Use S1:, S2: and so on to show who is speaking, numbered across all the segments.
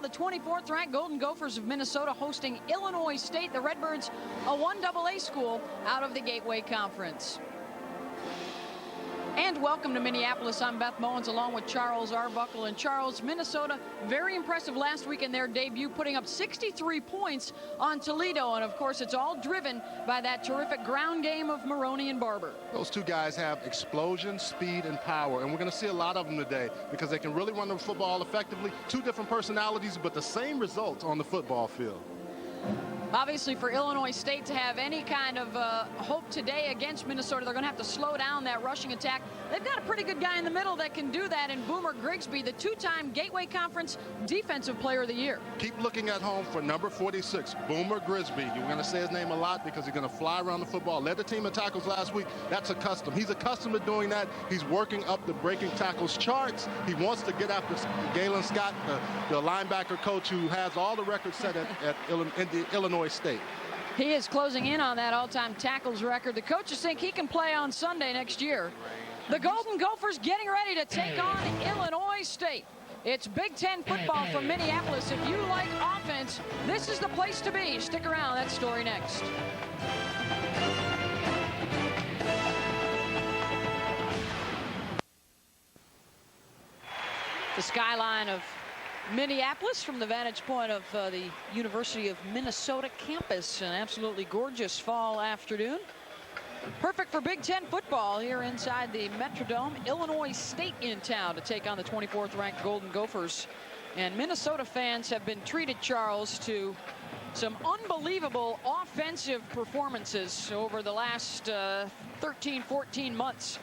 S1: the 24th ranked Golden Gophers of Minnesota hosting Illinois State. The Redbirds, a 1AA school out of the Gateway Conference. And welcome to Minneapolis. I'm Beth Mowens along with Charles Arbuckle. And Charles, Minnesota, very impressive last week in their debut, putting up 63 points on Toledo. And of course, it's all driven by that terrific ground game of Maroney and Barber.
S2: Those two guys have explosion, speed, and power. And we're going to see a lot of them today because they can really run the football effectively. Two different personalities, but the same results on the football field.
S1: Obviously, for Illinois State to have any kind of hope today against Minnesota, they're going to have to slow down that rushing attack. They've got a pretty good guy in the middle that can do that in Boomer Grigsby, the two-time Gateway Conference Defensive Player of the Year.
S2: Keep looking at home for number 46, Boomer Grigsby. You're going to say his name a lot because he's going to fly around the football. Led the team in tackles last week. That's a custom. He's accustomed to doing that. He's working up the breaking tackles charts. He wants to get after Galen Scott, the linebacker coach who has all the records set at Illinois State.
S1: He is closing in on that all-time tackles record. The coaches think he can play on Sunday next year. The Golden Gophers getting ready to take on Illinois State. It's Big Ten football from Minneapolis. If you like offense, this is the place to be. Stick around. That story next. The skyline of Minneapolis from the vantage point of the University of Minnesota campus. An absolutely gorgeous fall afternoon. Perfect for Big Ten football here inside the Metrodome. Illinois State in town to take on the 24th ranked Golden Gophers. And Minnesota fans have been treated, Charles, to some unbelievable offensive performances over the last 13, 14 months.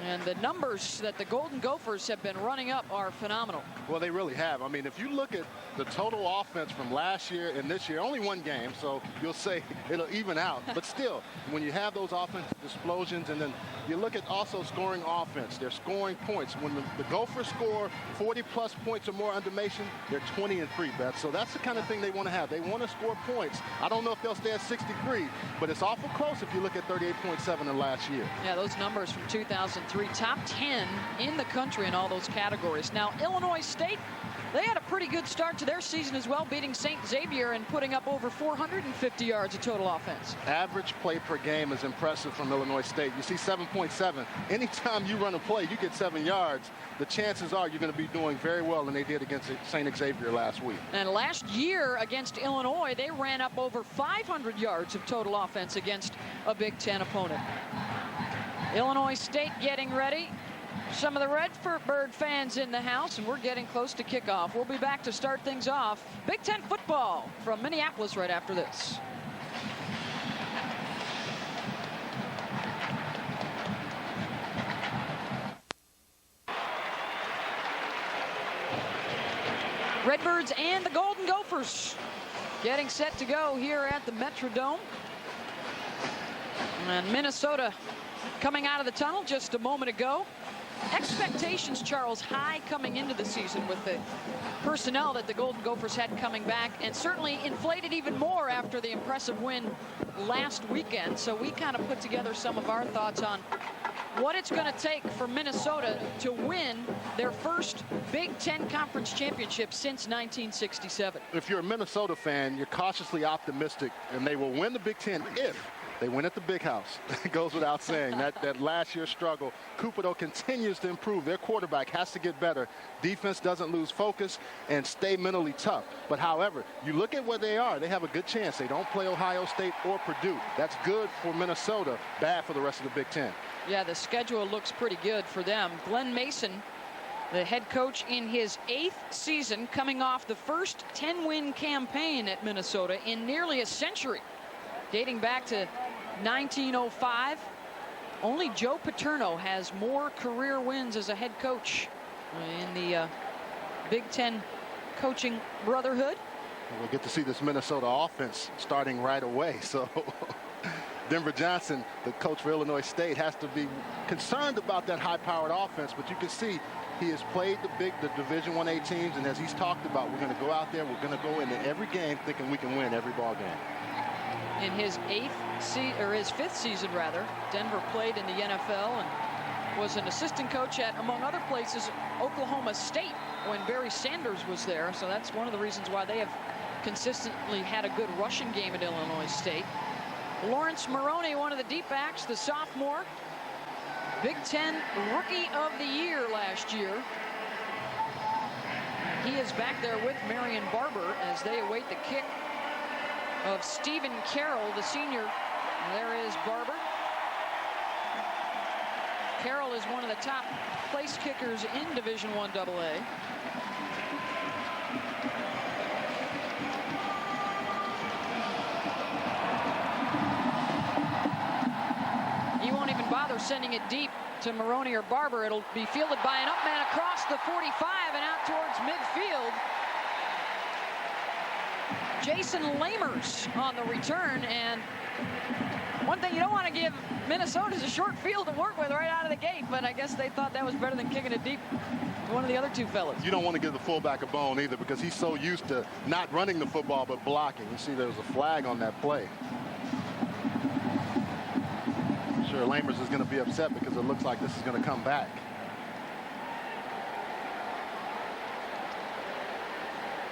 S1: And the numbers that the Golden Gophers have been running up are phenomenal.
S2: Well, they really have. I mean, if you look at the total offense from last year and this year, only one game, so you'll say it'll even out. But still, when you have those offensive explosions, and then you look at also scoring offense, they're scoring points. When the Gophers score 40-plus points or more under Mason, they're 20-3, Beth. So that's the kind of thing they want to have. They want to score points. I don't know if they'll stay at 63, but it's awful close if you look at 38.7 in last year.
S1: Yeah, those numbers from 2003, top 10 in the country in all those categories. Now, Illinois State, they had a pretty good start to their season as well, beating St. Xavier and putting up over 450 yards of total offense.
S2: Average play per game is impressive from Illinois State. You see 7.7. Anytime you run a play, you get 7 yards. The chances are you're going to be doing very well, and they did against St. Xavier last week.
S1: And last year against Illinois, they ran up over 500 yards of total offense against a Big Ten opponent. Illinois State getting ready. Some of the Redbird fans in the house, and we're getting close to kickoff. We'll be back to start things off. Big Ten football from Minneapolis right after this. Redbirds and the Golden Gophers getting set to go here at the Metrodome. And Minnesota coming out of the tunnel just a moment ago. Expectations, Charles, high coming into the season with the personnel that the Golden Gophers had coming back, and certainly inflated even more after the impressive win last weekend. So we kind of put together some of our thoughts on what it's going to take for Minnesota to win their first Big Ten Conference championship since 1967.
S2: If you're a Minnesota fan, you're cautiously optimistic, and they will win the Big Ten if they win at the big house. It goes without saying. That last year's struggle. Cooper, though, continues to improve. Their quarterback has to get better. Defense doesn't lose focus and stay mentally tough. But, however, you look at where they are. They have a good chance. They don't play Ohio State or Purdue. That's good for Minnesota, bad for the rest of the Big Ten.
S1: Yeah, the schedule looks pretty good for them. Glenn Mason, the head coach in his 8th season, coming off the first 10-win campaign at Minnesota in nearly a century, dating back to 1905. Only Joe Paterno has more career wins as a head coach in the Big Ten coaching brotherhood.
S2: We'll get to see this Minnesota offense starting right away. So Denver Johnson, the coach for Illinois State, has to be concerned about that high-powered offense. But you can see he has played the Division I-A teams, and as he's talked about, we're going to go out there, we're going to go into every game thinking we can win every ball game.
S1: In his 5th season, rather, Denver played in the NFL and was an assistant coach at, among other places, Oklahoma State when Barry Sanders was there. So that's one of the reasons why they have consistently had a good rushing game at Illinois State. Lawrence Maroney, one of the deep backs, the sophomore. Big Ten Rookie of the Year last year. He is back there with Marion Barber as they await the kick of Stephen Carroll, the senior. There is Barber. Carroll is one of the top place kickers in Division I AA. He won't even bother sending it deep to Maroney or Barber. It'll be fielded by an up man across the 45 and out towards midfield. Jason Lamers on the return, and one thing you don't want to give Minnesota is a short field to work with right out of the gate, but I guess they thought that was better than kicking it deep to one of the other two fellas.
S2: You don't want to give the fullback a bone either, because he's so used to not running the football but blocking. You see there was a flag on that play. Sure, Lamers is going to be upset because it looks like this is going to come back.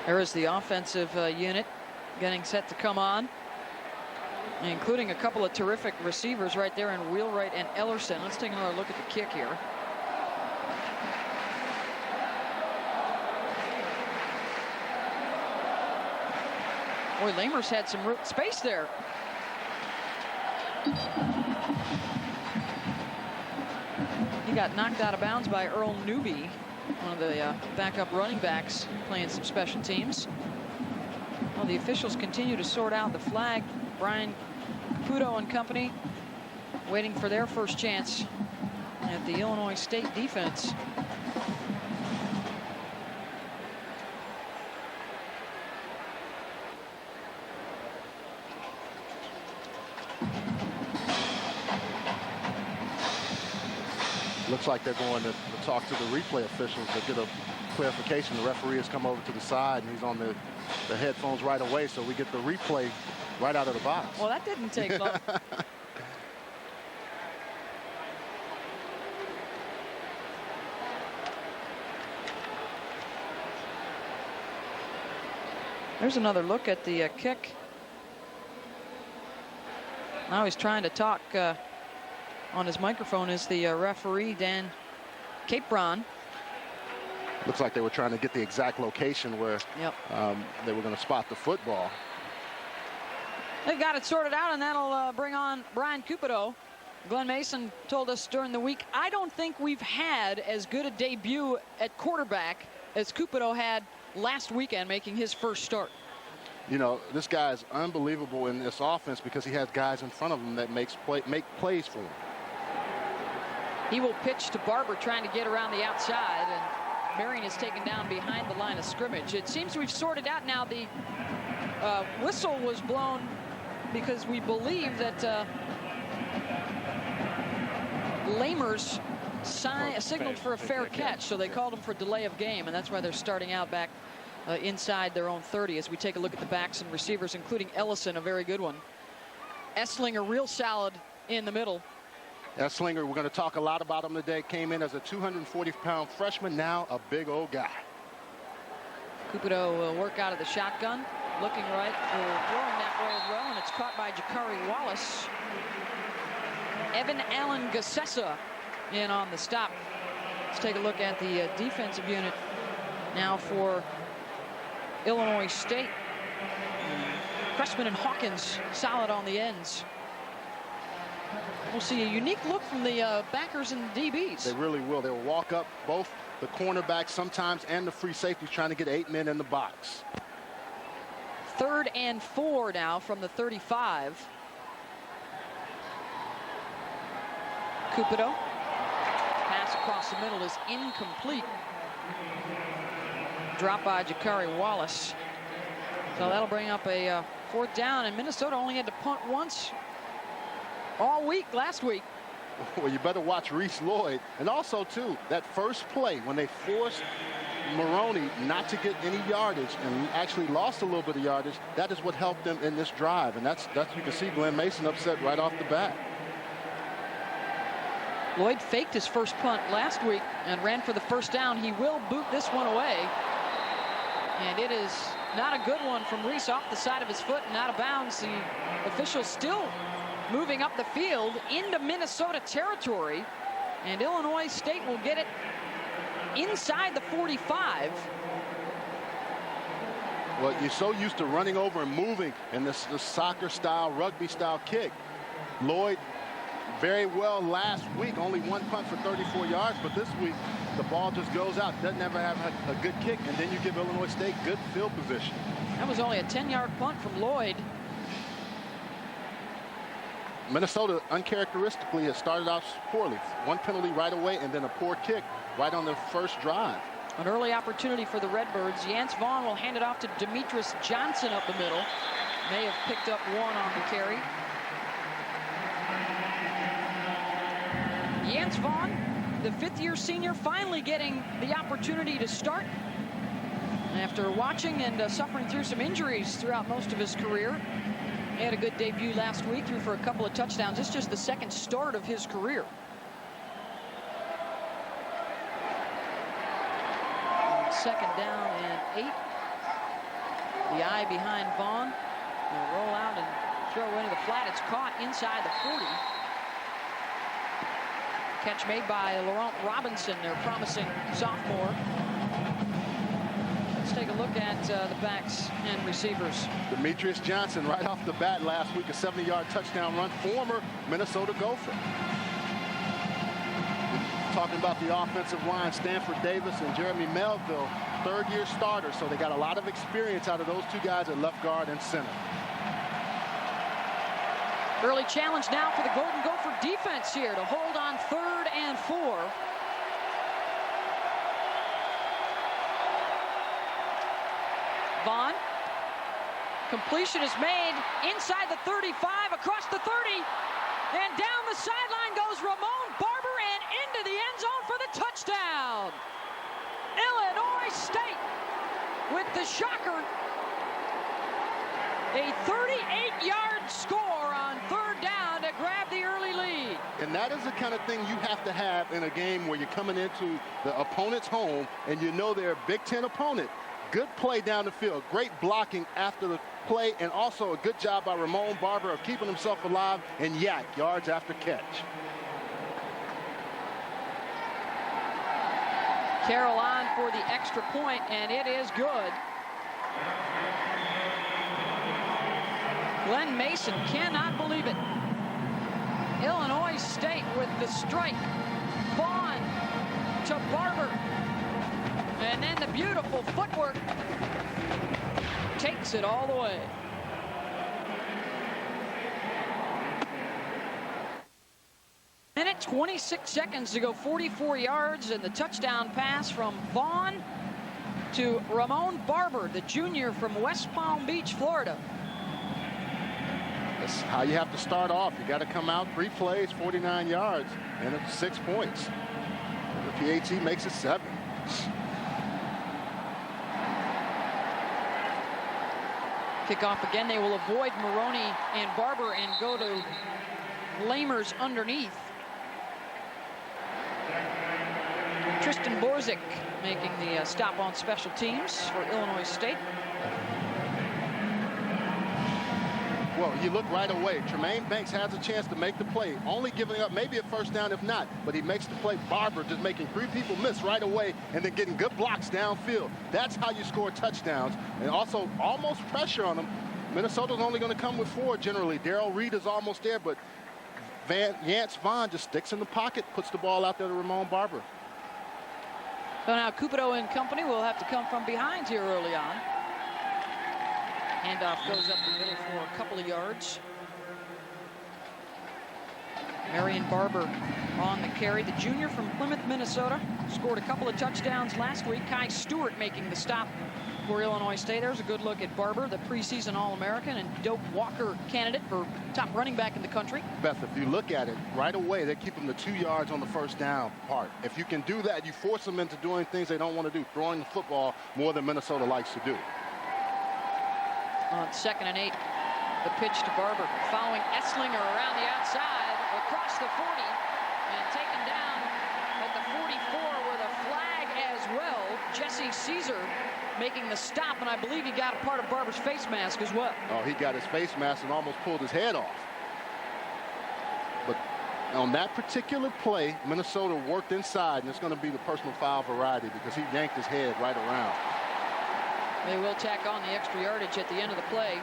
S1: There is the offensive unit getting set to come on, including a couple of terrific receivers right there in Wheelwright and Ellerson. Let's take another look at the kick here. Boy, Lamers had some space there. He got knocked out of bounds by Earl Newby, one of the backup running backs playing some special teams. Well, the officials continue to sort out the flag. Brian Caputo and company waiting for their first chance at the Illinois State defense.
S2: Looks like they're going to talk to the replay officials to get a clarification. The referee has come over to the side, and he's on the headphones right away, so we get the replay right out of the box.
S1: Well, that didn't take long. There's another look at the kick. Now he's trying to talk on his microphone is the referee, Dan Capron.
S2: Looks like they were trying to get the exact location where they were going to spot the football.
S1: They've got it sorted out, and that'll bring on Brian Cupido. Glenn Mason told us during the week, I don't think we've had as good a debut at quarterback as Cupido had last weekend, making his first start.
S2: You know, this guy is unbelievable in this offense because he has guys in front of him that make plays for him.
S1: He will pitch to Barber, trying to get around the outside, and Marion is taken down behind the line of scrimmage. It seems we've sorted out now. The whistle was blown because we believe that Lamers signaled for a fair catch, so they called him for delay of game, and that's why they're starting out back inside their own 30 as we take a look at the backs and receivers, including Ellison, a very good one. Esslinger, real solid in the middle.
S2: Esslinger, we're going to talk a lot about him today. Came in as a 240-pound freshman, now a big old guy.
S1: Cupido will work out of the shotgun, looking right, throwing that way as well, and it's caught by Jakari Wallace. Evan Allen Gassessa in on the stop. Let's take a look at the defensive unit now for Illinois State. Cressman and Hawkins solid on the ends. We'll see a unique look from the backers and DBs.
S2: They really will. They'll walk up both the cornerbacks sometimes and the free safeties, trying to get 8 men in the box.
S1: 3rd and 4 now from the 35. Cupido. Pass across the middle is incomplete. Drop by Jakari Wallace. So that'll bring up a 4th down, and Minnesota only had to punt once all week last week.
S2: Well, you better watch Reese Lloyd. And also, too, that first play when they forced Maroney not to get any yardage and actually lost a little bit of yardage, that is what helped them in this drive. And that's you can see Glenn Mason upset right off the bat.
S1: Lloyd faked his first punt last week and ran for the first down. He will boot this one away. And it is not a good one from Reese, off the side of his foot and out of bounds. The officials still moving up the field into Minnesota territory. And Illinois State will get it inside the 45.
S2: Well, you're so used to running over and moving in this soccer style, rugby style kick. Lloyd very well last week, only one punt for 34 yards, but this week the ball just goes out, doesn't ever have a good kick, and then you give Illinois State good field position.
S1: That was only a 10-yard punt from Lloyd.
S2: Minnesota uncharacteristically has started out poorly. One penalty right away and then a poor kick right on their first drive.
S1: An early opportunity for the Redbirds. Jans Vaughn will hand it off to Demetrius Johnson up the middle. May have picked up one on the carry. Jans Vaughn, the fifth-year senior, finally getting the opportunity to start after watching and suffering through some injuries throughout most of his career. He had a good debut last week, threw for a couple of touchdowns. It's just the second start of his career. Second down and 8. The eye behind Vaughn. He'll roll out and throw into the flat. It's caught inside the 40. Catch made by Laurent Robinson, their promising sophomore. Let's take a look at the backs and receivers.
S2: Demetrius Johnson right off the bat last week, a 70-yard touchdown run, former Minnesota Gopher. Talking about the offensive line, Stanford Davis and Jeremy Melville, third-year starters, so they got a lot of experience out of those two guys at left guard and center.
S1: Early challenge now for the Golden Gopher defense here to hold on 3rd and 4. Vaughn. Completion is made inside the 35, across the 30, and down the sideline goes Ramon Barber and into the end zone for the touchdown. Illinois State with the shocker. A 38-yard score on 3rd down to grab the early lead.
S2: And that is the kind of thing you have to have in a game where you're coming into the opponent's home and you know they're a Big Ten opponent. Good play down the field, great blocking after the play, and also a good job by Ramon Barber of keeping himself alive and yards after catch.
S1: Carroll on for the extra point, and it is good. Glenn Mason cannot believe it. Illinois State with the strike. Vaughn to Barber. And then the beautiful footwork takes it all the way. Minute 26 seconds to go, 44 yards, and the touchdown pass from Vaughn to Ramon Barber, the junior from West Palm Beach, Florida.
S2: That's how you have to start off. You got to come out 3 plays, 49 yards, and it's 6 points. The PAT makes it 7.
S1: Kickoff again. They will avoid Maroney and Barber and go to Lamers underneath. Tristan Borzik making the stop on special teams for Illinois State.
S2: Well, you look right away. Tremaine Banks has a chance to make the play, only giving up maybe a first down if not, but he makes the play. Barber just making 3 people miss right away and then getting good blocks downfield. That's how you score touchdowns, and also almost pressure on them. Minnesota's only going to come with 4 generally. Darrell Reed is almost there, but Jans Vaughn just sticks in the pocket, puts the ball out there to Ramon Barber.
S1: So now Cupido and company will have to come from behind here early on. Handoff goes up the middle for a couple of yards. Marion Barber on the carry. The junior from Plymouth, Minnesota, scored a couple of touchdowns last week. Kai Stewart making the stop for Illinois State. There's a good look at Barber, the preseason All-American and Doak Walker candidate for top running back in the country.
S2: Beth, if you look at it right away, they keep them to 2 yards on the first down part. If you can do that, you force them into doing things they don't want to do, throwing the football more than Minnesota likes to do.
S1: On 2nd and 8, the pitch to Barber, following Esslinger around the outside, across the 40, And taken down at the 44 with a flag as well. Jesse Caesar making the stop, and I believe he got a part of Barber's face mask as well.
S2: Oh, he got his face mask and almost pulled his head off. But on that particular play, Minnesota worked inside, and it's going to be the personal foul variety because he yanked his head right around.
S1: They will tack on the extra yardage at the end of the play.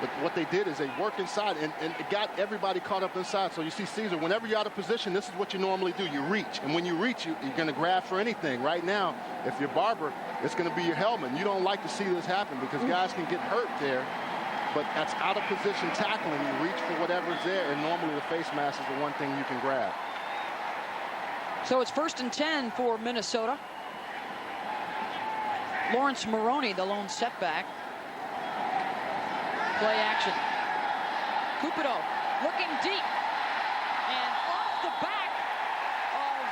S2: But what they did is they worked inside, and it got everybody caught up inside. So you see Caesar, whenever you're out of position, this is what you normally do. You reach, and when you reach, you're going to grab for anything. Right now, if you're Barber, it's going to be your helmet. You don't like to see this happen because guys can get hurt there. But that's out of position tackling. You reach for whatever's there, and normally the face mask is the one thing you can grab.
S1: So it's 1st and 10 for Minnesota. Lawrence Maroney, the lone setback. Play action. Cupido looking deep. And off the back of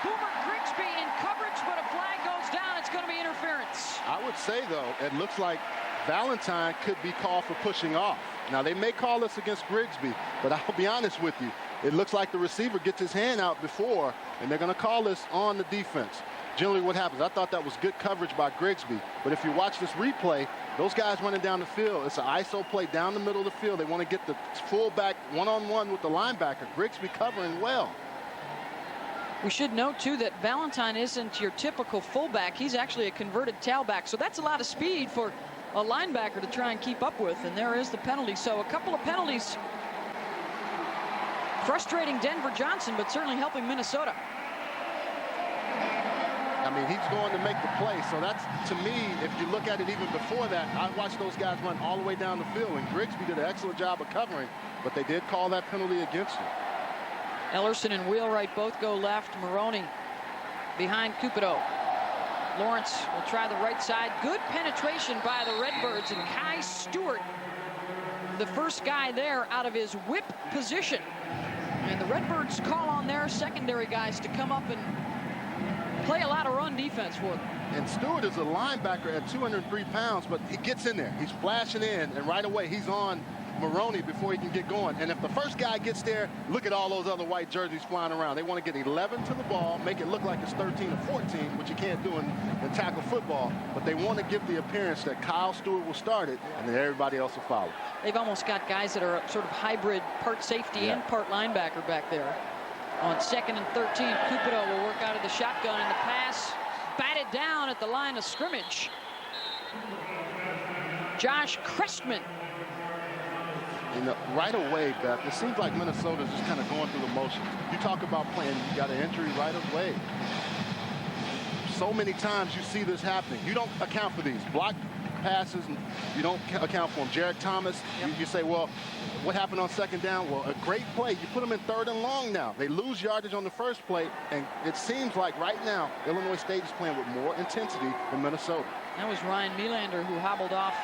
S1: Boomer Grigsby in coverage, but a flag goes down. It's going to be interference.
S2: I would say, though, it looks like Valentine could be called for pushing off. Now, they may call this against Grigsby, but I'll be honest with you. It looks like the receiver gets his hand out before, and they're going to call this on the defense. Generally what happens, I thought that was good coverage by Grigsby, but if you watch this replay, those guys running down the field, it's an ISO play down the middle of the field. They want to get the fullback one-on-one with the linebacker. Grigsby covering well.
S1: We should note, too, that Valentine isn't your typical fullback. He's actually a converted tailback, so that's a lot of speed for a linebacker to try and keep up with, and there is the penalty. So a couple of penalties frustrating Denver Johnson, but certainly helping Minnesota.
S2: I mean, he's going to make the play. So that's, to me, if you look at it even before that, I watched those guys run all the way down the field, and Grigsby did an excellent job of covering, but they did call that penalty against him.
S1: Ellerson and Wheelwright both go left. Maroney behind Cupido. Lawrence will try the right side. Good penetration by the Redbirds, and Kai Stewart, the first guy there out of his whip position. And the Redbirds call on their secondary guys to come up and play a lot of run defense for them.
S2: And Stewart is a linebacker at 203 pounds, but he gets in there. He's flashing in, and right away he's on Maroney before he can get going. And if the first guy gets there, look at all those other white jerseys flying around. They want to get 11 to the ball, make it look like it's 13 or 14, which you can't do in tackle football. But they want to give the appearance that Kyle Stewart will start it, and then everybody else will follow.
S1: They've almost got guys that are sort of hybrid, part safety and part linebacker back there. On 2nd and 13, Cupido will work out of the shotgun, and the pass batted down at the line of scrimmage. Josh Crestman.
S2: You know, right away, Beth, it seems like Minnesota's just kind of going through the motions. You talk about playing, you got an injury right away. So many times you see this happening. You don't account for these block passes, and you don't account for them. Jared Thomas, you say, well, what happened on 2nd down? Well, a great play. You put them in 3rd and long now. They lose yardage on the first play, and it seems like right now Illinois State is playing with more intensity than Minnesota.
S1: That was Ryan Melander who hobbled off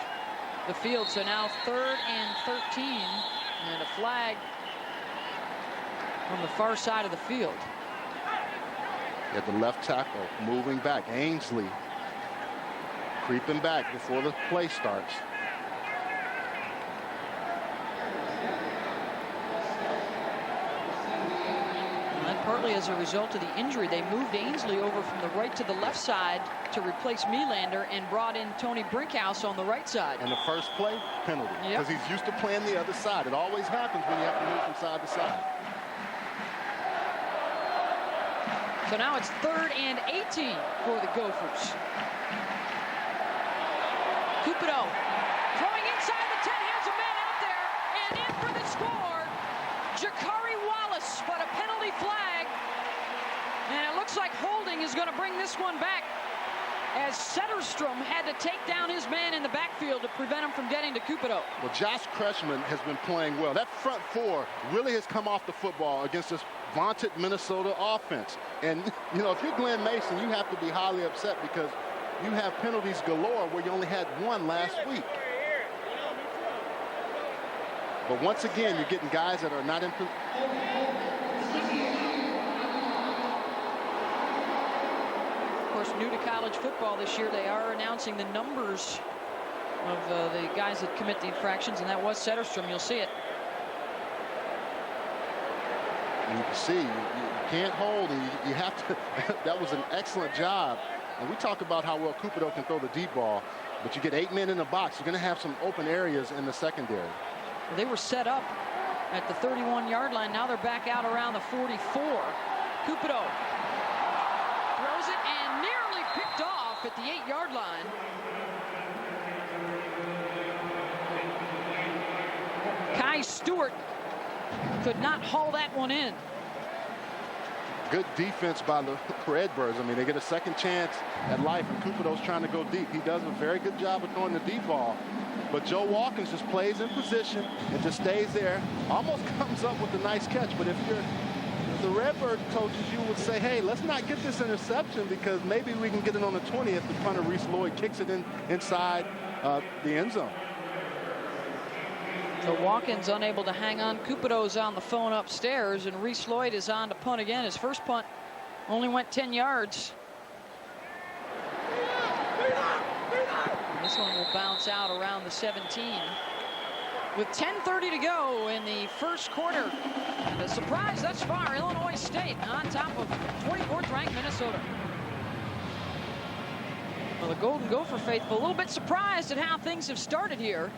S1: the field. So now 3rd and 13, and a flag on the far side of the field.
S2: At the left tackle, moving back. Ainsley creeping back before the play starts.
S1: Partly as a result of the injury, they moved Ainsley over from the right to the left side to replace Melander and brought in Tony Brinkhouse on the right side.
S2: And the first play, penalty, because he's used to playing the other side. It always happens when you have to move from side to side.
S1: So now it's 3rd and 18 for the Gophers. Cupido throwing inside the 10, has a man out there, and in for the score, Jakari Wallace, but a penalty flag. And it looks like holding is going to bring this one back, as Setterstrom had to take down his man in the backfield to prevent him from getting to Cupido.
S2: Well, Josh Crestman has been playing well. That front four really has come off the football against this vaunted Minnesota offense. And, you know, if you're Glenn Mason, you have to be highly upset because you have penalties galore where you only had one last week. But once again, you're getting guys that are not in.
S1: Of course, new to college football this year, they are announcing the numbers of the guys that commit the infractions, and that was Setterstrom. You'll see it.
S2: And you can see you can't hold, and you have to. That was an excellent job. And we talk about how well Cupido can throw the deep ball, but you get 8 men in the box, you're going to have some open areas in the secondary.
S1: Well, they were set up at the 31-yard line. Now they're back out around the 44. Cupido throws it and nearly picked off at the 8-yard line. Kai Stewart could not haul that one in.
S2: Good defense by the Redbirds. I mean, they get a second chance at life, and Cupido's trying to go deep. He does a very good job of throwing the deep ball. But Joe Watkins just plays in position and just stays there. Almost comes up with a nice catch. But if you're the Redbird coaches, you would say, hey, let's not get this interception because maybe we can get it on the 20 if the punter Reese Lloyd kicks it inside the end zone.
S1: So Watkins unable to hang on. Cupido's on the phone upstairs, and Reese Lloyd is on to punt again. His first punt only went 10 yards. This one will bounce out around the 17. With 10:30 to go in the first quarter, the surprise thus far, Illinois State on top of 24th ranked Minnesota. Well, the Golden Gopher faithful a little bit surprised at how things have started here.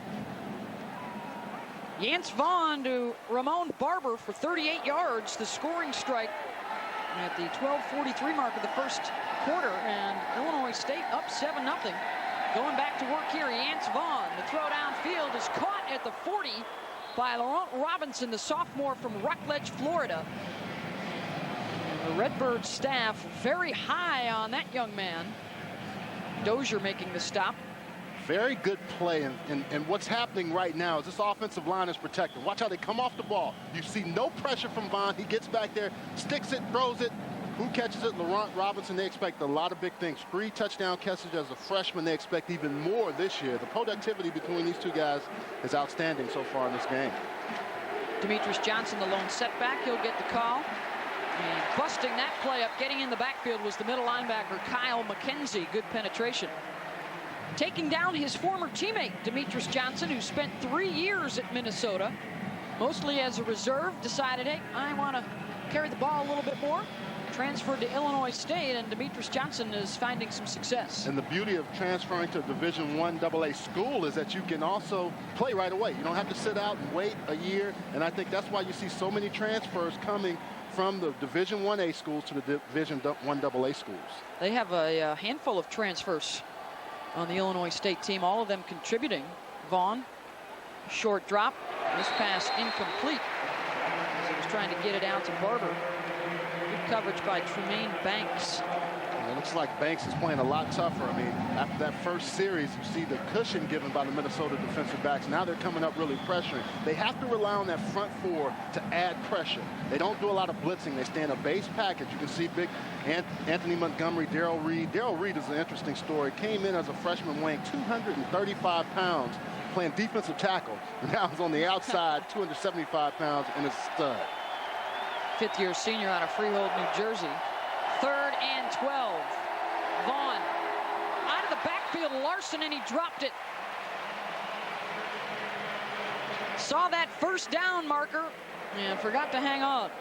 S1: Yance Vaughn to Ramon Barber for 38 yards, the scoring strike at the 12:43 mark of the first quarter, and Illinois State up 7-0. Going back to work here, Yance Vaughn. The throw downfield is caught at the 40 by Laurent Robinson, the sophomore from Rockledge, Florida. The Redbird staff very high on that young man. Dozier making the stop.
S2: Very good play, and what's happening right now is this offensive line is protected. Watch how they come off the ball. You see no pressure from Vaughn. He gets back there, sticks it, throws it. Who catches it? Laurent Robinson. They expect a lot of big things. 3 touchdown catches as a freshman. They expect even more this year. The productivity between these two guys is outstanding so far in this game.
S1: Demetrius Johnson, the lone setback. He'll get the call. And busting that play up, getting in the backfield, was the middle linebacker, Kyle McKenzie. Good penetration. Taking down his former teammate, Demetrius Johnson, who spent 3 years at Minnesota, mostly as a reserve, decided, hey, I want to carry the ball a little bit more. Transferred to Illinois State, and Demetrius Johnson is finding some success.
S2: And the beauty of transferring to a Division I AA school is that you can also play right away. You don't have to sit out and wait a year, and I think that's why you see so many transfers coming from the Division IA schools to the Division I AA schools.
S1: They have a handful of transfers on the Illinois State team, all of them contributing. Vaughn, short drop, this pass incomplete as he was trying to get it out to Barber. Good coverage by Tremaine Banks.
S2: And it looks like Banks is playing a lot tougher. I mean, after that first series, you see the cushion given by the Minnesota defensive backs. Now they're coming up really pressuring. They have to rely on that front four to add pressure. They don't do a lot of blitzing. They stay in a base package. You can see big Anthony Montgomery, Darrell Reed. Darrell Reed is an interesting story. Came in as a freshman weighing 235 pounds, playing defensive tackle. Now he's on the outside, 275 pounds, and a stud.
S1: Fifth-year senior out of Freehold, New Jersey. 3rd and 12. Vaughn out of the backfield, Larson, and he dropped it. Saw that first down marker and forgot to hang on.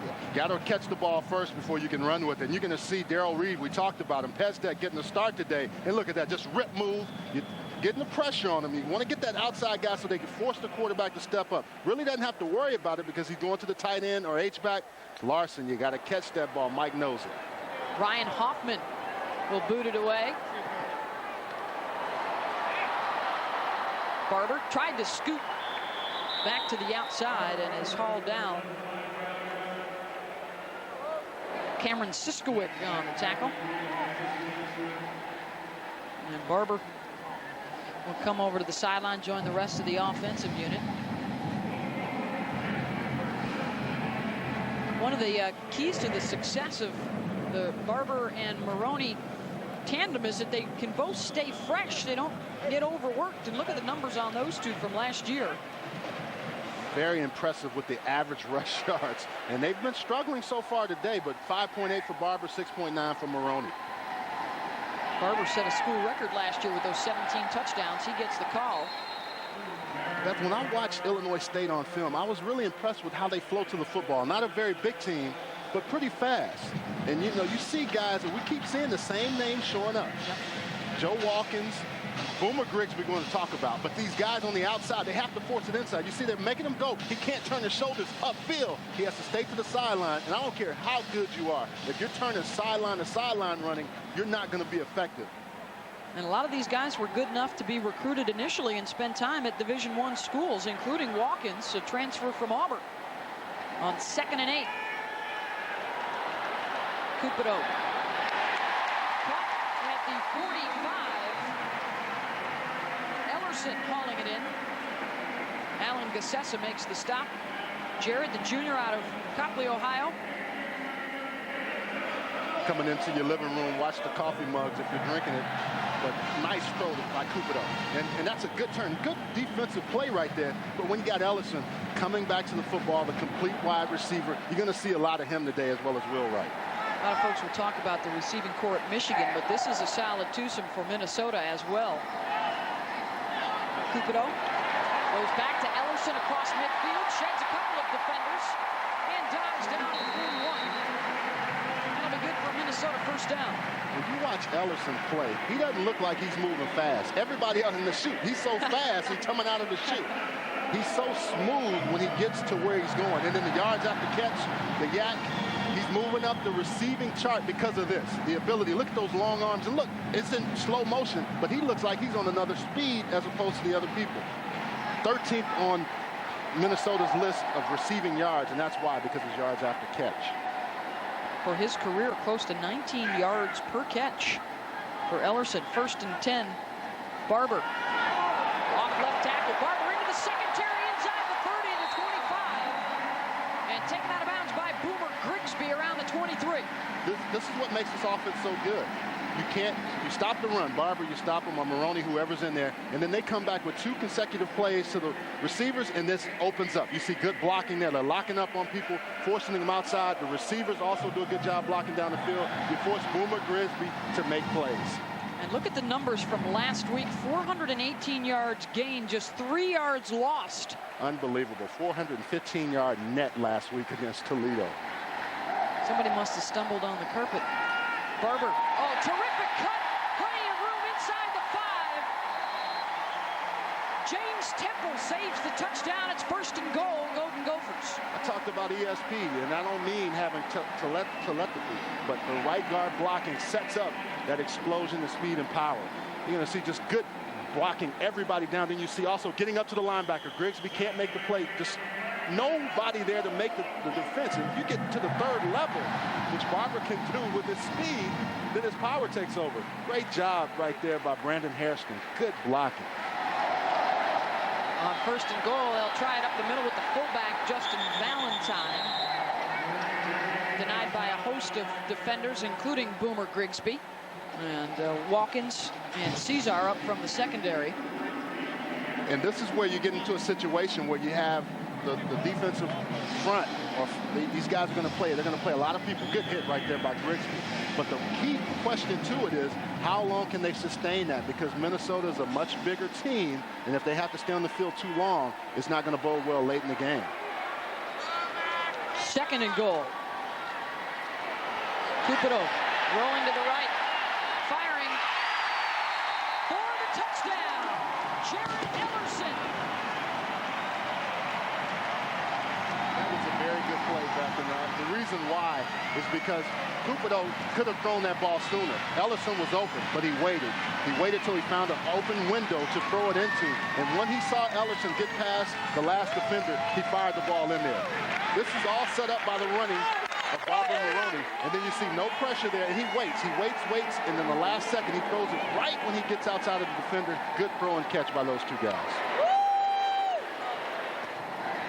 S2: You got to catch the ball first before you can run with it. And you're going to see Darrell Reed, we talked about him, Pestek getting the start today. And look at that, just rip move. You're getting the pressure on him. You want to get that outside guy so they can force the quarterback to step up. Really doesn't have to worry about it because he's going to the tight end or H-back. Larson, you got to catch that ball. Mike knows it.
S1: Ryan Hoffman will boot it away. Barber tried to scoot back to the outside and is hauled down. Cameron Siskowick on the tackle. And Barber will come over to the sideline, join the rest of the offensive unit. One of the keys to the success of the Barber and Maroney tandem is that they can both stay fresh. They don't get overworked. And look at the numbers on those two from last year.
S2: Very impressive with the average rush yards. And they've been struggling so far today, but 5.8 for Barber, 6.9 for Maroney.
S1: Barber set a school record last year with those 17 touchdowns. He gets the call.
S2: Beth, when I watched Illinois State on film, I was really impressed with how they flow to the football. Not a very big team, but pretty fast. And, you know, you see guys, and we keep seeing the same names showing up. Joe Watkins, Boomer Griggs we're going to talk about. But these guys on the outside, they have to force it inside. You see they're making him go. He can't turn his shoulders upfield. He has to stay to the sideline. And I don't care how good you are. If you're turning sideline to sideline running, you're not going to be effective.
S1: And a lot of these guys were good enough to be recruited initially and spend time at Division I schools, including Watkins, a transfer from Auburn. On 2nd and 8. Cupido. Caught at the 45. Ellerson hauling it in. Alan Gassessa makes the stop. Jared, the junior out of Copley, Ohio.
S2: Coming into your living room, watch the coffee mugs if you're drinking it. But nice throw by Cupido. And that's a good turn. Good defensive play right there. But when you got Ellison coming back to the football, the complete wide receiver, you're going to see a lot of him today as well as Will Wright.
S1: A lot of folks will talk about the receiving corps at Michigan, but this is a solid twosome for Minnesota as well. Cupido goes back to Ellerson across midfield, sheds a couple of defenders, and dives down to 41. That'll be good for Minnesota first down.
S2: When you watch Ellerson play, he doesn't look like he's moving fast. Everybody out in the chute, he's so fast, he's coming out of the chute. He's so smooth when he gets to where he's going. And then the yards after catch, the yak, he's moving up the receiving chart because of this. The ability, look at those long arms. And look, it's in slow motion, but he looks like he's on another speed as opposed to the other people. 13th on Minnesota's list of receiving yards, and that's why, because of yards after catch.
S1: For his career, close to 19 yards per catch for Ellerson. 1st and 10. Barber off left tackle. Barber into the secondary inside the 30 to 25. And taken out of bounds by Boomer Grigsby around the 23.
S2: This is what makes this offense so good. You stop the run, Barber, you stop him, or Maroney, whoever's in there, and then they come back with 2 consecutive plays to the receivers, and this opens up. You see good blocking there. They're locking up on people, forcing them outside. The receivers also do a good job blocking down the field. You force Boomer Grigsby to make plays. And
S1: look at the numbers from last week. 418 yards gained, just 3 yards lost.
S2: Unbelievable. 415-yard net last week against Toledo.
S1: Somebody must have stumbled on the carpet. Barber. Oh, terrific cut. Plenty of room inside the 5. James Temple saves the touchdown. It's 1st and goal, Golden Gophers.
S2: I talked about ESP, and I don't mean having telepathy, but the right guard blocking sets up that explosion of speed and power. You're going to see just good blocking everybody down. Then you see also getting up to the linebacker. Grigsby can't make the play. Just nobody there to make the defense. And if you get to the 3rd level, which Barber can do with his speed, then his power takes over. Great job right there by Brandon Hairston. Good blocking.
S1: On 1st and goal, they'll try it up the middle with the fullback, Justin Valentine. Denied by a host of defenders, including Boomer Grigsby. And Watkins and Cesar up from the secondary.
S2: And this is where you get into a situation where you have the defensive front, or these guys are going to play. They're going to play. A lot of people get hit right there by Grigsby. But the key question to it is, how long can they sustain that? Because Minnesota is a much bigger team, and if they have to stay on the field too long, it's not going to bode well late in the game.
S1: 2nd and goal. Cupido rolling to the right, firing for the touchdown. Jared Ellerson.
S2: Very good play back in there. The reason why is because Cupido could have thrown that ball sooner. Ellison was open, but he waited. He waited till he found an open window to throw it into. And when he saw Ellison get past the last defender, he fired the ball in there. This is all set up by the running of Barber Maroney. And then you see no pressure there, and he waits, and then the last second he throws it right when he gets outside of the defender. Good throw and catch by those 2 guys.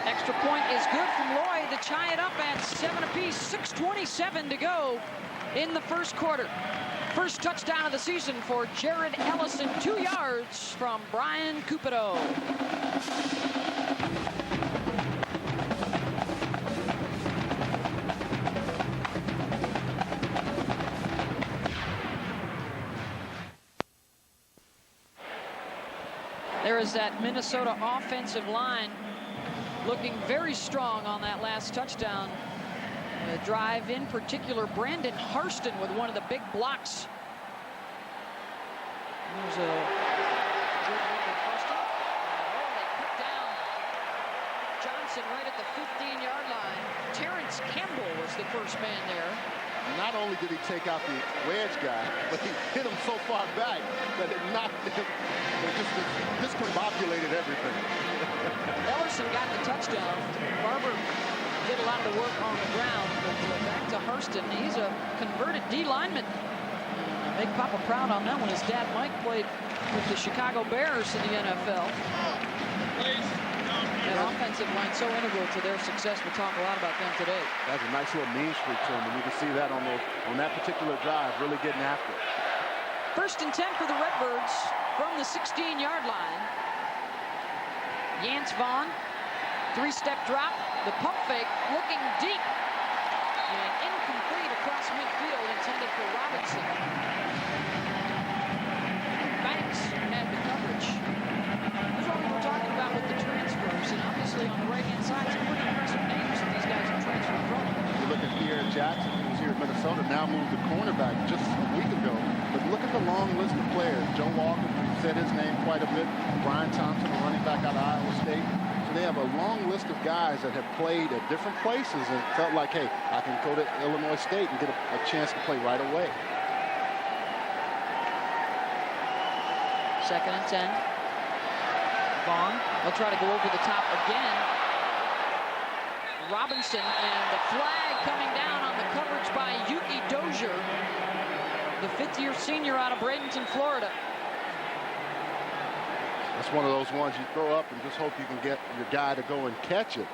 S1: Extra point is good from Lloyd to tie it up at 7 apiece. 6:27 to go in the 1st quarter. First touchdown of the season for Jared Ellison. 2 yards from Brian Cupido. There is that Minnesota offensive line looking very strong on that last touchdown drive. In particular, Brandon Harston with one of the big blocks. There's a good look at Harston. Oh, they put down Johnson right at the 15-yard line. Terrence Campbell was the first man there.
S2: Not only did he take out the wedge guy, but he hit him so far back that it knocked him. It just discombobulated everything.
S1: Ellerson got the touchdown. Barber did a lot of the work on the ground. But back to Harston. He's a converted D lineman. Make Papa proud on that one. His dad Mike played with the Chicago Bears in the NFL. That offensive line so integral to their success. We'll talk a lot about them today.
S2: That's a nice little mean streak to him, and you can see that on that particular drive, really getting after it.
S1: 1st and 10 for the Redbirds from the 16-yard line. Yance Vaughn, 3-step drop, the pump fake, looking deep, and incomplete across midfield, intended for Robinson. Banks had the coverage. That's what we were talking about with the transfers, and obviously on the right-hand side, some pretty impressive names that these guys have transferred from.
S2: You look at Pierre Jackson, who's here at Minnesota, now moved to cornerback just a week ago. But look at the long list of players. Joe Walker, said his name quite a bit. Brian Thompson, a running back out of Iowa State. So they have a long list of guys that have played at different places and felt like, hey, I can go to Illinois State and get a chance to play right away.
S1: 2nd and 10. Vaughn will try to go over the top again. Robinson, and the flag coming down on the coverage by Yuki Dozier, the 5th-year senior out of Bradenton, Florida.
S2: That's one of those ones you throw up and just hope you can get your guy to go and catch it.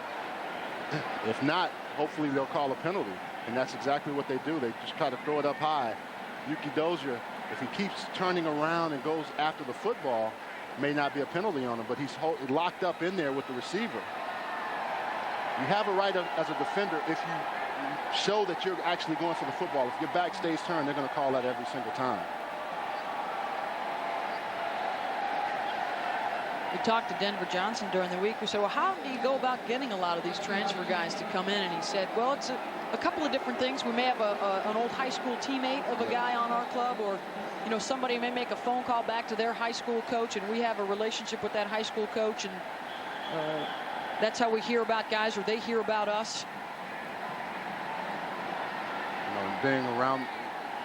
S2: If not, hopefully they'll call a penalty. And that's exactly what they do. They just try to throw it up high. Yuki Dozier, if he keeps turning around and goes after the football, may not be a penalty on him, but he's locked up in there with the receiver. You have a right as a defender if you show that you're actually going for the football. If your back stays turned, they're going to call that every single time.
S1: We talked to Denver Johnson during the week. We said, well, how do you go about getting a lot of these transfer guys to come in? And he said, well, it's a couple of different things. We may have an old high school teammate of a guy on our club, or somebody may make a phone call back to their high school coach, and we have a relationship with that high school coach, and that's how we hear about guys, or they hear about us.
S2: Being around,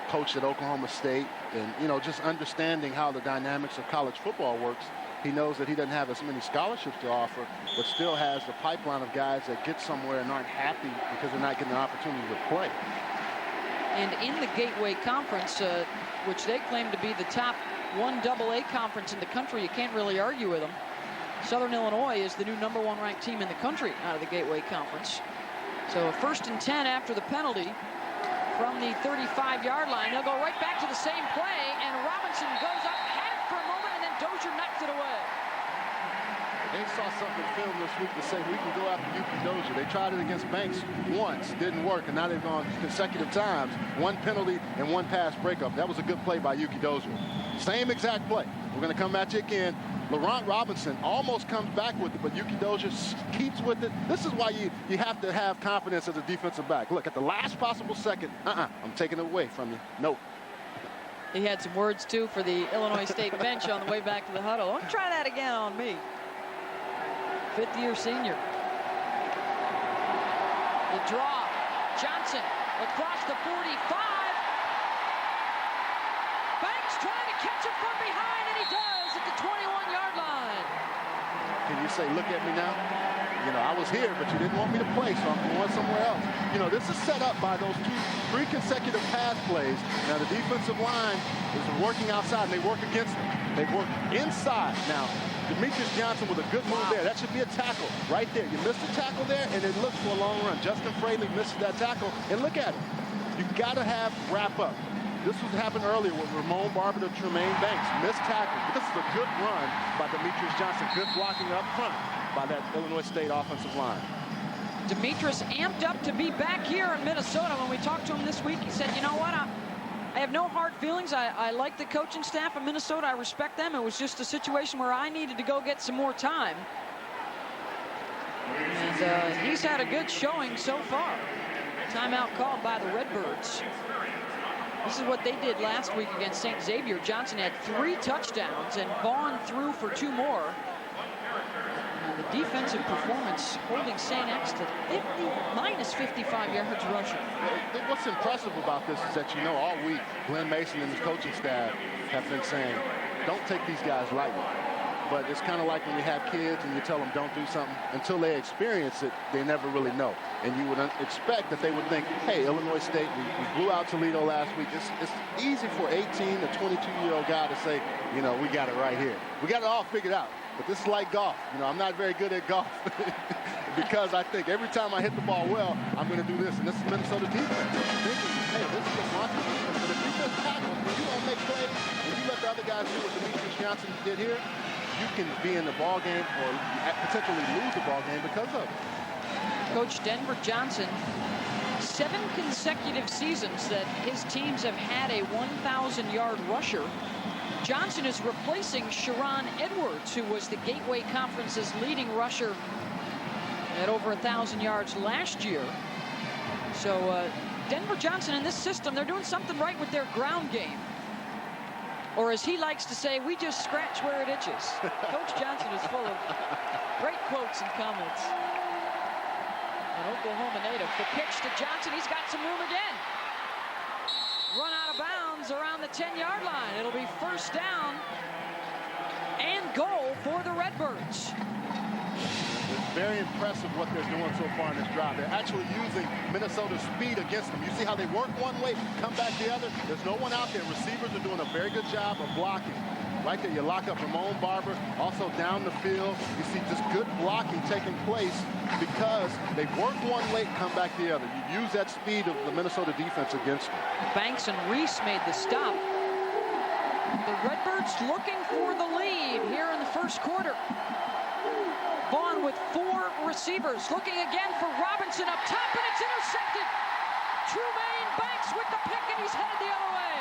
S2: coach at Oklahoma State, and just understanding how the dynamics of college football works, he knows that he doesn't have as many scholarships to offer, but still has the pipeline of guys that get somewhere and aren't happy because they're not getting an opportunity to play.
S1: And in the Gateway Conference, which they claim to be the top 1AA conference in the country, you can't really argue with them. Southern Illinois is the new #1 ranked team in the country out of the Gateway Conference. So 1st and 10 after the penalty from the 35-yard line. They'll go right back to the same play, and Robinson goes up, had it for a moment, and then Dozier knocked it away.
S2: They saw something in film this week to say we can go after Yuki Dozier. They tried it against Banks once, didn't work, and now they've gone consecutive times. 1 penalty and 1 pass breakup. That was a good play by Yuki Dozier. Same exact play. We're going to come at you again. Laurent Robinson almost comes back with it, but Yuki Dozier keeps with it. This is why you have to have confidence as a defensive back. Look, at the last possible second, I'm taking it away from you. Nope.
S1: He had some words, too, for the Illinois State bench on the way back to the huddle. Don't try that again on me. 5th-year senior. The draw. Johnson across the 45. Banks trying to catch him from behind, and he does at the 21-yard line.
S2: Can you say, look at me now? I was here, but you didn't want me to play, so I'm going somewhere else. This is set up by those 3 consecutive pass plays. Now, the defensive line is working outside, and they work against them. They work inside. Now, Demetrius Johnson with a good move there. That should be a tackle right there. You missed the tackle there, and it looks for a long run. Justin Fraley misses that tackle, and look at it. You've got to have wrap up. This was happened earlier with Ramon Barber to Tremaine Banks. Missed tackle. This is a good run by Demetrius Johnson. Good blocking up front by that Illinois State offensive line.
S1: Demetrius amped up to be back here in Minnesota. When we talked to him this week, he said, you know what? I have no hard feelings. I like the coaching staff of Minnesota. I respect them. It was just a situation where I needed to go get some more time. And he's had a good showing so far. Timeout called by the Redbirds. This is what they did last week against St. Xavier. Johnson had 3 touchdowns, and Vaughn threw for 2 more. And the defensive performance holding St. X to minus 55 yards rushing.
S2: What's impressive about this is that, all week, Glenn Mason and his coaching staff have been saying, don't take these guys lightly. But it's kind of like when you have kids and you tell them don't do something. Until they experience it, they never really know. And you would expect that they would think, hey, Illinois State, we blew out Toledo last week. It's easy for 18 to 22-year-old guy to say, we got it right here. We got it all figured out. But this is like golf. I'm not very good at golf because I think every time I hit the ball well, I'm going to do this. And this is Minnesota defense. Thinking, hey, this is a monster defense. But if you just tackle, if you don't make plays, if you let the other guys do what Demetrius Johnson did here, you can be in the ball game or potentially lose the ball game because of it.
S1: Coach Denver Johnson, 7 consecutive seasons that his teams have had a 1,000-yard rusher. Johnson is replacing Sharon Edwards, who was the Gateway Conference's leading rusher at over 1,000 yards last year. So Denver Johnson in this system, they're doing something right with their ground game. Or as he likes to say, we just scratch where it itches. Coach Johnson is full of great quotes and comments. An Oklahoma native. The pitch to Johnson. He's got some room again. Run out of bounds around the 10-yard line. It'll be first down and goal for the Redbirds.
S2: It's very impressive what they're doing so far in this drive. They're actually using Minnesota's speed against them. You see how they work one way, come back the other. There's no one out there. Receivers are doing a very good job of blocking. Right there, you lock up Ramon Barber. Also down the field, you see just good blocking taking place because they work one way, come back the other. You use that speed of the Minnesota defense against them.
S1: Banks and Reese made the stop. The Redbirds looking for the lead here in the first quarter. Vaughn with 4 receivers, looking again for Robinson up top, and it's intercepted. Trumaine Banks with the pick, and he's headed the other way.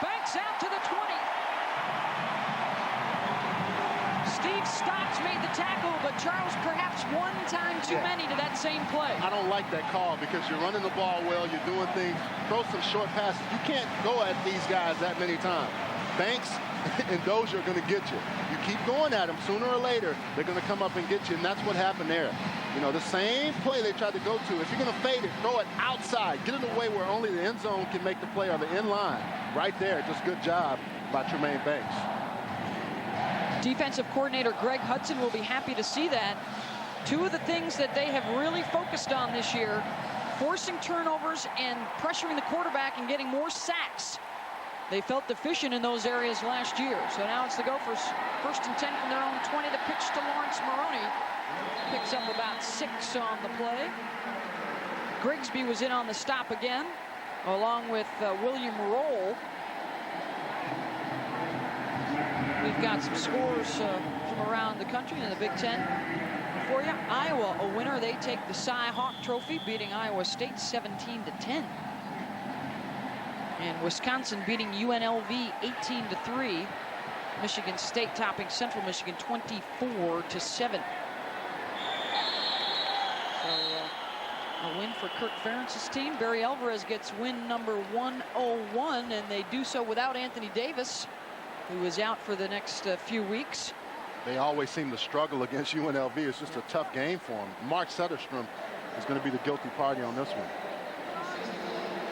S1: Banks out to the 20. Steve Stotts made the tackle, but Charles perhaps one time too many to that same play.
S2: I don't like that call because you're running the ball well, you're doing things, throw some short passes. You can't go at these guys that many times. Banks and Dozier are going to get you. You keep going at them, sooner or later, they're going to come up and get you, and that's what happened there. The same play they tried to go to, if you're going to fade it, throw it outside. Get it away where only the end zone can make the play or the end line. Right there, just good job by Trumaine Banks.
S1: Defensive coordinator Greg Hudson will be happy to see that. 2 of the things that they have really focused on this year, forcing turnovers and pressuring the quarterback and getting more sacks. They felt deficient in those areas last year. So now it's the Gophers first and 10 from their own 20. The pitch to Lawrence Maroney. Picks up about 6 on the play. Grigsby was in on the stop again, along with William Roll. We've got some scores from around the country in the Big Ten for you. Iowa, a winner. They take the Cy Hawk Trophy, beating Iowa State 17-10. And Wisconsin beating UNLV 18-3. Michigan State topping Central Michigan 24-7. So a win for Kirk Ferentz's team. Barry Alvarez gets win number 101, and they do so without Anthony Davis, who is out for the next few weeks.
S2: They always seem to struggle against UNLV. It's just a tough game for them. Mark Sutterstrom is going to be the guilty party on this one.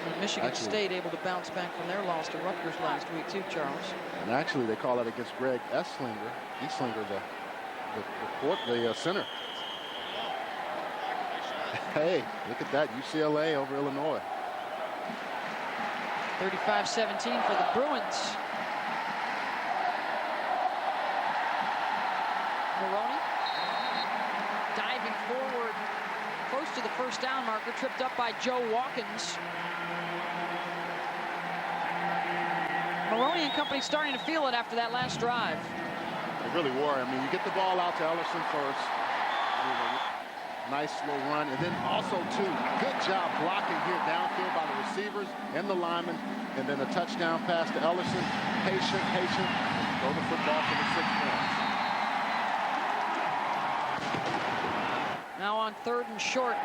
S1: And Michigan State able to bounce back from their loss to Rutgers last week too, Charles.
S2: And actually, they call that against Greg Eslinger, the center. Hey, look at that, UCLA over Illinois.
S1: 35-17 for the Bruins. Maroney diving forward close to the first down marker, tripped up by Joe Watkins. Maroney and company starting to feel it after that last drive.
S2: They really were. I mean, you get the ball out to Ellerson first. Nice slow run. And then also, too, good job blocking here downfield by the receivers and the linemen. And then a touchdown pass to Ellerson. Patient. Throw the football for the 6 points.
S1: Now on 3rd and short.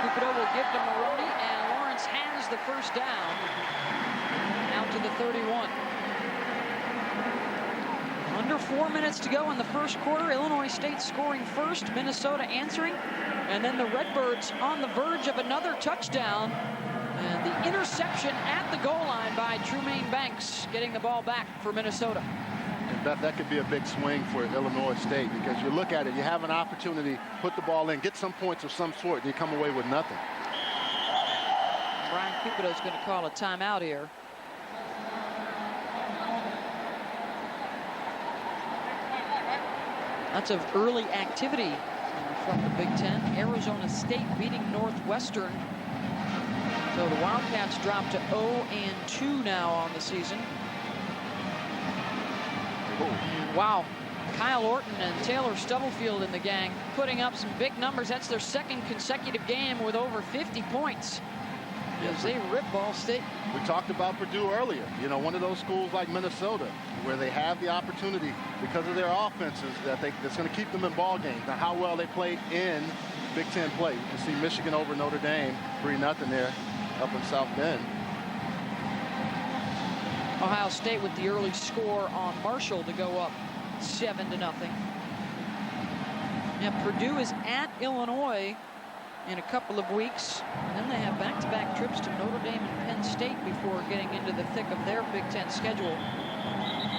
S1: Cupido will give to Maroney, and Lawrence has the first down. Out to the 31. Under 4 minutes to go in the first quarter. Illinois State scoring first, Minnesota answering, and then the Redbirds on the verge of another touchdown. And the interception at the goal line by Trumaine Banks, getting the ball back for Minnesota.
S2: And Beth, that could be a big swing for Illinois State, because you look at it, you have an opportunity, put the ball in, get some points of some sort, and you come away with nothing.
S1: Brian Cupido's going to call a timeout here. Lots of early activity from the Big Ten. Arizona State beating Northwestern. So the Wildcats drop to 0-2 now on the season. And wow, Kyle Orton and Taylor Stubblefield in the gang putting up some big numbers. That's their 2nd consecutive game with over 50 points. As they rip Ball State.
S2: We talked about Purdue earlier. You know, one of those schools like Minnesota, where they have the opportunity because of their offenses that's going to keep them in ball games. Now, how well they play in Big Ten play. You can see Michigan over Notre Dame, 3-0 there up in South Bend.
S1: Ohio State with the early score on Marshall to go up 7-0. Yeah, Purdue is at Illinois in a couple of weeks, and then they have back-to-back trips to Notre Dame and Penn State before getting into the thick of their Big Ten schedule,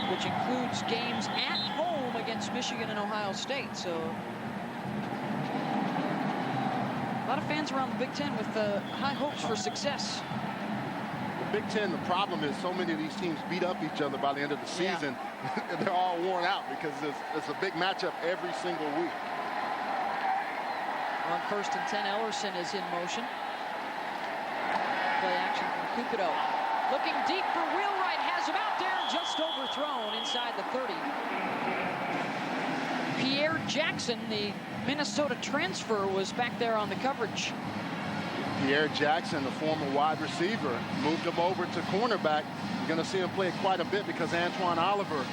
S1: which includes games at home against Michigan and Ohio State. So a lot of fans around the Big Ten with high hopes for success.
S2: The Big Ten, the problem is so many of these teams beat up each other by the end of the season. Yeah. They're all worn out because it's a big matchup every single week.
S1: On 1st and 10, Ellerson is in motion. Play action from Cupido. Looking deep for Wheelwright, has him out there, just overthrown inside the 30. Pierre Jackson, the Minnesota transfer, was back there on the coverage.
S2: Pierre Jackson, the former wide receiver, moved him over to cornerback. You're going to see him play quite a bit because Antoine Oliver,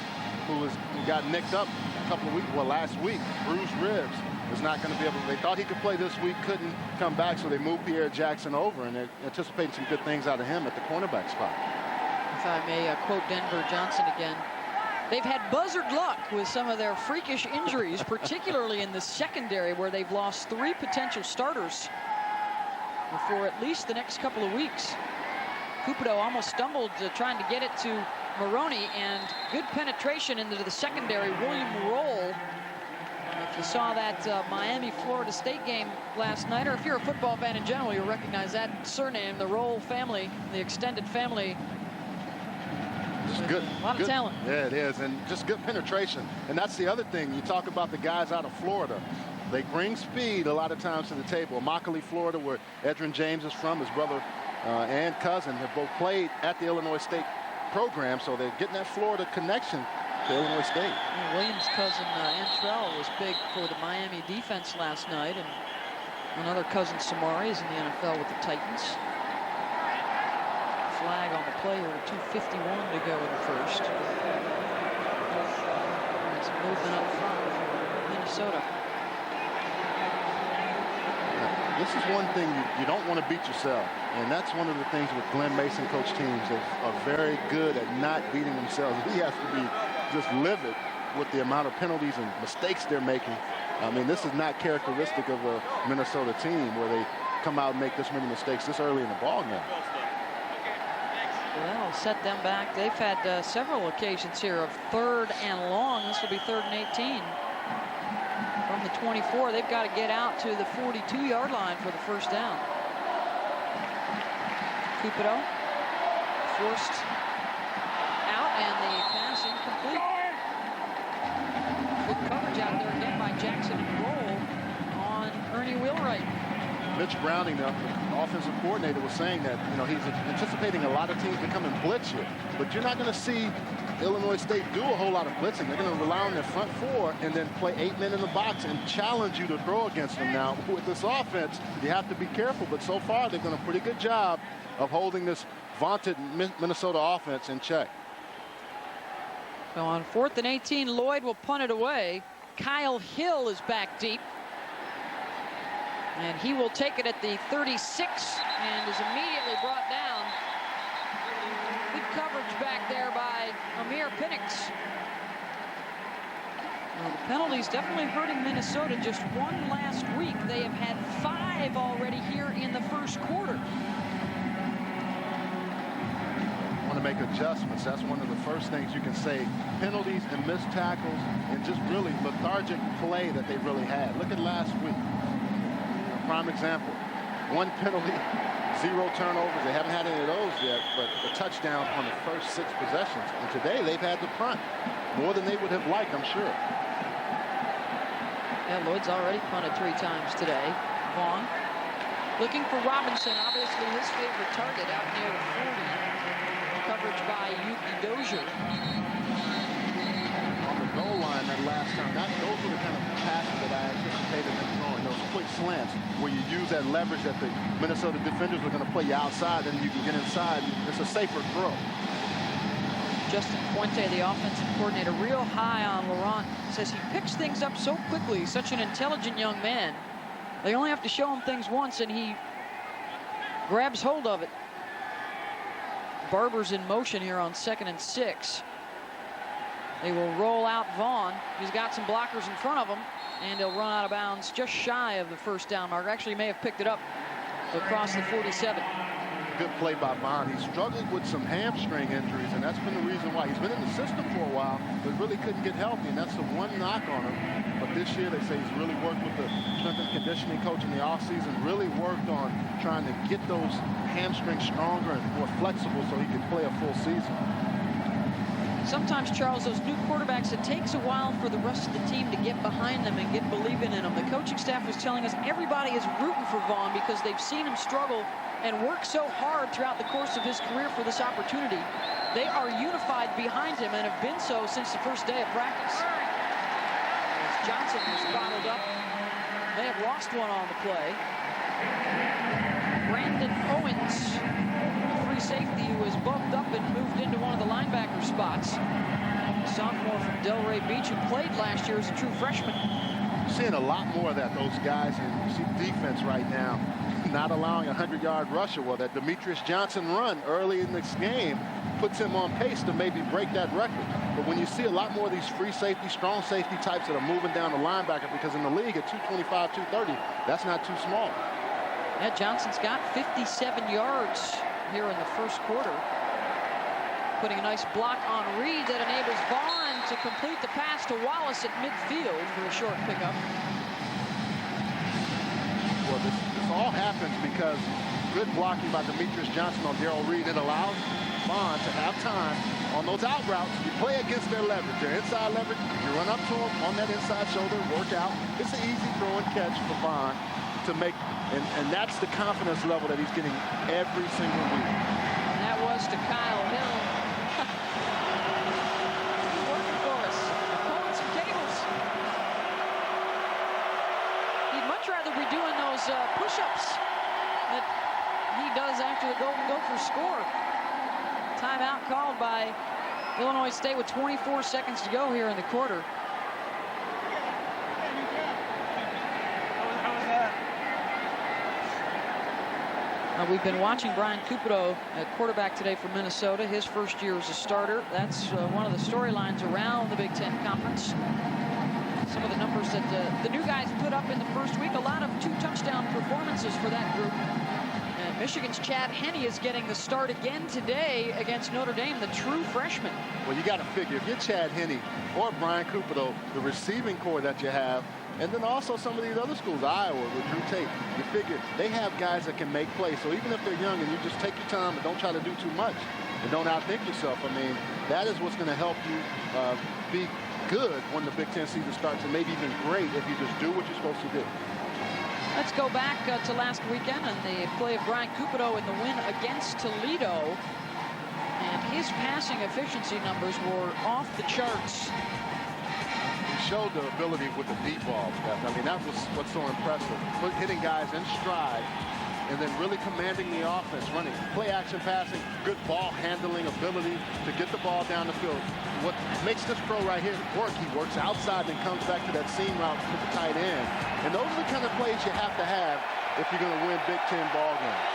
S2: who got nicked up a couple of weeks, well, last week, bruised ribs, is not going to be able to. They thought he could play this week, couldn't come back, so they moved Pierre Jackson over, and they're anticipating some good things out of him at the cornerback spot.
S1: If I may quote Denver Johnson again, they've had buzzard luck with some of their freakish injuries, particularly in the secondary, where they've lost 3 potential starters for at least the next couple of weeks. Cupido almost stumbled trying to get it to Maroney, and good penetration into the secondary. William Roll. If you saw that Miami-Florida State game last night, or if you're a football fan in general, you'll recognize that surname, the Roll family, the extended family.
S2: Just good.
S1: A lot of talent.
S2: Yeah, it is, and just good penetration. And that's the other thing. You talk about the guys out of Florida. They bring speed a lot of times to the table. Immokalee, Florida, where Edgerrin James is from, his brother and cousin have both played at the Illinois State program, so they're getting that Florida connection to Illinois State.
S1: Yeah, Williams' cousin Antrell was big for the Miami defense last night, and another cousin Samari is in the NFL with the Titans. Flag on the play here, 2:51 to go in the first. There's movement up front for Minnesota.
S2: This is one thing you don't want to beat yourself, and that's one of the things with Glenn Mason coach teams that are very good at not beating themselves. He has to be just livid with the amount of penalties and mistakes they're making. I mean, this is not characteristic of a Minnesota team where they come out and make this many mistakes this early in the ball game.
S1: Well, that'll set them back. They've had several occasions here of 3rd and long. This will be 3rd and 18. From the 24, they've got to get out to the 42-yard line for the first down. Cupido forced out, and the pass incomplete. Good coverage out there again by Jackson and Roll on Ernie Wheelwright.
S2: Mitch Browning, the offensive coordinator, was saying that, you know, he's anticipating a lot of teams to come and blitz you, but you're not going to see Illinois State do a whole lot of blitzing. They're going to rely on their front four and then play 8 men in the box and challenge you to throw against them. Now, with this offense, you have to be careful, but so far they've done a pretty good job of holding this vaunted Minnesota offense in check.
S1: So on 4th and 18, Lloyd will punt it away. Kyle Hill is back deep. And he will take it at the 36 and is immediately brought down. Good coverage back there by Amir Penix. Well, the penalties definitely hurting Minnesota. Just one last week. They have had 5 already here in the first quarter.
S2: Want to make adjustments. That's one of the first things you can say. Penalties and missed tackles and just really lethargic play that they really had. Look at last week. Prime example. 1 penalty, 0 turnovers. They haven't had any of those yet, but a touchdown on the first 6 possessions. And today they've had to punt more than they would have liked, I'm sure.
S1: Yeah, Lloyd's already punted 3 times today. Vaughn looking for Robinson, obviously his favorite target out near the 40. Coverage by Yuki Dozier.
S2: On the goal line that last time, those were the kind of passes that I anticipated them throwing. Those quick slants where you use that leverage that the Minnesota defenders are going to play you outside, and you can get inside. It's a safer throw.
S1: Justin Fuente, the offensive coordinator, real high on Laurent. Says he picks things up so quickly. He's such an intelligent young man. They only have to show him things once, and he grabs hold of it. Barber's in motion here on 2nd and 6. They will roll out Vaughn. He's got some blockers in front of him, and he'll run out of bounds just shy of the first down mark. Actually, may have picked it up across the 47.
S2: Good play by Vaughn. He struggled with some hamstring injuries, and that's been the reason why. He's been in the system for a while, but really couldn't get healthy, and that's the one knock on him. But this year, they say he's really worked with the strength and conditioning coach in the offseason, really worked on trying to get those hamstrings stronger and more flexible so he could play a full season.
S1: Sometimes, Charles, those new quarterbacks, it takes a while for the rest of the team to get behind them and get believing in them. The coaching staff was telling us everybody is rooting for Vaughn because they've seen him struggle and work so hard throughout the course of his career for this opportunity. They are unified behind him and have been so since the first day of practice. As Johnson was bottled up, they have lost one on the play. Brandon Owens, a free safety who has bumped up and moved into one of the linebacker spots. A sophomore from Delray Beach who played last year as a true freshman.
S2: Seeing a lot more of that, those guys in defense right now, not allowing a 100-yard rusher. Well, that Demetrius Johnson run early in this game puts him on pace to maybe break that record. But when you see a lot more of these free safety, strong safety types that are moving down the linebacker, because in the league at 225, 230, that's not too small.
S1: Yeah, Johnson's got 57 yards here in the first quarter. Putting a nice block on Reed that enables Vaughn to complete the pass to Wallace at midfield for a short pickup.
S2: Well, this all happens because good blocking by Demetrius Johnson on Darrell Reed. It allows Vaughn to have time on those out routes. You play against their leverage, their inside leverage. You run up to them on that inside shoulder, work out. It's an easy throw and catch for Vaughn to make, and that's the confidence level that he's getting every single week.
S1: And that was to Kyle Hill. He's working for us. Pulling some cables. He'd much rather be doing those push-ups that he does after the Golden Gopher score. Timeout called by Illinois State with 24 seconds to go here in the quarter. We've been watching Brian Cupido at quarterback today for Minnesota. His first year as a starter. That's one of the storylines around the Big Ten Conference. Some of the numbers that the new guys put up in the first week. A lot of 2-touchdown performances for that group. And Michigan's Chad Henne is getting the start again today against Notre Dame, the true freshman.
S2: Well, you got to figure, if you're Chad Henne or Brian Cupido, the receiving core that you have, and then also some of these other schools, Iowa with Drew Tate, you figure they have guys that can make plays. So even if they're young and you just take your time and don't try to do too much and don't outthink yourself, I mean, that is what's going to help you be good when the Big Ten season starts, and maybe even great if you just do what you're supposed to do.
S1: Let's go back to last weekend and the play of Brian Cupido in the win against Toledo. And his passing efficiency numbers were off the charts.
S2: He showed the ability with the deep ball. I mean, that was what's so impressive. Hitting guys in stride and then really commanding the offense, running play action passing, good ball handling ability to get the ball down the field. What makes this pro right here work, he works outside and comes back to that seam route to the tight end. And those are the kind of plays you have to have if you're going to win Big Ten ball games.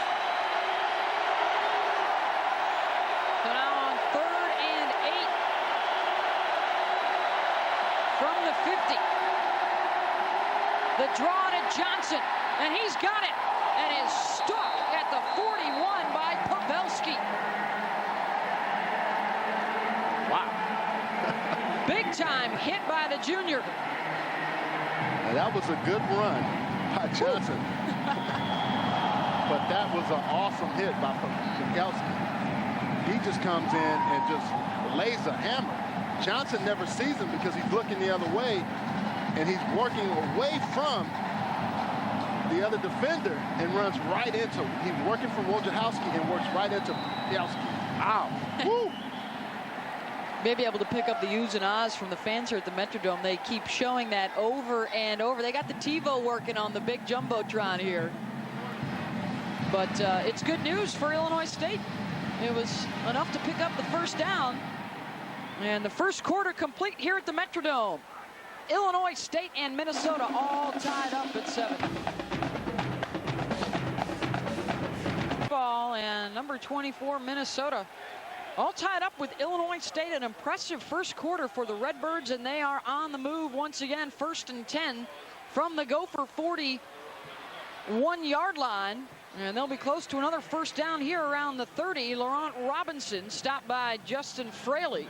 S1: So now on 3rd and 8 from the 50. The draw to Johnson, and he's got it, and is stuck at the 41 by Pavelski.
S2: Wow.
S1: Big time hit by the junior.
S2: And that was a good run by Johnson. But that was an awesome hit by Pavelski. He just comes in and just lays a hammer. Johnson never sees him because he's looking the other way, and he's working away from the other defender and runs right into him. He's working from Wojciechowski and works right into Pavelski. Ow. Woo.
S1: Maybe able to pick up the oohs and ahs from the fans here at the Metrodome. They keep showing that over and over. They got the TiVo working on the big jumbotron here. But it's good news for Illinois State. It was enough to pick up the first down. And the first quarter complete here at the Metrodome. Illinois State and Minnesota all tied up at 7. Ball and number 24 Minnesota all tied up with Illinois State. An impressive first quarter for the Redbirds, and they are on the move once again. 1st and 10 from the Gopher 41-yard line. And they'll be close to another first down here around the 30. Laurent Robinson stopped by Justin Fraley.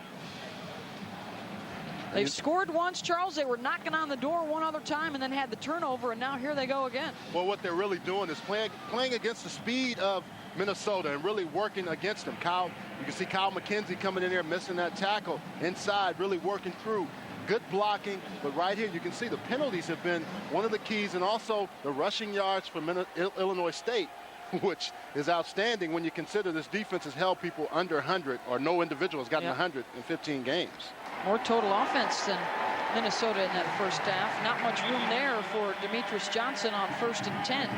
S1: They've scored once, Charles. They were knocking on the door one other time and then had the turnover, and now here they go again.
S2: Well, what they're really doing is playing against the speed of Minnesota and really working against them. You can see Kyle McKenzie coming in there, missing that tackle inside, really working through. Good blocking, but right here you can see the penalties have been one of the keys, and also the rushing yards for Illinois State, which is outstanding when you consider this defense has held people under 100, or no individual has gotten 100 in 15 games.
S1: More total offense than Minnesota in that first half. Not much room there for Demetrius Johnson on 1st and 10.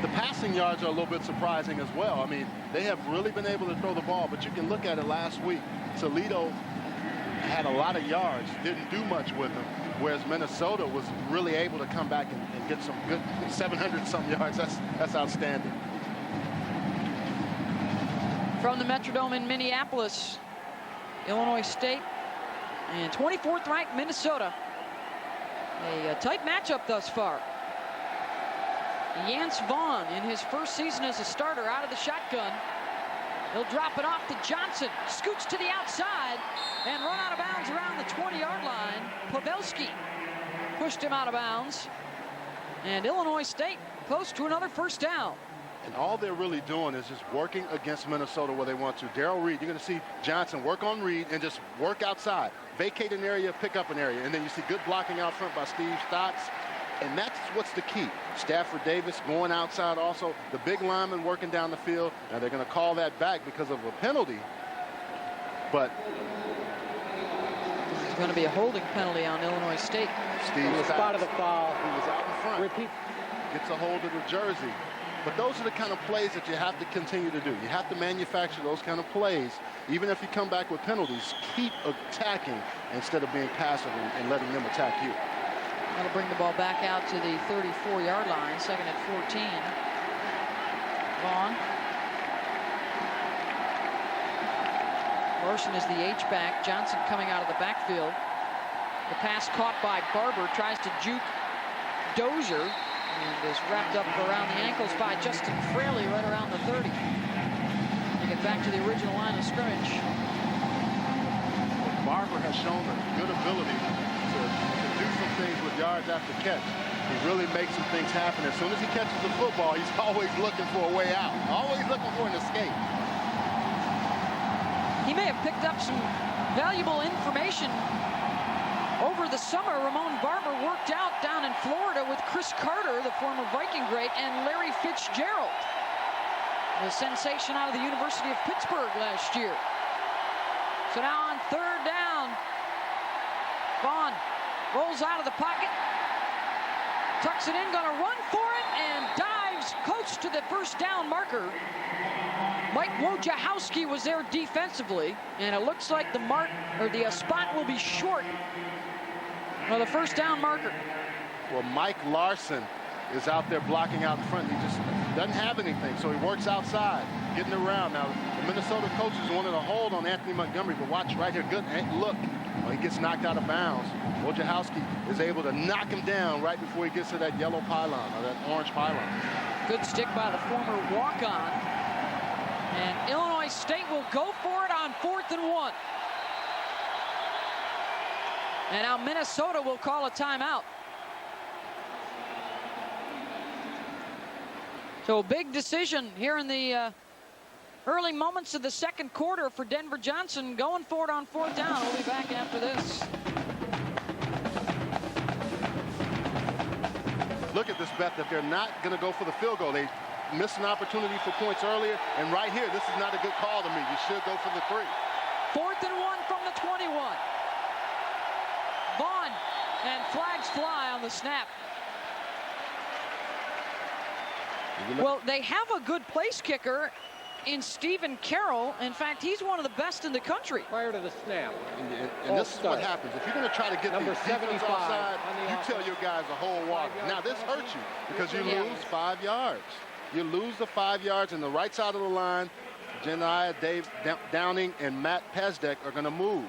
S2: The passing yards are a little bit surprising as well. I mean, they have really been able to throw the ball, but you can look at it last week. Toledo had a lot of yards, didn't do much with them, whereas Minnesota was really able to come back and get some good 700-some yards. That's outstanding.
S1: From the Metrodome in Minneapolis, Illinois State and 24th ranked Minnesota. A tight matchup thus far. Yance Vaughn in his first season as a starter out of the shotgun. He'll drop it off to Johnson. Scoots to the outside and run out of bounds around the 20-yard line. Pavelski pushed him out of bounds. And Illinois State close to another first down.
S2: And all they're really doing is just working against Minnesota where they want to. Darrell Reed, you're going to see Johnson work on Reed and just work outside. Vacate an area, pick up an area. And then you see good blocking out front by Steve Stotts. And that's what's the key. Stafford Davis going outside also. The big lineman working down the field. Now they're going to call that back because of a penalty. But
S1: there's going to be a holding penalty on Illinois State.
S2: Steve Stotts,
S3: spot of the foul.
S2: He was out in front.
S3: Repeat.
S2: Gets a hold of the jersey. But those are the kind of plays that you have to continue to do. You have to manufacture those kind of plays. Even if you come back with penalties, keep attacking instead of being passive and letting them attack you.
S1: That'll bring the ball back out to the 34-yard line, 2nd and 14. Vaughn. Larson is the H-back. Johnson coming out of the backfield. The pass caught by Barber, tries to juke Dozier, and is wrapped up around the ankles by Justin Fraley right around the 30. To get back to the original line of scrimmage.
S2: Barber has shown a good ability to do some things with yards after catch. He really makes some things happen. As soon as he catches the football, he's always looking for a way out. Always looking for an escape.
S1: He may have picked up some valuable information over the summer. Ramon Barber worked out down in Florida with Chris Carter, the former Viking great, and Larry Fitzgerald. the sensation out of the University of Pittsburgh last year. So now on third down, Vaughn rolls out of the pocket, tucks it in, gonna run for it, and dives close to the first down marker. Mike Wojciechowski was there defensively, and it looks like the spot will be short of the first down marker.
S2: Well, Mike Larson is out there blocking out in front. He just doesn't have anything, so he works outside, getting around. Now, the Minnesota coaches wanted to hold on Anthony Montgomery, but watch right here. Good look. Well, he gets knocked out of bounds. Wojciechowski is able to knock him down right before he gets to that yellow pylon, or that orange pylon.
S1: Good stick by the former walk-on. And Illinois State will go for it on 4th and 1. And now Minnesota will call a timeout. So big decision here in the early moments of the second quarter for Denver Johnson, going for it on 4th down. We'll be back after this.
S2: Look at this, Beth, that they're not going to go for the field goal. They missed an opportunity for points earlier, and right here, this is not a good call to me. You should go for the 3.
S1: 4th and 1 from the 21. Vaughn, and flags fly on the snap. Well, they have a good place kicker in Stephen Carroll. In fact, he's one of the best in the country.
S3: Prior to the snap.
S2: And this is what happens. If you're going to try to get the defense offside, you tell your guys a whole walk. Now, this hurts you because you lose 5 yards. You lose the 5 yards, and the right side of the line, Janiah Dave Downing and Matt Pezdek are going to move.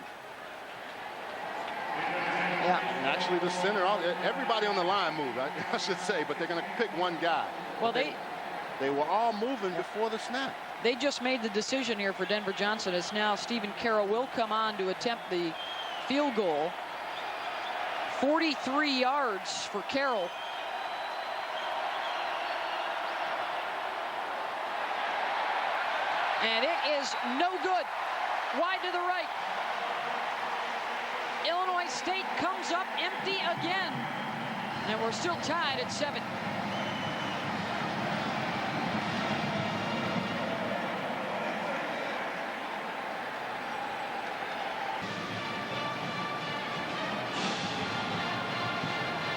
S1: Yeah.
S2: And actually, the center, everybody on the line moved, I should say, but they're going to pick one guy.
S1: Well, they
S2: were all moving before the snap.
S1: They just made the decision here for Denver Johnson. It's now Stephen Carroll will come on to attempt the field goal. 43 yards for Carroll. And it is no good. Wide to the right. Illinois State comes up empty again. And we're still tied at 7.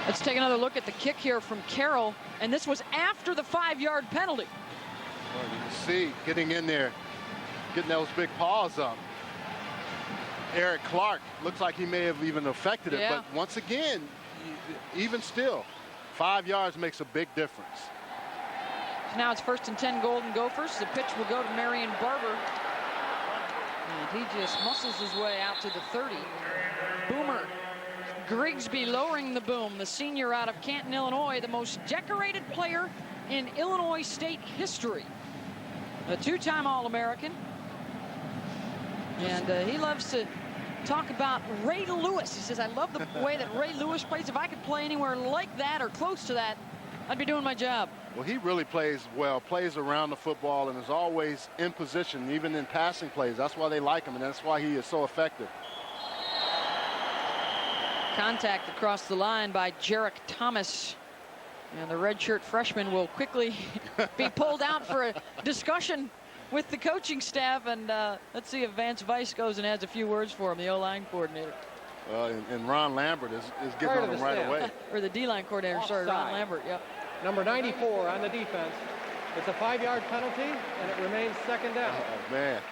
S1: Let's take another look at the kick here from Carroll. And this was after the 5-yard penalty.
S2: Well, you can see getting in there, getting those big paws up. Eric Clark looks like he may have even affected it.
S1: Yeah.
S2: But once again, even still, 5 yards makes a big difference.
S1: So now it's 1st and 10 Golden Gophers. The pitch will go to Marion Barber. And he just muscles his way out to the 30. Boomer Grigsby lowering the boom, the senior out of Canton, Illinois, the most decorated player in Illinois State history. A 2-time All-American. And he loves to talk about Ray Lewis. He says, I love the way that Ray Lewis plays. If I could play anywhere like that or close to that, I'd be doing my job.
S2: Well, he really plays well, plays around the football, and is always in position, even in passing plays. That's why they like him, and that's why he is so effective.
S1: Contact across the line by Jarek Thomas. And the redshirt freshman will quickly be pulled out for a discussion with the coaching staff. And let's see if Vance Weiss goes and adds a few words for him, the O-line coordinator.
S2: And Ron Lambert is getting on him right away.
S1: Or the D-line coordinator, sorry, Ron Lambert, yep.
S3: Number 94 on the defense. It's a 5-yard penalty, and it remains 2nd down.
S2: Oh, man.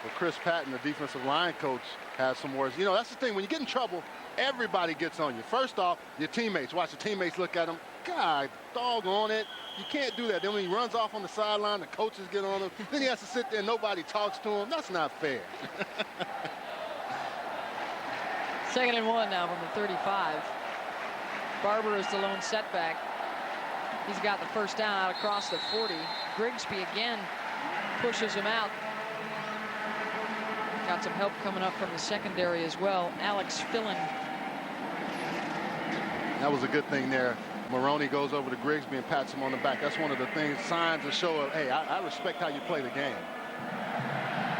S2: Well, Chris Patton, the defensive line coach, has some words. You know, that's the thing. When you get in trouble, everybody gets on you. First off, your teammates. Watch the teammates look at him. God, doggone it. You can't do that. Then when he runs off on the sideline, the coaches get on him. Then he has to sit there and nobody talks to him. That's not fair.
S1: 2nd and 1 now from the 35. Barber is the lone setback. He's got the first down out across the 40. Grigsby again pushes him out. Got some help coming up from the secondary as well. Alex Fillin.
S2: That was a good thing there. Maroney goes over to Grigsby and pats him on the back. That's one of the things, signs to show of, hey, I respect how you play the game.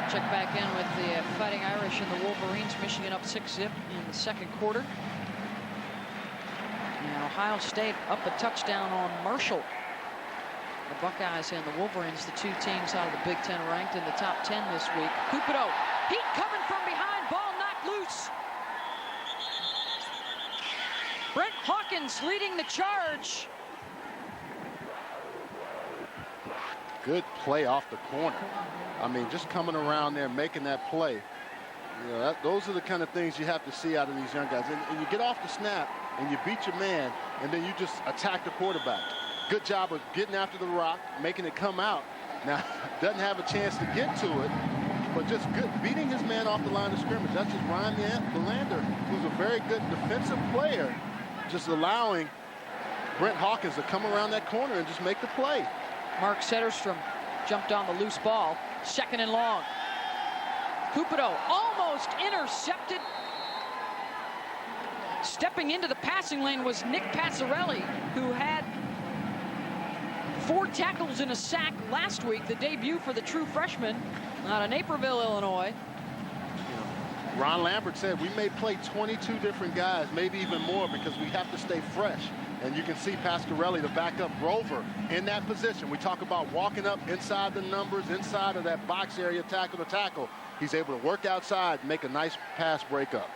S1: Check back in with the Fighting Irish and the Wolverines. Michigan up 6-zip in the second quarter. And Ohio State up a touchdown on Marshall. The Buckeyes and the Wolverines, the two teams out of the Big Ten ranked in the top 10 this week. Cupido, Heat coming from behind, ball knocked loose. Brent Hawkins leading the charge.
S2: Good play off the corner. I mean, just coming around there, making that play. You know, those are the kind of things you have to see out of these young guys. And you get off the snap and you beat your man, and then you just attack the quarterback. Good job of getting after the rock, making it come out. Now, doesn't have a chance to get to it, but just good beating his man off the line of scrimmage. That's just Ryan Belander, who's a very good defensive player, just allowing Brent Hawkins to come around that corner and just make the play.
S1: Mark Setterstrom jumped on the loose ball. 2nd and long. Cupido almost intercepted. Stepping into the passing lane was Nick Passarelli, who had 4 tackles and a sack last week, the debut for the true freshman out of Naperville, Illinois.
S2: Ron Lambert said we may play 22 different guys, maybe even more, because we have to stay fresh. And you can see Pasquarelli, the backup rover, in that position. We talk about walking up inside the numbers, inside of that box area, tackle to tackle. He's able to work outside, make a nice pass breakup.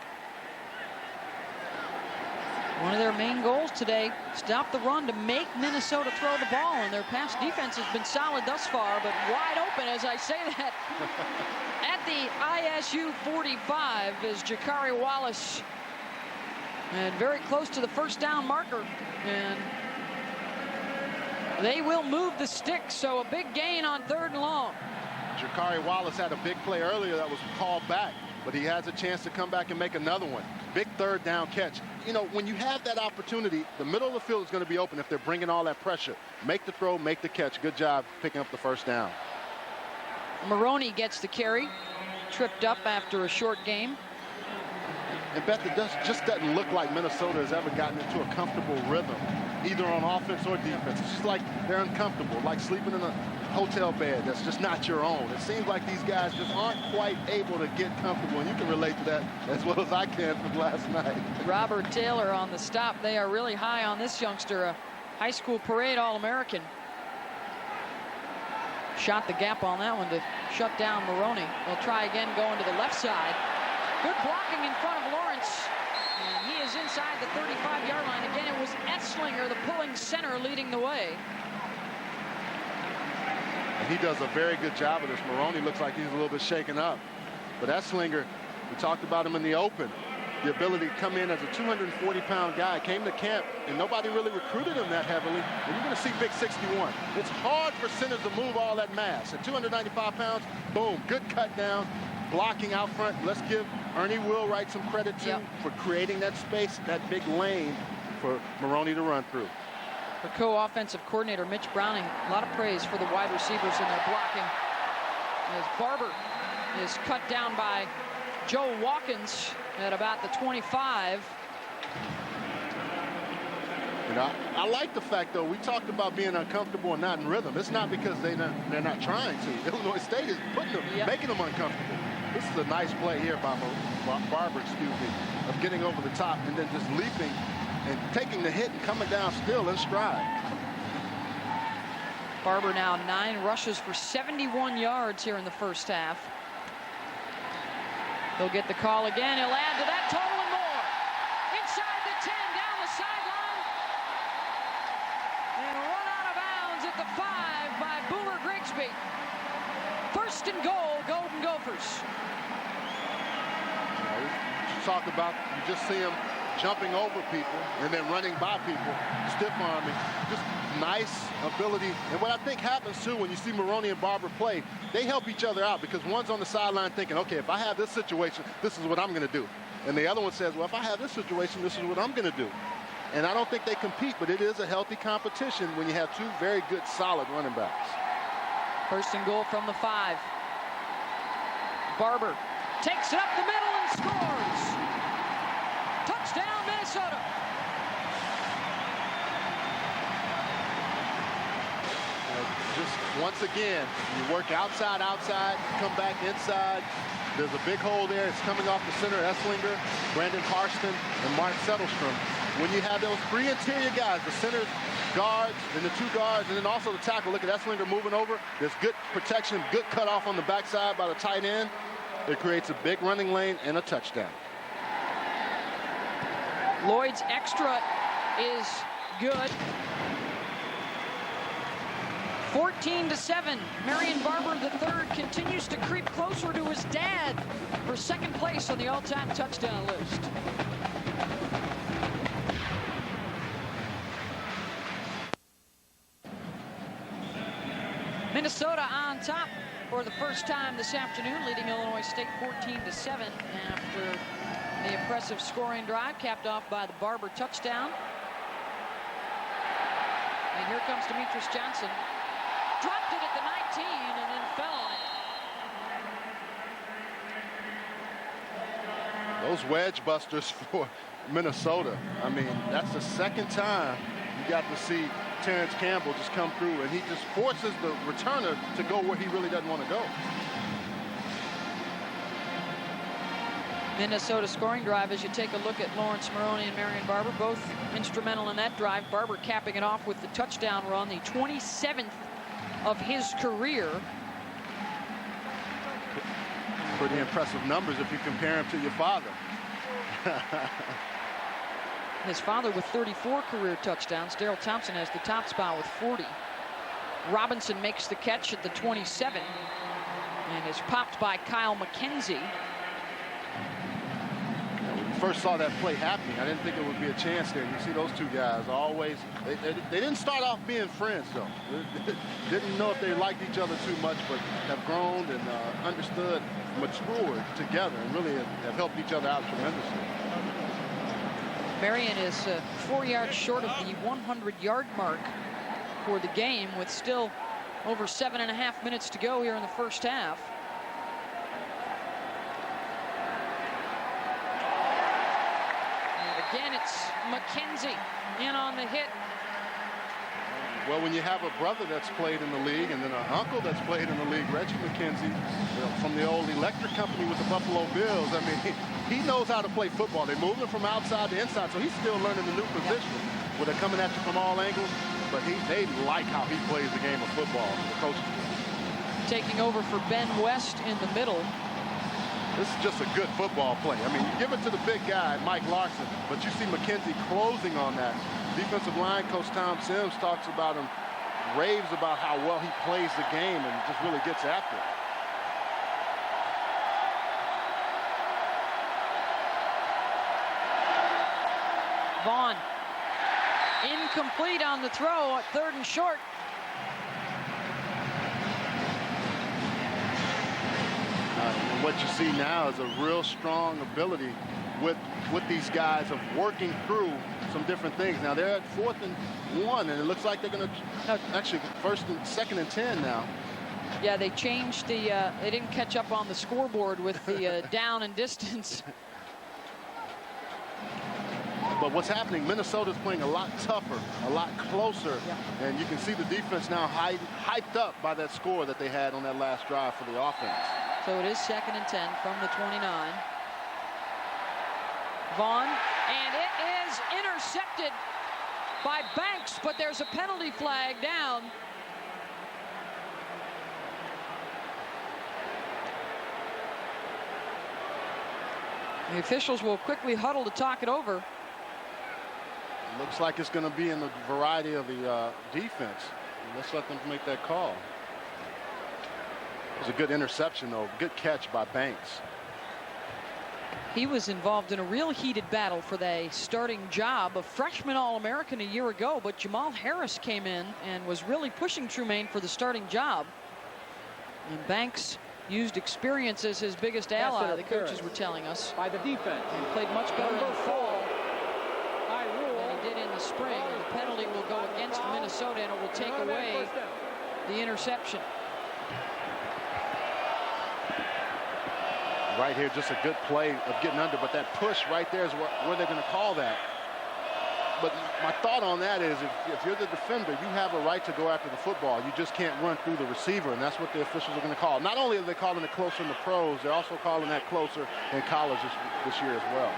S1: One of their main goals today, stop the run to make Minnesota throw the ball, and their pass defense has been solid thus far, but wide open as I say that. At the ISU 45 is Jakari Wallace, and very close to the first down marker, and they will move the sticks, so a big gain on 3rd and long.
S2: Jakari Wallace had a big play earlier that was called back, but he has a chance to come back and make another one. Big 3rd down catch. You know, when you have that opportunity, the middle of the field is going to be open if they're bringing all that pressure. Make the throw, make the catch. Good job picking up the 1st down.
S1: Maroney gets the carry, tripped up after a short game.
S2: And Beth, it just doesn't look like Minnesota has ever gotten into a comfortable rhythm, either on offense or defense. It's just like they're uncomfortable, like sleeping in a hotel bed that's just not your own. It seems like these guys just aren't quite able to get comfortable, and you can relate to that as well as I can from last night.
S1: Robert Taylor on the stop. They are really high on this youngster, a high school parade All-American. Shot the gap on that one to shut down Maroney. They'll try again going to the left side. Good blocking in front of Lawrence. And he is inside the 35-yard line. Again, it was Esslinger, the pulling center, leading the way.
S2: And he does a very good job of this. Maroney looks like he's a little bit shaken up. But Esslinger, we talked about him in the open. The ability to come in as a 240-pound guy, came to camp, and nobody really recruited him that heavily. And you're going to see big 61. It's hard for centers to move all that mass. At 295 pounds, boom, good cut down, blocking out front. Let's give Ernie Wheelwright some credit, too, for creating that space, that big lane for Maroney to run through.
S1: The co-offensive coordinator, Mitch Browning, a lot of praise for the wide receivers in their blocking. As Barber is cut down by Joe Watkins at about the 25.
S2: You know, I like the fact, though, we talked about being uncomfortable and not in rhythm. It's not because they're not trying to. Illinois State is putting them, making them uncomfortable. This is a nice play here by Barber, of getting over the top and then just leaping and taking the hit and coming down still in stride.
S1: Barber now 9 rushes for 71 yards here in the first half. He'll get the call again. He'll add to that total and more. Inside the 10, down the sideline. And run out of bounds at the 5 by Boomer Grigsby. 1st and goal, Golden Gophers.
S2: Talk about, you just see him jumping over people and then running by people, stiff arming, just nice ability. And what I think happens too when you see Maroney and Barber play, they help each other out because one's on the sideline thinking, okay, if I have this situation, this is what I'm going to do. And the other one says, well, if I have this situation, this is what I'm going to do. And I don't think they compete, but it is a healthy competition when you have 2 very good, solid running backs.
S1: 1st and goal from the 5. Barber takes it up the middle and scores. Touchdown, Minnesota.
S2: Just once again, you work outside, come back inside. There's a big hole there. It's coming off the center, Esslinger, Brandon Harston, and Mark Settlestrom. when you have those three interior guys, the center guards and the two guards, and then also the tackle. Look at Esslinger moving over. There's good protection, good cutoff on the backside by the tight end. It creates a big running lane and a touchdown.
S1: Lloyd's extra is good. 14-7. Marion Barber III continues to creep closer to his dad for second place on the all-time touchdown list. Minnesota on top for the first time this afternoon, leading Illinois State 14-7 after the impressive scoring drive capped off by the Barber touchdown. And here comes Demetrius Johnson. Dropped it at the 19 and then fell on it.
S2: Those wedge busters for Minnesota. I mean, that's the second time you got to see Terrence Campbell just come through, and he just forces the returner to go where he really doesn't want to go.
S1: Minnesota scoring drive as you take a look at Lawrence Maroney and Marion Barber, both instrumental in that drive. Barber capping it off with the touchdown run, the 27th of his career.
S2: Pretty impressive numbers if you compare him to your father.
S1: His father with 34 career touchdowns. Darrell Thompson has the top spot with 40. Robinson makes the catch at the 27 and is popped by Kyle McKenzie.
S2: First saw that play happening, I didn't think it would be a chance there. You see those two guys always, they didn't start off being friends though. Didn't know if they liked each other too much, but have grown and understood, matured together, and really have helped each other out tremendously.
S1: Marion is 4 yards short of the 100-yard mark for the game, with still over 7.5 minutes to go here in the first half. Again, it's McKenzie in on the hit.
S2: Well, when you have a brother that's played in the league and then an uncle that's played in the league, Reggie McKenzie, from the old electric company with the Buffalo Bills, I mean, he knows how to play football. They move him from outside to inside, so he's still learning the new position where they're coming at you from all angles. But they like how he plays the game of football, the coaches.
S1: Taking over for Ben West in the middle.
S2: This is just a good football play. I mean, you give it to the big guy, Mike Larson, but you see McKenzie closing on that. Defensive line coach Tom Sims talks about him, raves about how well he plays the game and just really gets after it.
S1: Vaughn incomplete on the throw at 3rd and short.
S2: What you see now is a real strong ability with these guys of working through some different things. Now they're at 4th and 1, and it looks like they're going to actually 2nd and 10 now.
S1: Yeah, they changed the. They didn't catch up on the scoreboard with the down and distance.
S2: But what's happening, Minnesota's playing a lot tougher, a lot closer, and you can see the defense now hyped up by that score that they had on that last drive for the offense.
S1: So it is 2nd and 10 from the 29. Vaughn, and it is intercepted by Banks, but there's a penalty flag down. The officials will quickly huddle to talk it over.
S2: Looks like it's going to be in the variety of the defense. Let's let them make that call. It was a good interception, though. Good catch by Banks.
S1: He was involved in a real heated battle for the starting job, a freshman All-American a year ago, but Jamal Harris came in and was really pushing Trumaine for the starting job. And Banks used experience as his biggest ally, the coaches were telling us.
S3: By the defense.
S1: And played much better in the fall than he did in the spring. And the penalty will go against Minnesota, and it will take away the interception.
S2: Right here, just a good play of getting under, but that push right there is where they're going to call that. But my thought on that is if you're the defender, you have a right to go after the football. You just can't run through the receiver, and that's what the officials are going to call. Not only are they calling it closer in the pros, they're also calling that closer in college this year as well.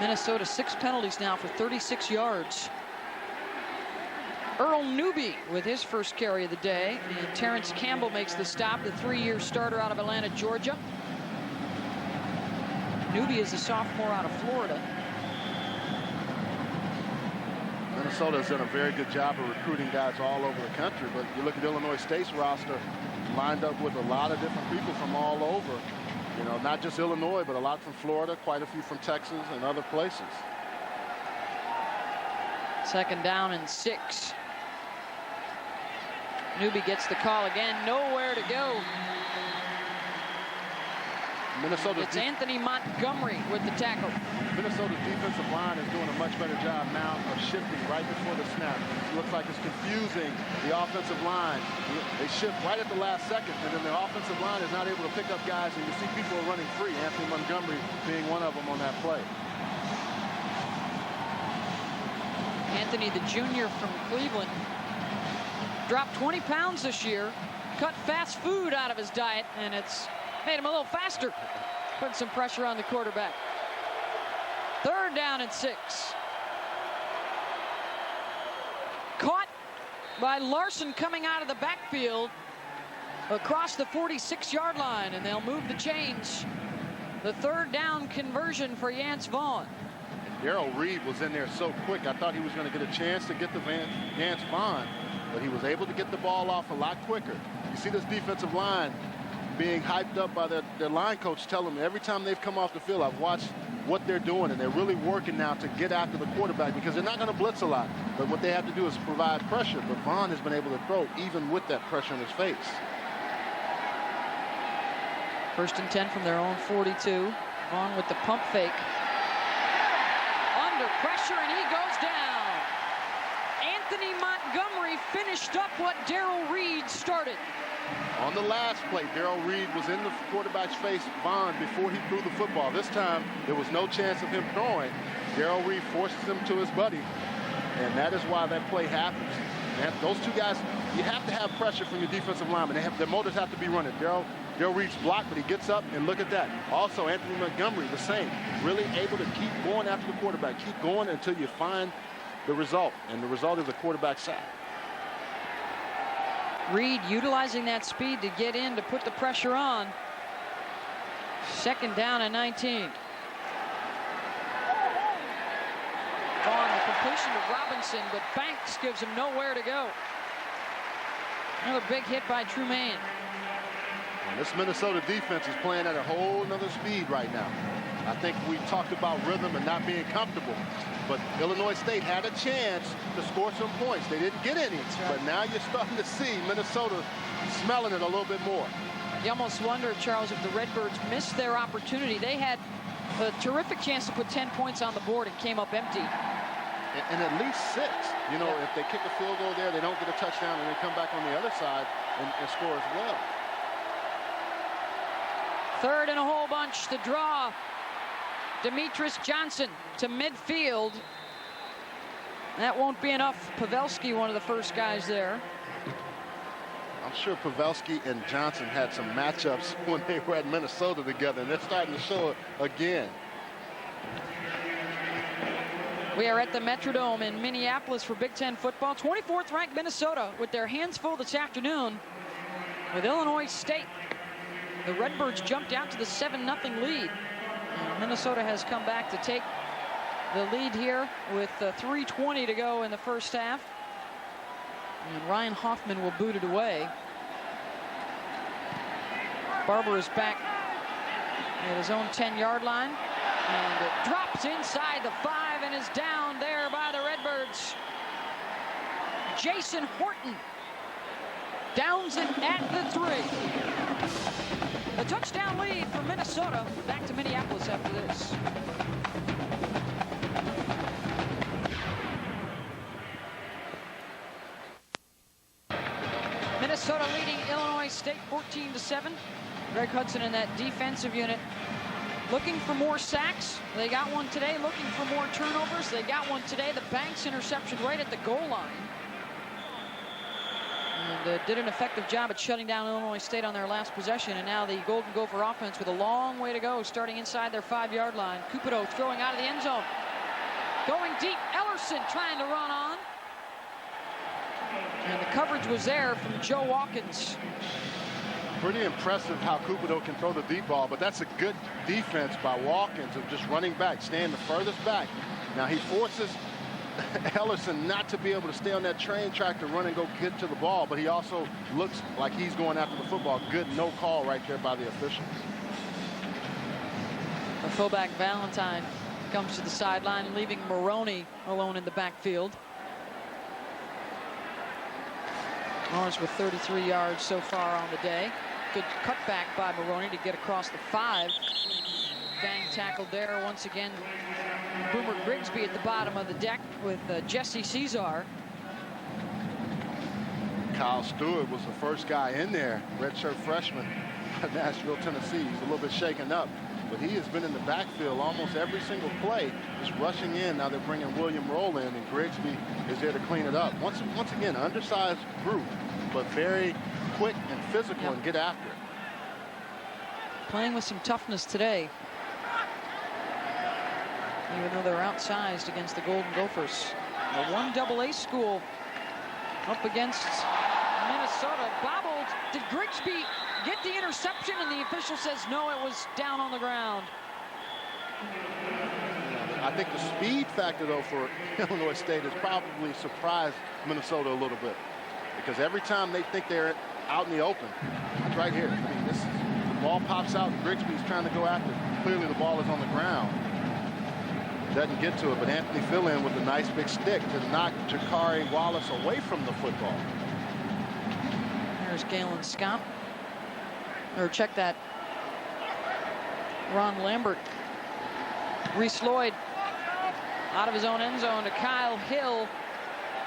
S1: Minnesota 6 penalties now for 36 yards. Earl Newby with his first carry of the day. And Terrence Campbell makes the stop, the 3-year starter out of Atlanta, Georgia. Newby is a sophomore out of Florida.
S2: Minnesota has done a very good job of recruiting guys all over the country, but you look at Illinois State's roster, lined up with a lot of different people from all over. You know, not just Illinois, but a lot from Florida, quite a few from Texas and other places.
S1: 2nd down and 6. Newby gets the call again, nowhere to go. It's Anthony Montgomery with the tackle.
S2: Minnesota's defensive line is doing a much better job now of shifting right before the snap. It looks like it's confusing the offensive line. They shift right at the last second, and then the offensive line is not able to pick up guys, and you see people are running free. Anthony Montgomery being one of them on that play.
S1: Anthony, the junior from Cleveland, dropped 20 pounds this year, cut fast food out of his diet, and it's made him a little faster, putting some pressure on the quarterback. 3rd down and 6. Caught by Larson coming out of the backfield across the 46-yard line, and they'll move the chains. The 3rd down conversion for Yance Vaughn.
S2: Darrell Reed was in there so quick. I thought he was going to get a chance to get the Yance Vaughn, but he was able to get the ball off a lot quicker. You see this defensive line being hyped up by their line coach, telling them every time they've come off the field, I've watched what they're doing, and they're really working now to get after the quarterback because they're not going to blitz a lot. But what they have to do is provide pressure. But Vaughn has been able to throw even with that pressure in his face.
S1: 1st and 10 from their own 42. Vaughn with the pump fake. Under pressure, and he goes down. Anthony Montgomery finished up what Darrell Reed started.
S2: On the last play, Darrell Reed was in the quarterback's face, Vaughn, before he threw the football. This time, there was no chance of him throwing. Darrell Reed forces him to his buddy, and that is why that play happens. And those two guys, you have to have pressure from your defensive linemen. Their motors have to be running. Darrell Reed's blocked, but he gets up, and look at that. Also, Anthony Montgomery, the same. Really able to keep going after the quarterback. Keep going until you find the result, and the result is a quarterback sack.
S1: Reed utilizing that speed to get in to put the pressure on. 2nd down and 19. On the completion to Robinson, but Banks gives him nowhere to go. Another big hit by Trumaine.
S2: And this Minnesota defense is playing at a whole nother speed right now. I think we talked about rhythm and not being comfortable, but Illinois State had a chance to score some points. They didn't get any, but now you're starting to see Minnesota smelling it a little bit more.
S1: You almost wonder, Charles, if the Redbirds missed their opportunity. They had a terrific chance to put 10 points on the board and came up empty.
S2: And at least 6. You know, if they kick a field goal there, they don't get a touchdown, and they come back on the other side and score as well.
S1: 3rd and a whole bunch. The draw. Demetrius Johnson to midfield. That won't be enough. Pavelski, one of the first guys there.
S2: I'm sure Pavelski and Johnson had some matchups when they were at Minnesota together, and they're starting to show it again.
S1: We are at the Metrodome in Minneapolis for Big Ten football. 24th ranked Minnesota with their hands full this afternoon with Illinois State. The Redbirds jumped out to the 7-0 lead. And Minnesota has come back to take the lead here with 3:20 to go in the first half. And Ryan Hoffman will boot it away. Barber is back at his own 10-yard line. And it drops inside the 5 and is down there by the Redbirds. Jason Horton downs it at the 3. A touchdown lead for Minnesota. Back to Minneapolis after this. Minnesota leading Illinois State 14-7. Greg Hudson in that defensive unit looking for more sacks. They got one today. Looking for more turnovers. They got one today. The Banks interception right at the goal line. And did an effective job at shutting down Illinois State on their last possession. And now the Golden Gopher offense with a long way to go, starting inside their 5-yard line. Cupido throwing out of the end zone. Going deep, Ellerson trying to run on. And the coverage was there from Joe Watkins.
S2: Pretty impressive how Cupido can throw the deep ball, but that's a good defense by Watkins of just running back, staying the furthest back. Now he forces Ellerson not to be able to stay on that train track to run and go get to the ball, but he also looks like he's going after the football. Good no call right there by the officials.
S1: The fullback Valentine comes to the sideline, leaving Maroney alone in the backfield. Morris with 33 yards so far on the day. Good cutback by Maroney to get across the 5. Bang tackled there once again. Boomer Grigsby at the bottom of the deck with Jesse Caesar.
S2: Kyle Stewart was the first guy in there, redshirt freshman at Nashville, Tennessee. He's a little bit shaken up, but he has been in the backfield almost every single play, just rushing in. Now they're bringing William Roll in, and Grigsby is there to clean it up. Once again, undersized group, but very quick and physical and get after it.
S1: Playing with some toughness today, even though they're outsized against the Golden Gophers. The 1AA school up against Minnesota. Bobbled. Did Grigsby get the interception? And the official says no, it was down on the ground.
S2: I think the speed factor, though, for Illinois State has probably surprised Minnesota a little bit, because every time they think they're out in the open, it's right here. I mean, the ball pops out and Grigsby's trying to go after it. Clearly the ball is on the ground. Doesn't get to it, but Anthony Philin with a nice big stick to knock Jakari Wallace away from the football.
S1: There's Galen Scott. Or check that. Ron Lambert. Reese Lloyd out of his own end zone to Kyle Hill,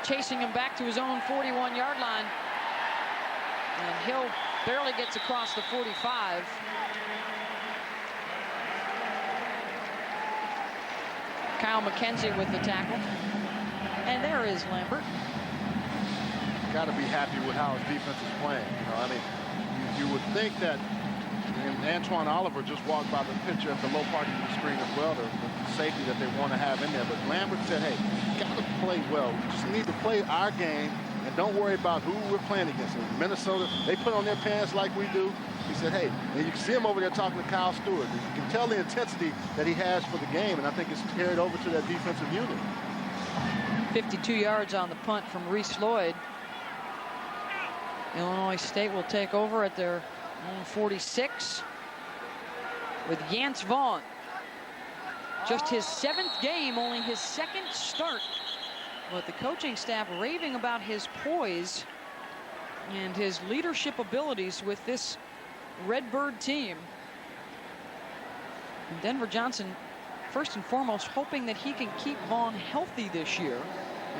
S1: chasing him back to his own 41-yard line. And Hill barely gets across the 45. Kyle McKenzie with the tackle. And there is Lambert.
S2: Got to be happy with how his defense is playing. You know, I mean, you would think that, and Antoine Oliver just walked by the picture at the low part of the screen as well, the safety that they want to have in there. But Lambert said, hey, got to play well. We just need to play our game and don't worry about who we're playing against. In Minnesota, they put on their pants like we do. He said, hey, and you can see him over there talking to Kyle Stewart. You can tell the intensity that he has for the game, and I think it's carried over to that defensive unit.
S1: 52 yards on the punt from Reese Lloyd. Illinois State will take over at their own 46 with Yance Vaughn. Just his 7th game, only his 2nd start. But the coaching staff raving about his poise and his leadership abilities with this Redbird team. And Denver Johnson, first and foremost, hoping that he can keep Vaughn healthy this year,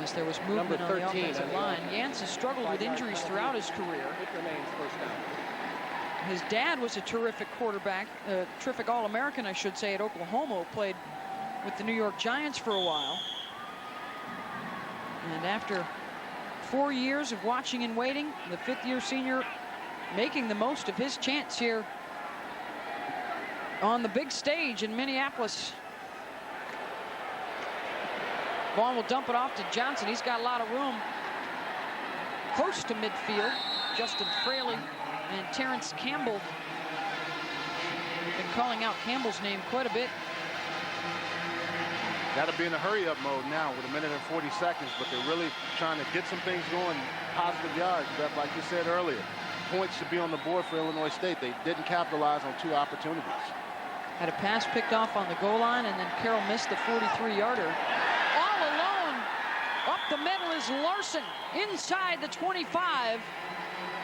S1: as there was movement on the offensive line. Yance has struggled with injuries throughout his career.
S3: It remains first down.
S1: His dad was a terrific quarterback, terrific All-American, I should say, at Oklahoma. Played with the New York Giants for a while. And after 4 years of watching and waiting, the 5th-year senior making the most of his chance here on the big stage in Minneapolis. Vaughn will dump it off to Johnson. He's got a lot of room close to midfield. Justin Fraley and Terrence Campbell. We've been calling out Campbell's name quite a bit.
S2: Got to be in a hurry-up mode now with 1 minute and 40 seconds, but they're really trying to get some things going, positive yards. But like you said earlier, points should be on the board for Illinois State. They didn't capitalize on 2 opportunities.
S1: Had a pass picked off on the goal line, and then Carroll missed the 43-yarder. All alone, up the middle is Larson, inside the 25,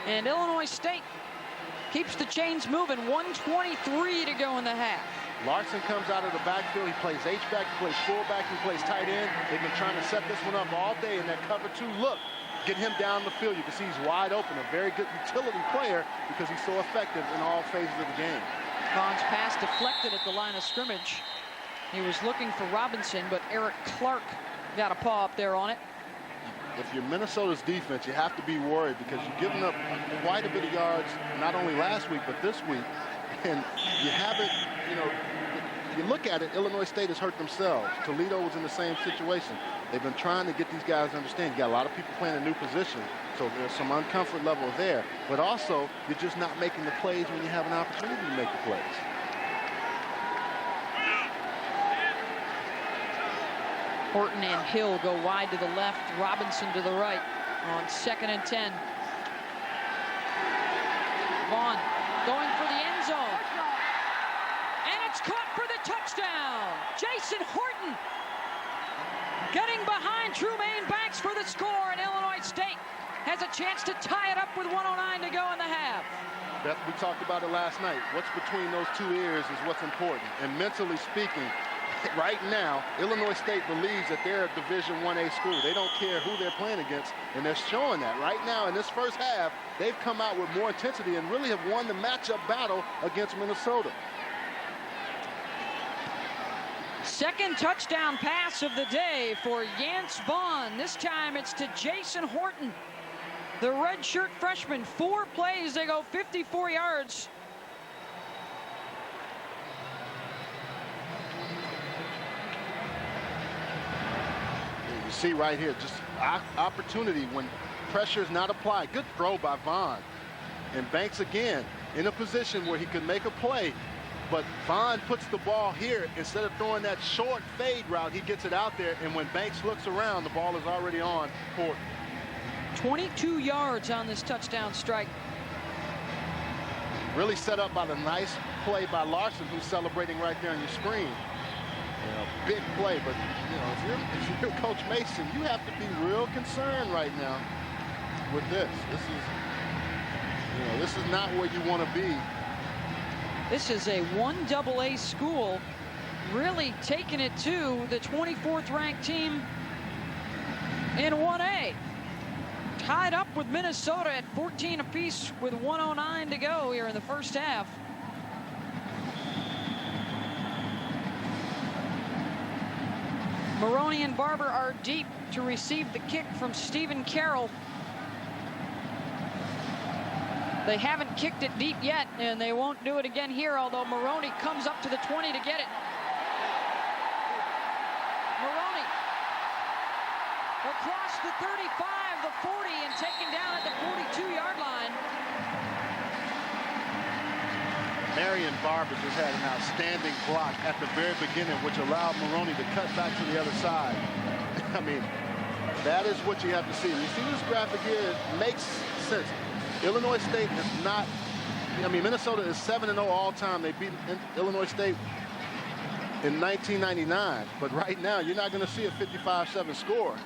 S1: and Illinois State keeps the chains moving. 1:23 to go in the half.
S2: Larson comes out of the backfield. He plays H-back, he plays fullback, he plays tight end. They've been trying to set this one up all day in that cover 2 look. Get him down the field. You can see he's wide open. A very good utility player because he's so effective in all phases of the game.
S1: Vaughn's pass deflected at the line of scrimmage. He was looking for Robinson, but Eric Clark got a paw up there on it.
S2: if you're Minnesota's defense, you have to be worried because you've given up quite a bit of yards, not only last week, but this week. And you haven't, you know, you look at it, Illinois State has hurt themselves. Toledo was in the same situation. They've been trying to get these guys to understand. You got a lot of people playing a new position, so there's some uncomfort level there. But also, you're just not making the plays when you have an opportunity to make the plays.
S1: Horton and Hill go wide to the left, Robinson to the right on 2nd and 10. Vaughn going for the end zone. And it's caught for the touchdown. Jason Horton getting behind Trumaine Banks for the score, and Illinois State has a chance to tie it up with 1:09 to go in the half.
S2: Beth, we talked about it last night. What's between those two ears is what's important. And mentally speaking, right now, Illinois State believes that they're a Division I-A school. They don't care who they're playing against, and they're showing that. Right now, in this first half, they've come out with more intensity and really have won the matchup battle against Minnesota.
S1: Second touchdown pass of the day for Yance Vaughn. This time it's to Jason Horton, the redshirt freshman. 4 plays, they go 54 yards.
S2: You see right here, just opportunity when pressure is not applied. Good throw by Vaughn. And Banks again in a position where he could make a play. But Vaughn puts the ball here. Instead of throwing that short fade route, he gets it out there. And when Banks looks around, the ball is already on Horton.
S1: 22 yards on this touchdown strike.
S2: Really set up by the nice play by Larson, who's celebrating right there on your screen. You know, big play, but you know, if you're Coach Mason, you have to be real concerned right now with this. This is not where you want to be.
S1: This is a 1AA school, really taking it to the 24th ranked team in 1A. Tied up with Minnesota at 14 apiece with 1:09 to go here in the first half. Maroney and Barber are deep to receive the kick from Stephen Carroll. They haven't kicked it deep yet, and they won't do it again here, although Maroney comes up to the 20 to get it. Maroney across the 35, the 40, and taken down at the 42-yard line.
S2: Marion Barber just had an outstanding block at the very beginning, which allowed Maroney to cut back to the other side. I mean, that is what you have to see. You see this graphic here, it makes sense. Illinois State is not, I mean, Minnesota is 7-0 all time. They beat Illinois State in 1999. But right now, you're not going to see a 55-7 score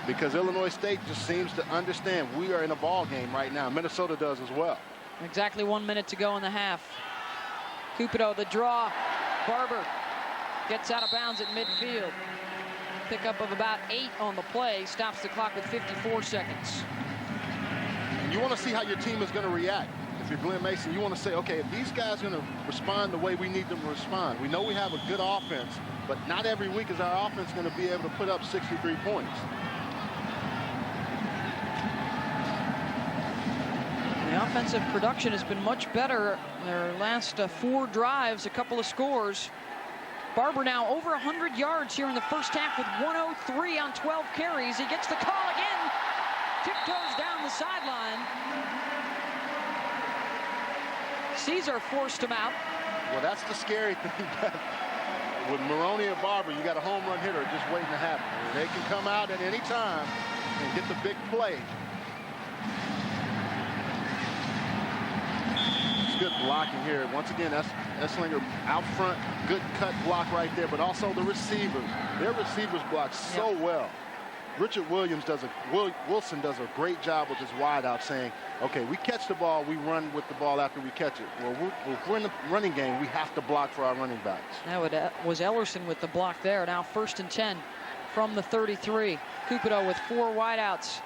S2: because Illinois State just seems to understand we are in a ball game right now. Minnesota does as well.
S1: Exactly 1 minute to go in the half. Cupido, the draw. Barber gets out of bounds at midfield. Pickup of about 8 on the play. Stops the clock with 54 seconds.
S2: You want to see how your team is going to react. If you're Glenn Mason, you want to say, okay, if these guys are going to respond the way we need them to respond. We know we have a good offense, but not every week is our offense going to be able to put up 63 points.
S1: The offensive production has been much better. Their last 4 drives, a couple of scores. Barber now over 100 yards here in the first half with 103 on 12 carries. He gets the call again. Tiptoes down the sideline. Caesar forced him out.
S2: Well, that's the scary thing. With Maroney or Barber, you got a home run hitter just waiting to happen. They can come out at any time and get the big play. It's good blocking here. Once again, that's Esslinger out front. Good cut block right there, but also the receivers. Their receivers block so well. Richard Wilson does a great job with his wideout, saying, okay, we catch the ball, we run with the ball after we catch it. Well, if we're in the running game, we have to block for our running backs.
S1: That was Ellerson with the block there. Now 1st and 10 from the 33. Cupido with 4 wideouts.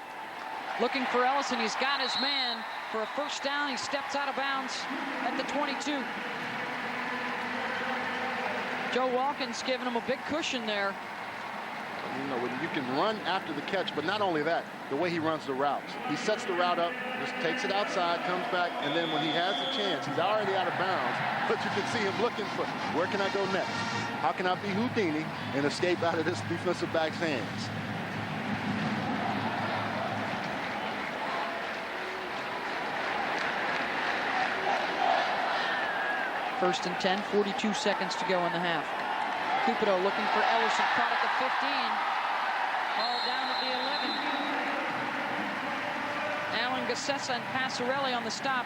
S1: Looking for Ellison. He's got his man for a first down. He steps out of bounds at the 22. Joe Walkins giving him a big cushion there.
S2: You know, when you can run after the catch, but not only that, the way he runs the routes. He sets the route up, just takes it outside, comes back, and then when he has a chance, he's already out of bounds, but you can see him looking for, where can I go next? How can I be Houdini and escape out of this defensive back's hands?
S1: First and 10, 42 seconds to go in the half. Cupido looking for Ellerson, caught at the 15. Ball down at the 11. Allen, Gassessa, and Passarelli on the stop.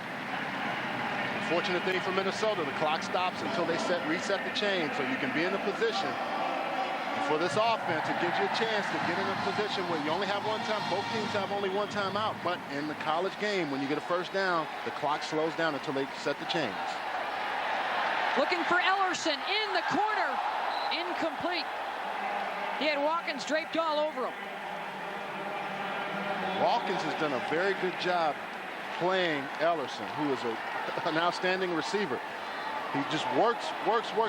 S2: Fortunate thing for Minnesota, the clock stops until they reset the chain, so you can be in a position. And for this offense, it gives you a chance to get in a position where you only have one time. Both teams have only one timeout, but in the college game, when you get a first down, the clock slows down until they set the chains.
S1: Looking for Ellerson in the corner. Incomplete. He had Watkins draped all over him.
S2: Watkins has done a very good job playing Ellerson, who is an outstanding receiver. He just works.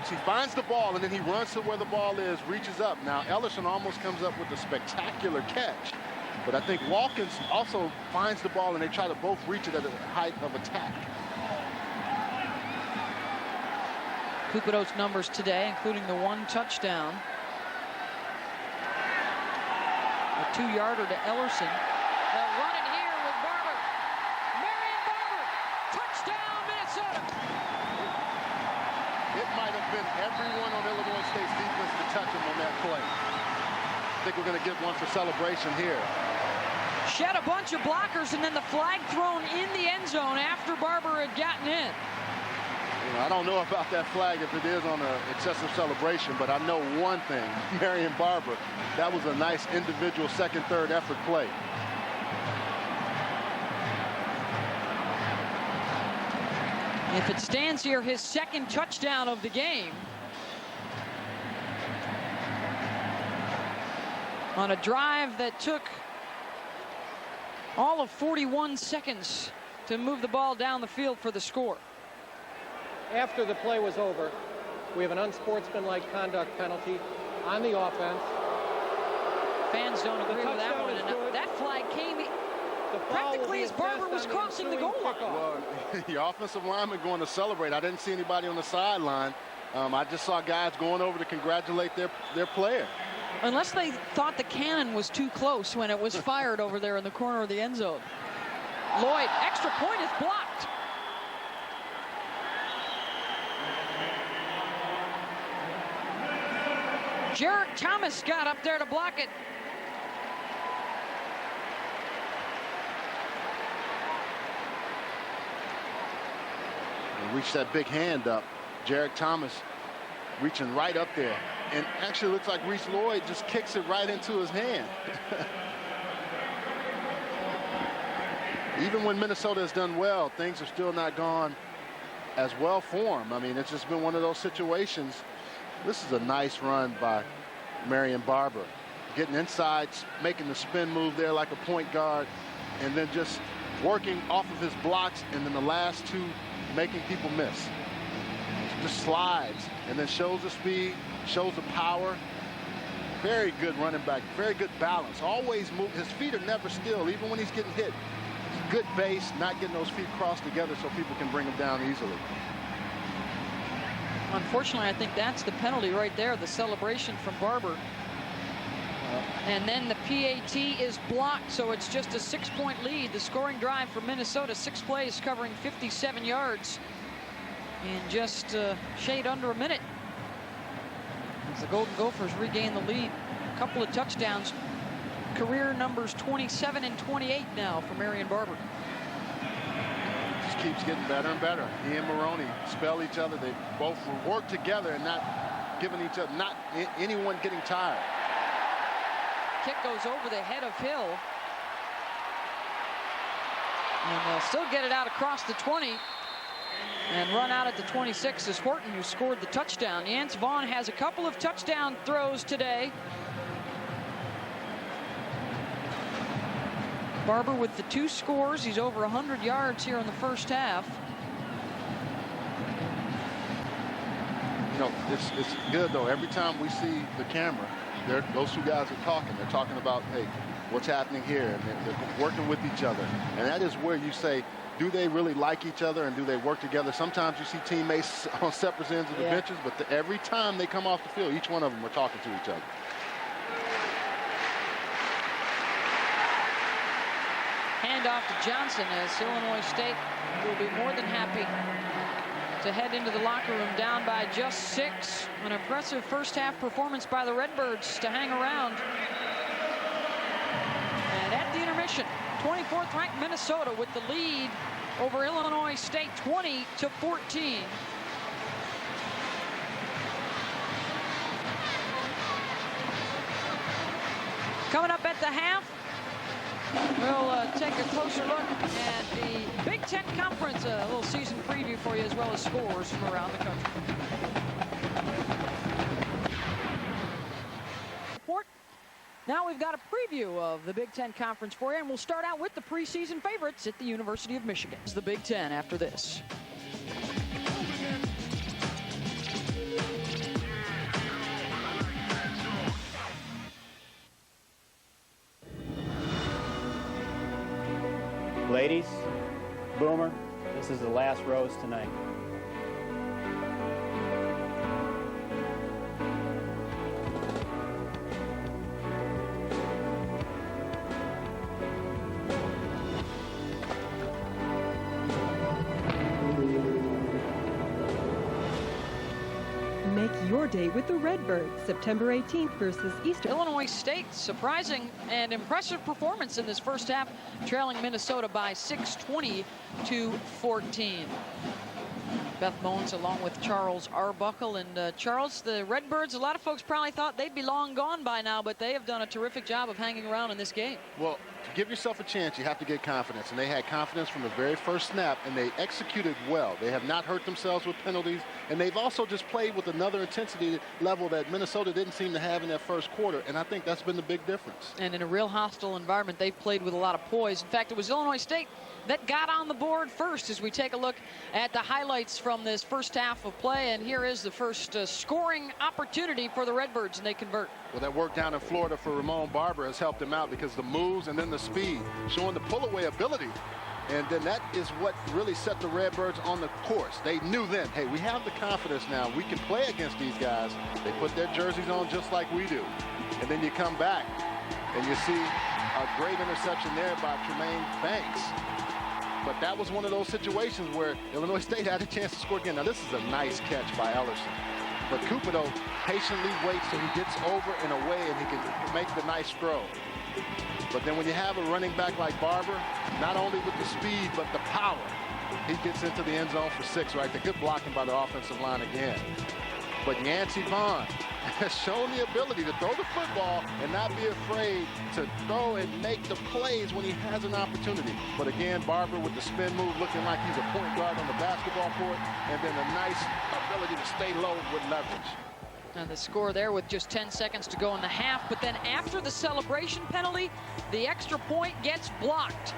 S2: He finds the ball, and then he runs to where the ball is, reaches up. Now, Ellerson almost comes up with a spectacular catch. But I think Watkins also finds the ball, and they try to both reach it at the height of attack.
S1: Cupido's numbers today, including the 1 touchdown. A 2-yarder to Ellerson. They'll run it here with Barber. Marion Barber. Touchdown, Minnesota.
S2: It might have been everyone on Illinois State's defense to touch him on that play. I think we're going to get one for celebration here.
S1: Shed a bunch of blockers, and then the flag thrown in the end zone after Barber had gotten in.
S2: You know, I don't know about that flag if it is on an excessive celebration, but I know one thing, Marion Barber, that was a nice individual second, third effort play.
S1: If it stands here, his second touchdown of the game. On a drive that took all of 41 seconds to move the ball down the field for the score.
S3: After the play was over, we have an unsportsmanlike conduct penalty on the offense.
S1: Fans don't agree with that one. And that flag came practically as Barber was crossing the goal line.
S2: Well, the offensive lineman going to celebrate. I didn't see anybody on the sideline. I just saw guys going over to congratulate their player.
S1: Unless they thought the cannon was too close when it was fired over there in the corner of the end zone. Lloyd, extra point is blocked. Jarek Thomas got up there to block it.
S2: He reached that big hand up. Jarek Thomas reaching right up there. And actually looks like Reese Lloyd just kicks it right into his hand. Even when Minnesota has done well, things are still not gone as well for him. I mean, it's just been one of those situations. This is a nice run by Marion Barber. Getting inside, making the spin move there like a point guard, and then just working off of his blocks, and then the last two making people miss. Just slides, and then shows the speed, shows the power. Very good running back, very good balance. Always move, his feet are never still, even when he's getting hit. Good base, not getting those feet crossed together so people can bring him down easily.
S1: Unfortunately, I think that's the penalty right there, the celebration from Barber. And then the PAT is blocked, so it's just a 6-point lead. The scoring drive for Minnesota, 6 plays covering 57 yards in just shade under a minute. As the Golden Gophers regain the lead. A couple of touchdowns. Career numbers 27 and 28 now for Marion Barber.
S2: Just keeps getting better and better. He and Maroney spell each other. They both work together and not giving each other, not anyone getting tired.
S1: Kick goes over the head of Hill. And they'll still get it out across the 20 and run out at the 26 is Horton, who scored the touchdown. Yance Vaughn has a couple of touchdown throws today. Barber with the 2 scores. He's over 100 yards here in the first half.
S2: No, it's good, though. Every time we see the camera, those two guys are talking. They're talking about, hey, what's happening here? And they're working with each other. And that is where you say, do they really like each other and do they work together? Sometimes you see teammates on separate ends of the benches, but every time they come off the field, each one of them are talking to each other.
S1: Handoff to Johnson as Illinois State will be more than happy to head into the locker room down by just 6. An impressive first half performance by the Redbirds to hang around. And at the intermission, 24th ranked Minnesota with the lead over Illinois State 20-14. Coming up at the half, we'll take a closer look at the Big Ten Conference, a little season preview for you, as well as scores from around the country. Now we've got a preview of the Big Ten Conference for you, and we'll start out with the preseason favorites at the University of Michigan. It's the Big Ten after this.
S4: Ladies, Boomer, this is the last rose tonight.
S5: Make your day with the Redbirds, September 18th versus Eastern.
S1: Illinois State, surprising and impressive performance in this first half, trailing Minnesota by 6, 20-14. Beth Mowens along with Charles Arbuckle. And Charles, the Redbirds, a lot of folks probably thought they'd be long gone by now, but they have done a terrific job of hanging around in this game.
S2: Well, to give yourself a chance, you have to get confidence. And they had confidence from the very first snap, and they executed well. They have not hurt themselves with penalties, and they've also just played with another intensity level that Minnesota didn't seem to have in that first quarter, and I think that's been the big difference.
S1: And in a real hostile environment, they've played with a lot of poise. In fact, it was Illinois State that got on the board first as we take a look at the highlights from this first half of play. And here is the first scoring opportunity for the Redbirds, and they convert.
S2: Well, that work down in Florida for Ramon Barber has helped him out because the moves and then the speed, showing the pull-away ability. And then that is what really set the Redbirds on the course. They knew then, hey, we have the confidence now. We can play against these guys. They put their jerseys on just like we do. And then you come back and you see a great interception there by Tremaine Banks. But that was one of those situations where Illinois State had a chance to score again. Now, this is a nice catch by Ellerson. But Cooper, though, patiently waits till he gets over and away and he can make the nice throw. But then when you have a running back like Barber, not only with the speed, but the power, he gets into the end zone for 6 right there. Good blocking by the offensive line again. But Yancey Vaughn has shown the ability to throw the football and not be afraid to throw and make the plays when he has an opportunity. But again, Barber with the spin move looking like he's a point guard on the basketball court, and then a nice ability to stay low with leverage.
S1: And the score there with just 10 seconds to go in the half. But then after the celebration penalty, the extra point gets blocked.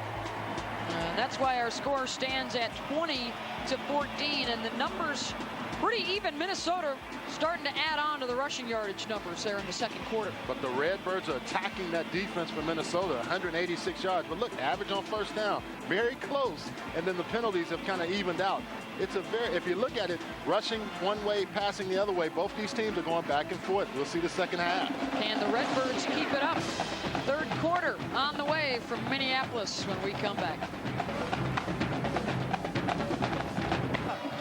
S1: That's why our score stands at 20-14, and the numbers pretty even. Minnesota starting to add on to the rushing yardage numbers there in the second quarter.
S2: But the Redbirds are attacking that defense for Minnesota, 186 yards. But look, average on first down, very close. And then the penalties have kind of evened out. It's a very, if you look at it, rushing one way, passing the other way, both these teams are going back and forth. We'll see the second half.
S1: Can the Redbirds keep it up? Third quarter on the way from Minneapolis when we come back.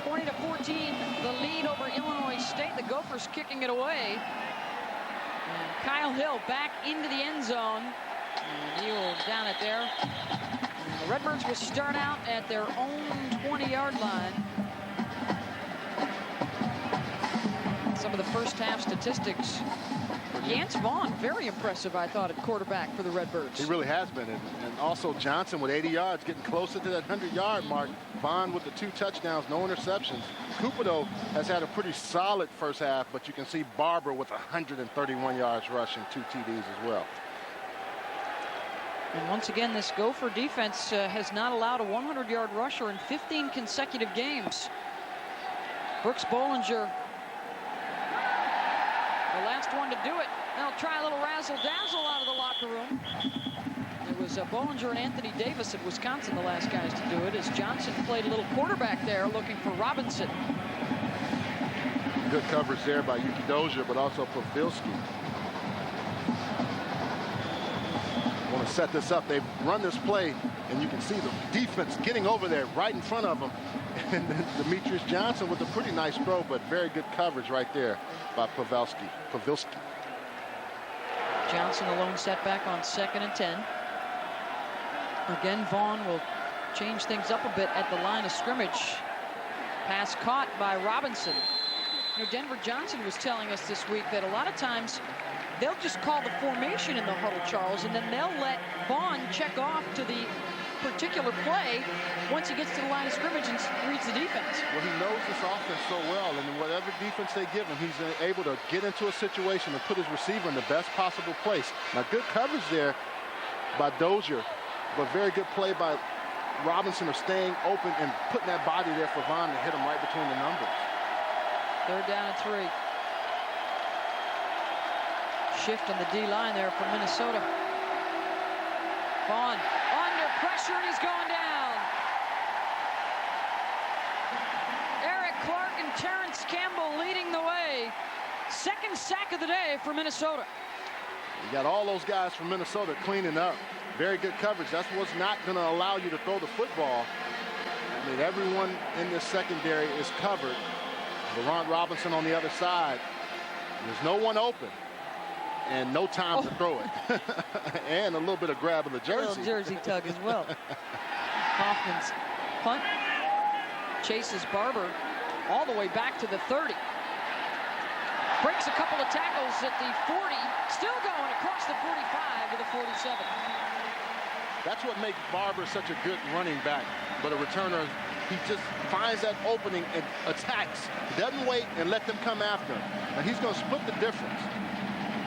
S1: 20-14, the lead over Illinois State. The Gophers kicking it away. And Kyle Hill back into the end zone. And he will down it there. And the Redbirds will start out at their own 20-yard line. Some of the first half statistics. Yance Vaughn, very impressive, I thought, at quarterback for the Redbirds.
S2: He really has been. And also Johnson with 80 yards, getting closer to that 100-yard mark. Vaughn with the 2 touchdowns, no interceptions. Cooper, though, has had a pretty solid first half, but you can see Barber with 131 yards rushing, 2 TDs as well.
S1: And once again, this Gopher defense has not allowed a 100-yard rusher in 15 consecutive games. Brooks Bollinger first one to do it. They'll try a little razzle-dazzle out of the locker room. It was Bollinger and Anthony Davis at Wisconsin, the last guys to do it, as Johnson played a little quarterback there looking for Robinson.
S2: Good coverage there by Yuki Dozier, but also Pavilski. Want to set this up. They've run this play, and you can see the defense getting over there right in front of them. And then Demetrius Johnson with a pretty nice throw, but very good coverage right there by Pavilski.
S1: Johnson a lone setback on 2nd and 10. Again, Vaughn will change things up a bit at the line of scrimmage. Pass caught by Robinson. You know, Denver Johnson was telling us this week that a lot of times they'll just call the formation in the huddle, Charles, and then they'll let Vaughn check off to the particular play once he gets to the line of scrimmage and reads the defense.
S2: Well, he knows this offense so well, and in whatever defense they give him, he's able to get into a situation and put his receiver in the best possible place. Now, good coverage there by Dozier, but very good play by Robinson of staying open and putting that body there for Vaughn to hit him right between the numbers.
S1: 3rd down and 3. Shift on the D-line there for Minnesota. Vaughn under pressure, and he's going down. Eric Clark and Terrence Campbell leading the way. 2nd sack of the day for Minnesota.
S2: You got all those guys from Minnesota cleaning up. Very good coverage. That's what's not going to allow you to throw the football. I mean, everyone in this secondary is covered. Laurent Robinson on the other side. There's no one open. And no time to throw it. And a little bit of grab of the jersey.
S1: A little jersey tug as well. Hoffman's punt chases Barber all the way back to the 30. Breaks a couple of tackles at the 40. Still going across the 45 to the 47.
S2: That's what makes Barber such a good running back. But a returner, he just finds that opening and attacks. Doesn't wait and let them come after him. And he's going to split the difference.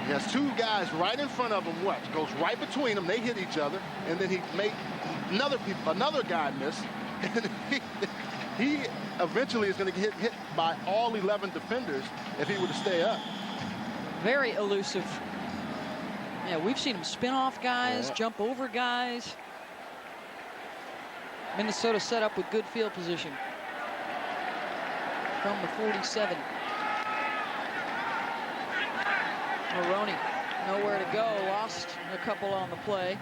S2: He has 2 guys right in front of him. Goes right between them. They hit each other, and then he made another guy miss. And he eventually is going to get hit by all 11 defenders if he were to stay up.
S1: Very elusive. Yeah, we've seen him spin off guys, jump over guys. Minnesota set up with good field position from the 47. Maroney nowhere to go, lost a couple on the play.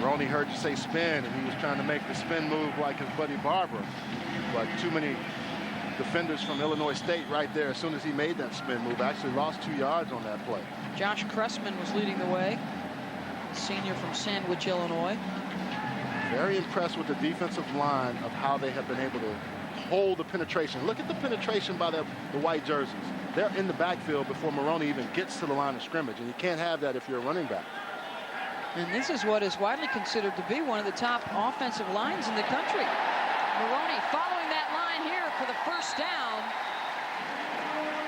S2: Maroney heard you say spin, and he was trying to make the spin move like his buddy Barber. But too many defenders from Illinois State right there as soon as he made that spin move. Actually lost 2 yards on that play.
S1: Josh Cressman was leading the way. Senior from Sandwich, Illinois.
S2: Very impressed with the defensive line of how they have been able to hold the penetration. Look at the penetration by the white jerseys. They're in the backfield before Maroney even gets to the line of scrimmage, and you can't have that if you're a running back.
S1: And this is what is widely considered to be one of the top offensive lines in the country. Maroney following that line here for the 1st down.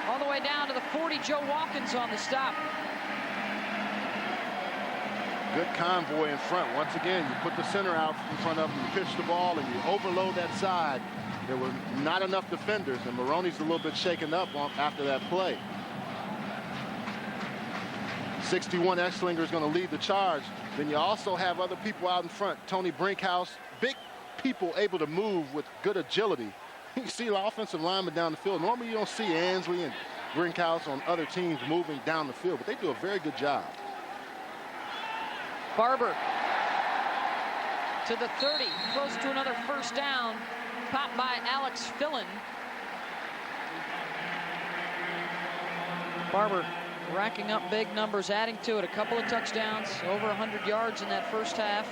S1: All the way down to the 40. Joe Watkins on the stop.
S2: Good convoy in front. Once again, you put the center out in front of him, you pitch the ball, and you overload that side. There were not enough defenders, and Maroney's a little bit shaken up after that play. 61 Exlinger is going to lead the charge. Then you also have other people out in front. Tony Brinkhouse, big people able to move with good agility. You see the offensive linemen down the field. Normally you don't see Ansley and Brinkhouse on other teams moving down the field, but they do a very good job.
S1: Barber to the 30, close to another 1st down. Popped by Alex Fillin. Barber racking up big numbers, adding to it. A couple of touchdowns, over 100 yards in that 1st half.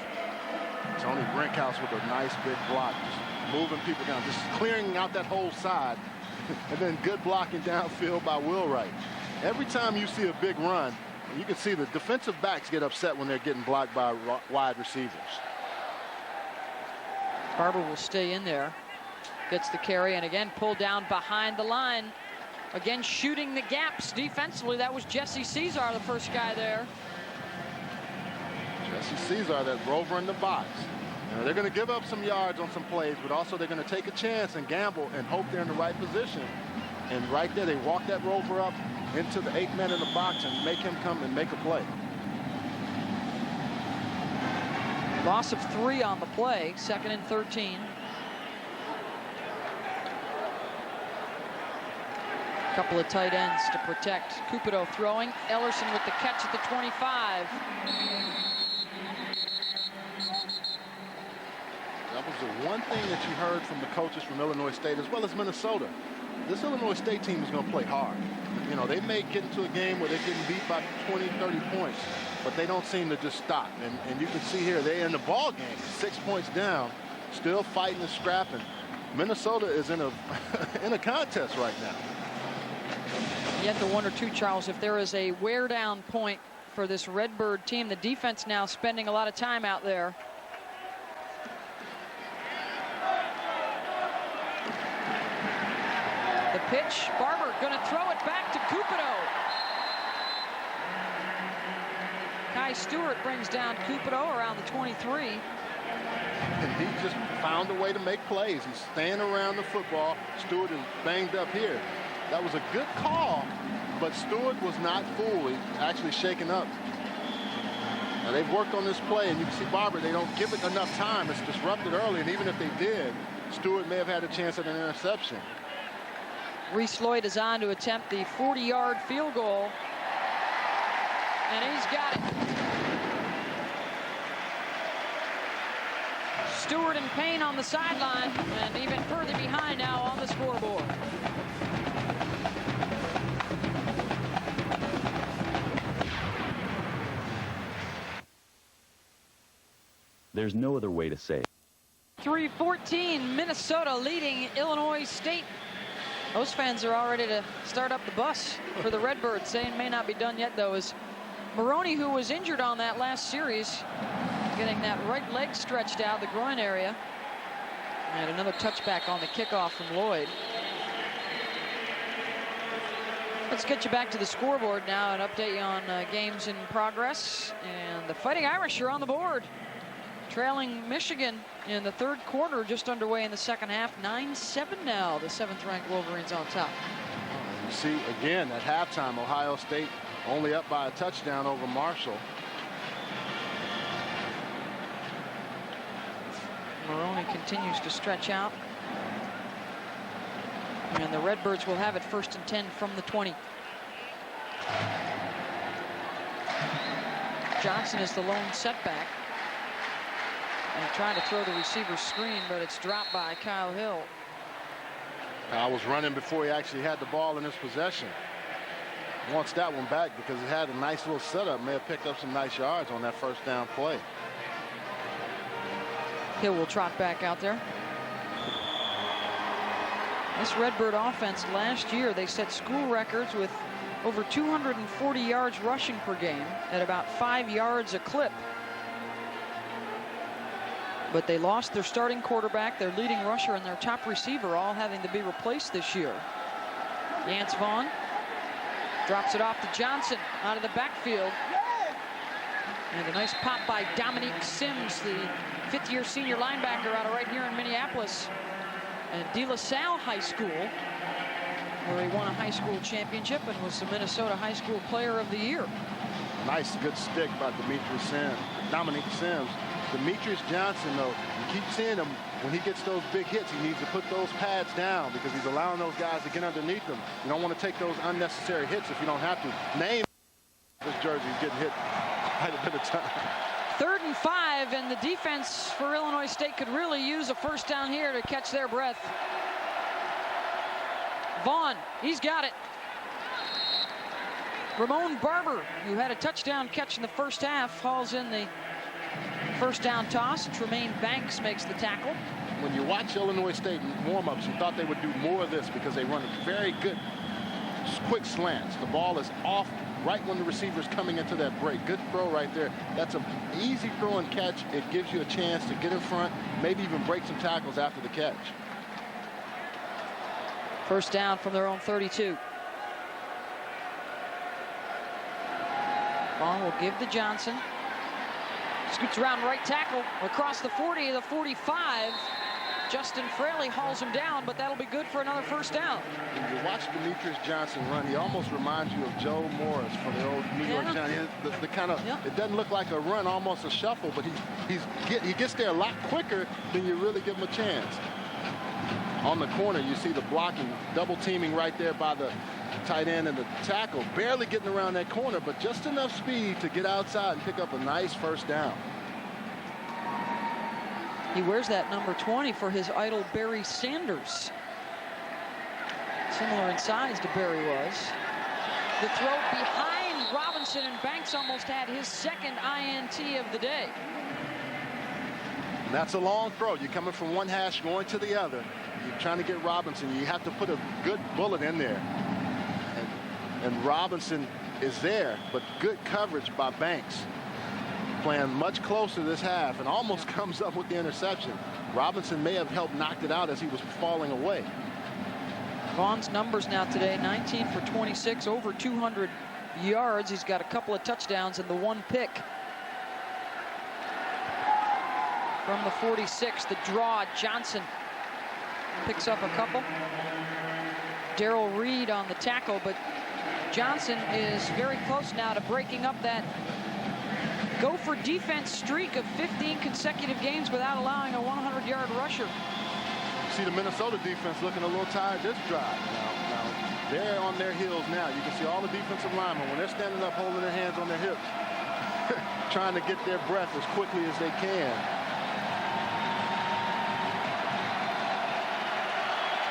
S2: Tony Brinkhouse with a nice big block, just moving people down, just clearing out that whole side. And then good blocking downfield by Wheelwright. Every time you see a big run, you can see the defensive backs get upset when they're getting blocked by wide receivers.
S1: Barber will stay in there. Gets the carry, and again pulled down behind the line. Again shooting the gaps defensively. That was Jesse Caesar, the first guy there.
S2: Jesse Caesar, that rover in the box. Now, they're going to give up some yards on some plays, but also they're going to take a chance and gamble and hope they're in the right position And right there, they walk that rover up into the 8 men in the box and make him come and make a play.
S1: Loss of 3 on the play, 2nd and 13. Couple of tight ends to protect. Cupido throwing. Ellerson with the catch at the 25.
S2: That was the one thing that you heard from the coaches from Illinois State as well as Minnesota. This Illinois State team is going to play hard. You know, they may get into a game where they're getting beat by 20, 30 points, but they don't seem to just stop. And you can see here, they're in the ball game, 6 points down, still fighting and scrapping. Minnesota is in a in a contest right now.
S1: You have to wonder too, Charles, if there is a wear down point for this Redbird team. The defense now spending a lot of time out there. The pitch, Barber going to throw it back to Cupido. Kai Stewart brings down Cupido around the 23.
S2: And he just found a way to make plays. He's staying around the football. Stewart is banged up here. That was a good call, but Stewart was not fully actually shaken up. Now they've worked on this play, and you can see Barber, they don't give it enough time. It's disrupted early, and even if they did, Stewart may have had a chance at an interception.
S1: Reese Lloyd is on to attempt the 40-yard field goal, and he's got it. Stewart and Payne on the sideline, and even further behind now on the scoreboard.
S6: There's no other way to say it.
S1: 3-14, Minnesota leading Illinois State. Those fans are all ready to start up the bus for the Redbirds. Saying may not be done yet, though, is Maroney, who was injured on that last series, getting that right leg stretched out, the groin area. And another touchback on the kickoff from Lloyd. Let's get you back to the scoreboard now and update you on games in progress. And the Fighting Irish are on the board, trailing Michigan in the 3rd quarter, just underway in the 2nd half. 9-7 now, the 7th-ranked Wolverines on top.
S2: You see, again, at halftime, Ohio State only up by a touchdown over Marshall.
S1: Maroney continues to stretch out. And the Redbirds will have it 1st and 10 from the 20. Johnson is the lone setback. And trying to throw the receiver screen, but it's dropped by Kyle Hill.
S2: Kyle was running before he actually had the ball in his possession. Wants that one back because he had a nice little setup. May have picked up some nice yards on that 1st down play.
S1: Hill will trot back out there. This Redbird offense last year, they set school records with over 240 yards rushing per game at about 5 yards a clip. But they lost their starting quarterback, their leading rusher, and their top receiver, all having to be replaced this year. Yance Vaughn drops it off to Johnson out of the backfield. And a nice pop by Dominique Sims, the 5th-year senior linebacker out of right here in Minneapolis. And De La Salle High School, where he won a high school championship and was the Minnesota High School Player of the Year.
S2: Nice, good stick by Dominique Sims. Demetrius Johnson, though, you keep seeing him when he gets those big hits. He needs to put those pads down because he's allowing those guys to get underneath him. You don't want to take those unnecessary hits if you don't have to. Name this jersey is getting hit quite a bit of time.
S1: 3rd and 5, and the defense for Illinois State could really use a 1st down here to catch their breath. Vaughn, he's got it. Ramon Barber, who had a touchdown catch in the 1st half, hauls in the 1st down toss. Tremaine Banks makes the tackle.
S2: When you watch Illinois State in warm-ups, you thought they would do more of this because they run very good quick slants. The ball is off right when the receiver's coming into that break. Good throw right there. That's an easy throw and catch. It gives you a chance to get in front, maybe even break some tackles after the catch.
S1: 1st down from their own 32. Vaughn will give to Johnson. Scoots around right tackle across the 40, the 45. Justin Fraley hauls him down, but that'll be good for another first down.
S2: When you watch Demetrius Johnson run, he almost reminds you of Joe Morris for the old New York Giants. The kind of, it doesn't look like a run, almost a shuffle, but he gets there a lot quicker than you really give him a chance. On the corner, you see the blocking, double teaming right there by the tight end and the tackle, barely getting around that corner, but just enough speed to get outside and pick up a nice first down.
S1: He wears that number 20 for his idol Barry Sanders. Similar in size to Barry was. The throw behind Robinson, and Banks almost had his second INT of the day.
S2: And that's a long throw. You're coming from one hash going to the other. You're trying to get Robinson. You have to put a good bullet in there. And Robinson is there, but good coverage by Banks. Playing much closer this half and almost comes up with the interception. Robinson may have helped knock it out as he was falling away.
S1: Vaughn's numbers now today, 19 for 26, over 200 yards. He's got a couple of touchdowns and the one pick. From the 46, the draw, Johnson picks up a couple. Darrell Reed on the tackle, but Johnson is very close now to breaking up that Gopher defense streak of 15 consecutive games without allowing a 100-yard rusher.
S2: You see the Minnesota defense looking a little tired this drive. Now they're on their heels now. You can see all the defensive linemen when they're standing up holding their hands on their hips, trying to get their breath as quickly as they can.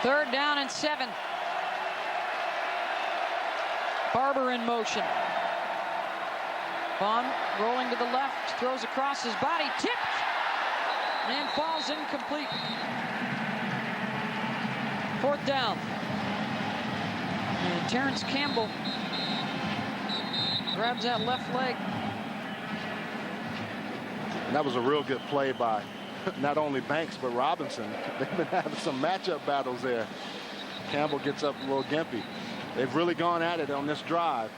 S1: Third down and 7. Barber in motion. Vaughn rolling to the left, throws across his body, tipped, and falls incomplete. Fourth down. And Terrence Campbell grabs that left leg.
S2: And that was a real good play by not only Banks, but Robinson. They've been having some matchup battles there. Campbell gets up a little gimpy. They've really gone at it on this drive.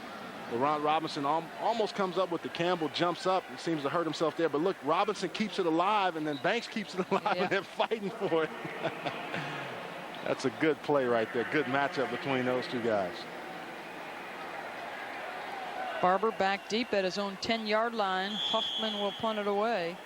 S2: Robinson almost comes up with the Campbell, jumps up and seems to hurt himself there. But look, Robinson keeps it alive, and then Banks keeps it alive, and they're fighting for it. That's a good play right there. Good matchup between those two guys.
S1: Barber back deep at his own 10-yard line. Huffman will punt it away.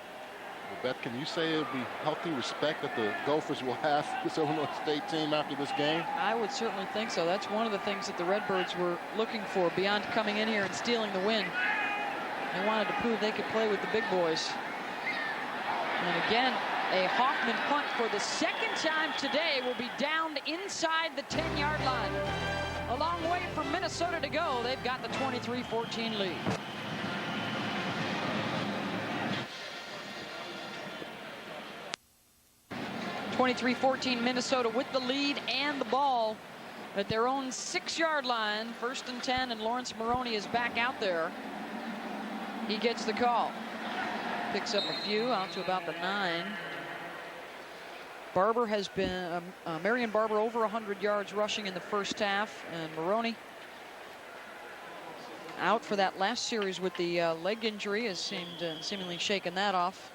S2: Well, Beth, can you say it would be healthy respect that the Gophers will have this Illinois State team after this game?
S1: I would certainly think so. That's one of the things that the Redbirds were looking for beyond coming in here and stealing the win. They wanted to prove they could play with the big boys. And again, a Hoffman punt for the second time today will be downed inside the 10-yard line. A long way from Minnesota to go. They've got the 23-14 lead. (23-14) Minnesota with the lead and the ball at their own 6-yard line. 1st and 10, and Lawrence Maroney is back out there. He gets the call. Picks up a few out to about the 9. Barber has been Marion Barber over 100 yards rushing in the first half, and Maroney out for that last series with the leg injury, has seemingly shaken that off.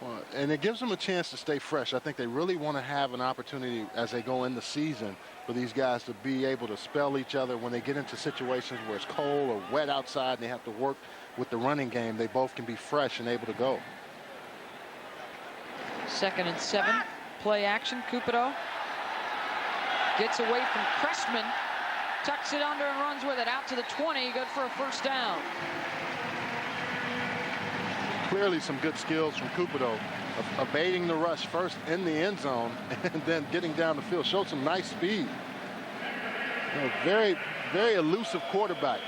S2: Well, and it gives them a chance to stay fresh. I think they really want to have an opportunity as they go in the season for these guys to be able to spell each other when they get into situations where it's cold or wet outside and they have to work with the running game. They both can be fresh and able to go.
S1: 2nd and 7. Play action. Cupido gets away from Cressman, tucks it under and runs with it out to the 20. Good for a first down.
S2: Clearly some good skills from Cupido of evading the rush first in the end zone and then getting down the field. Showed some nice speed. You know, very, very elusive quarterback.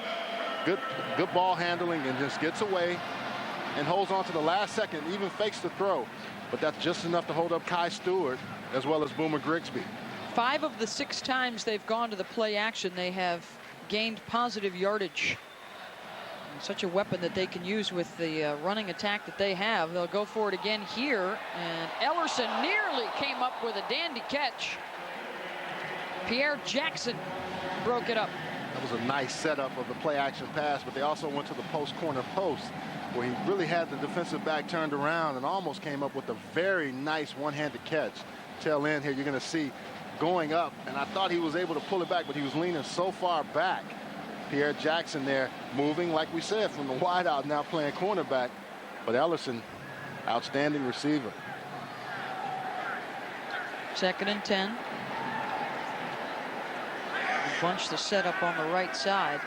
S2: Good ball handling, and just gets away and holds on to the last second, even fakes the throw. But that's just enough to hold up Kai Stewart as well as Boomer Grigsby.
S1: 5 of the 6 times they've gone to the play action, they have gained positive yardage. Such a weapon that they can use with the running attack that they have. They'll go for it again here, and Ellerson nearly came up with a dandy catch. Pierre Jackson broke it up.
S2: That was a nice setup of the play action pass, but they also went to the corner post where he really had the defensive back turned around and almost came up with a very nice one-handed catch. tail end here, you're going to see going up, and I thought he was able to pull it back, but he was leaning so far back. Pierre Jackson there moving, like we said, from the wideout, now playing cornerback. But Ellison, outstanding receiver.
S1: 2nd and 10. Bunch the setup on the right side.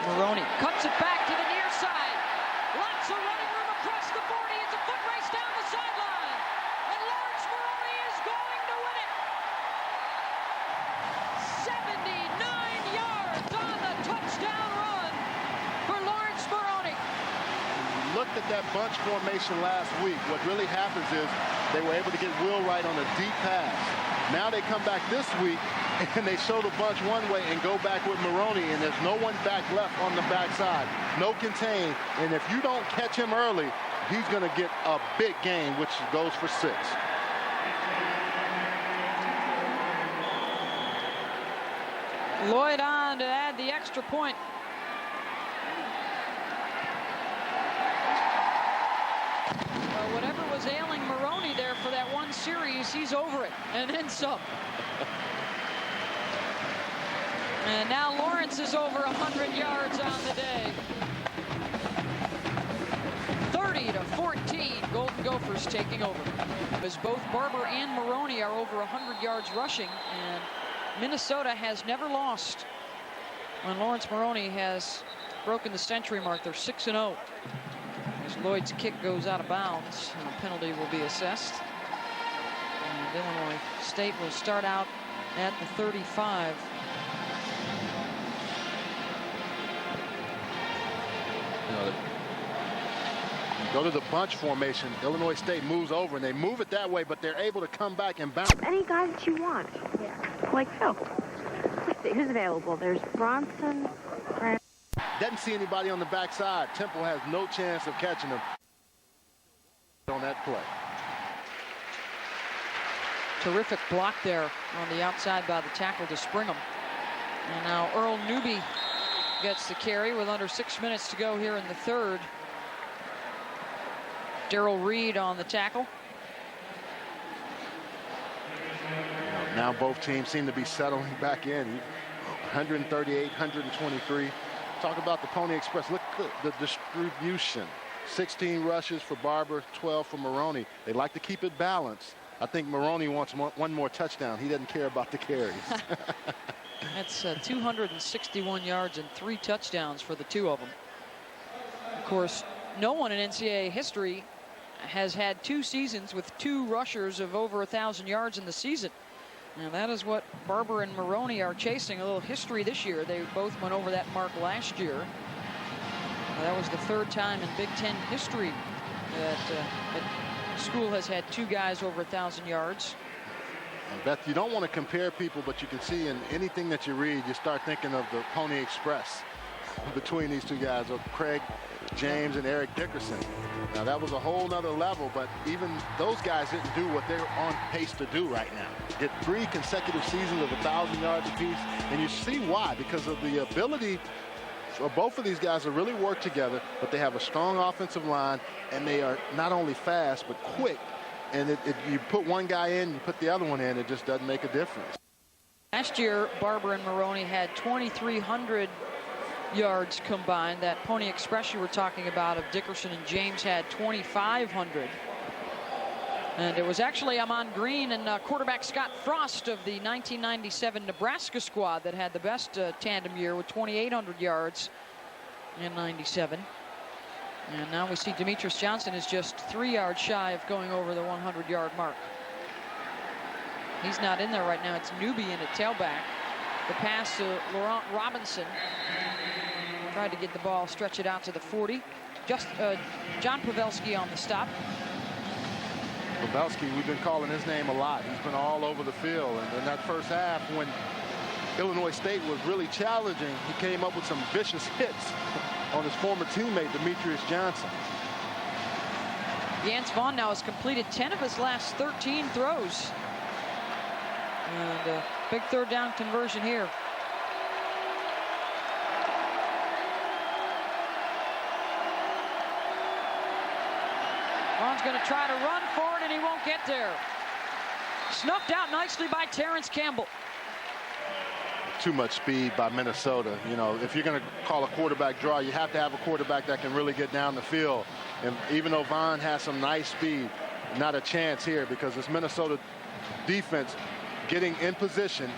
S1: Maroney cuts it back to the near side. Lots of running room across the 40. It's a foot race down the sideline. And Lawrence Maroney is going to win it. 79 yards on the touchdown run for Lawrence Maroney.
S2: Looked at that bunch formation last week. What really happens is they were able to get Will Wright on a deep pass. Now they come back this week and they show the bunch one way and go back with Maroney, and there's no one back left on the backside. No contain, and if you don't catch him early, he's going to get a big gain, which goes for 6.
S1: Lloyd on to add the extra point. Well, whatever was ailing Maroney there for that one series, he's over it, and then some. And now Lawrence is over 100 yards on the day. 30-14, Golden Gophers taking over. As both Barber and Maroney are over 100 yards rushing, and Minnesota has never lost when Lawrence Maroney has broken the century mark. They're 6-0. As Lloyd's kick goes out of bounds, and a penalty will be assessed. And Illinois State will start out at the 35.
S2: You go to the bunch formation, Illinois State moves over, and they move it that way, but they're able to come back and bounce.
S7: Any guy that you want. Yeah. Like Phil. Let's see who's available. There's Bronson.
S2: Doesn't see anybody on the backside. Temple has no chance of catching him on that play.
S1: Terrific block there on the outside by the tackle to Springham. And now Earl Newby gets the carry with under 6 minutes to go here in the third. Darrell Reed on the tackle.
S2: Now both teams seem to be settling back in. 138, 123. Talk about the Pony Express. Look at the distribution. 16 rushes for Barber, 12 for Maroney. They like to keep it balanced. I think Maroney wants one more touchdown. He doesn't care about the carries.
S1: That's 261 yards and 3 touchdowns for the two of them. Of course, no one in NCAA history has had 2 seasons with 2 rushers of over 1,000 yards in the season. And that is what Barber and Maroney are chasing. A little history this year. They both went over that mark last year. That was the 3rd time in Big Ten history that a school has had 2 guys over 1,000 yards.
S2: Beth, you don't want to compare people, but you can see in anything that you read, you start thinking of the Pony Express between these 2 guys, of Craig James and Eric Dickerson. Now that was a whole nother level, but even those guys didn't do what they're on pace to do right now. Get 3 consecutive seasons of 1,000 yards apiece, and you see why, because of the ability for both of these guys to really work together, but they have a strong offensive line, and they are not only fast, but quick. And you put one guy in, you put the other one in, it just doesn't make a difference.
S1: Last year, Barber and Maroney had 2,300 yards combined. That Pony Express you were talking about of Dickerson and James had 2,500. And it was actually Amon Green and quarterback Scott Frost of the 1997 Nebraska squad that had the best tandem year with 2,800 yards in '97. And now we see Demetrius Johnson is just 3 yards shy of going over the 100-yard mark. He's not in there right now. It's Newby in at tailback. The pass to Laurent Robinson. Tried to get the ball, stretch it out to the 40. Just John Pavelski on the stop.
S2: Pavelski, we've been calling his name a lot. He's been all over the field. And in that first half, when Illinois State was really challenging, he came up with some vicious hits on his former teammate, Demetrius Johnson.
S1: Jans Vaughn now has completed 10 of his last 13 throws. And a big 3rd down conversion here. Vaughn's going to try to run for it, and he won't get there. Snuffed out nicely by Terrence Campbell.
S2: Too much speed by Minnesota. You know, if you're going to call a quarterback draw, you have to have a quarterback that can really get down the field. And even though Vaughn has some nice speed, not a chance here because this Minnesota defense getting in position.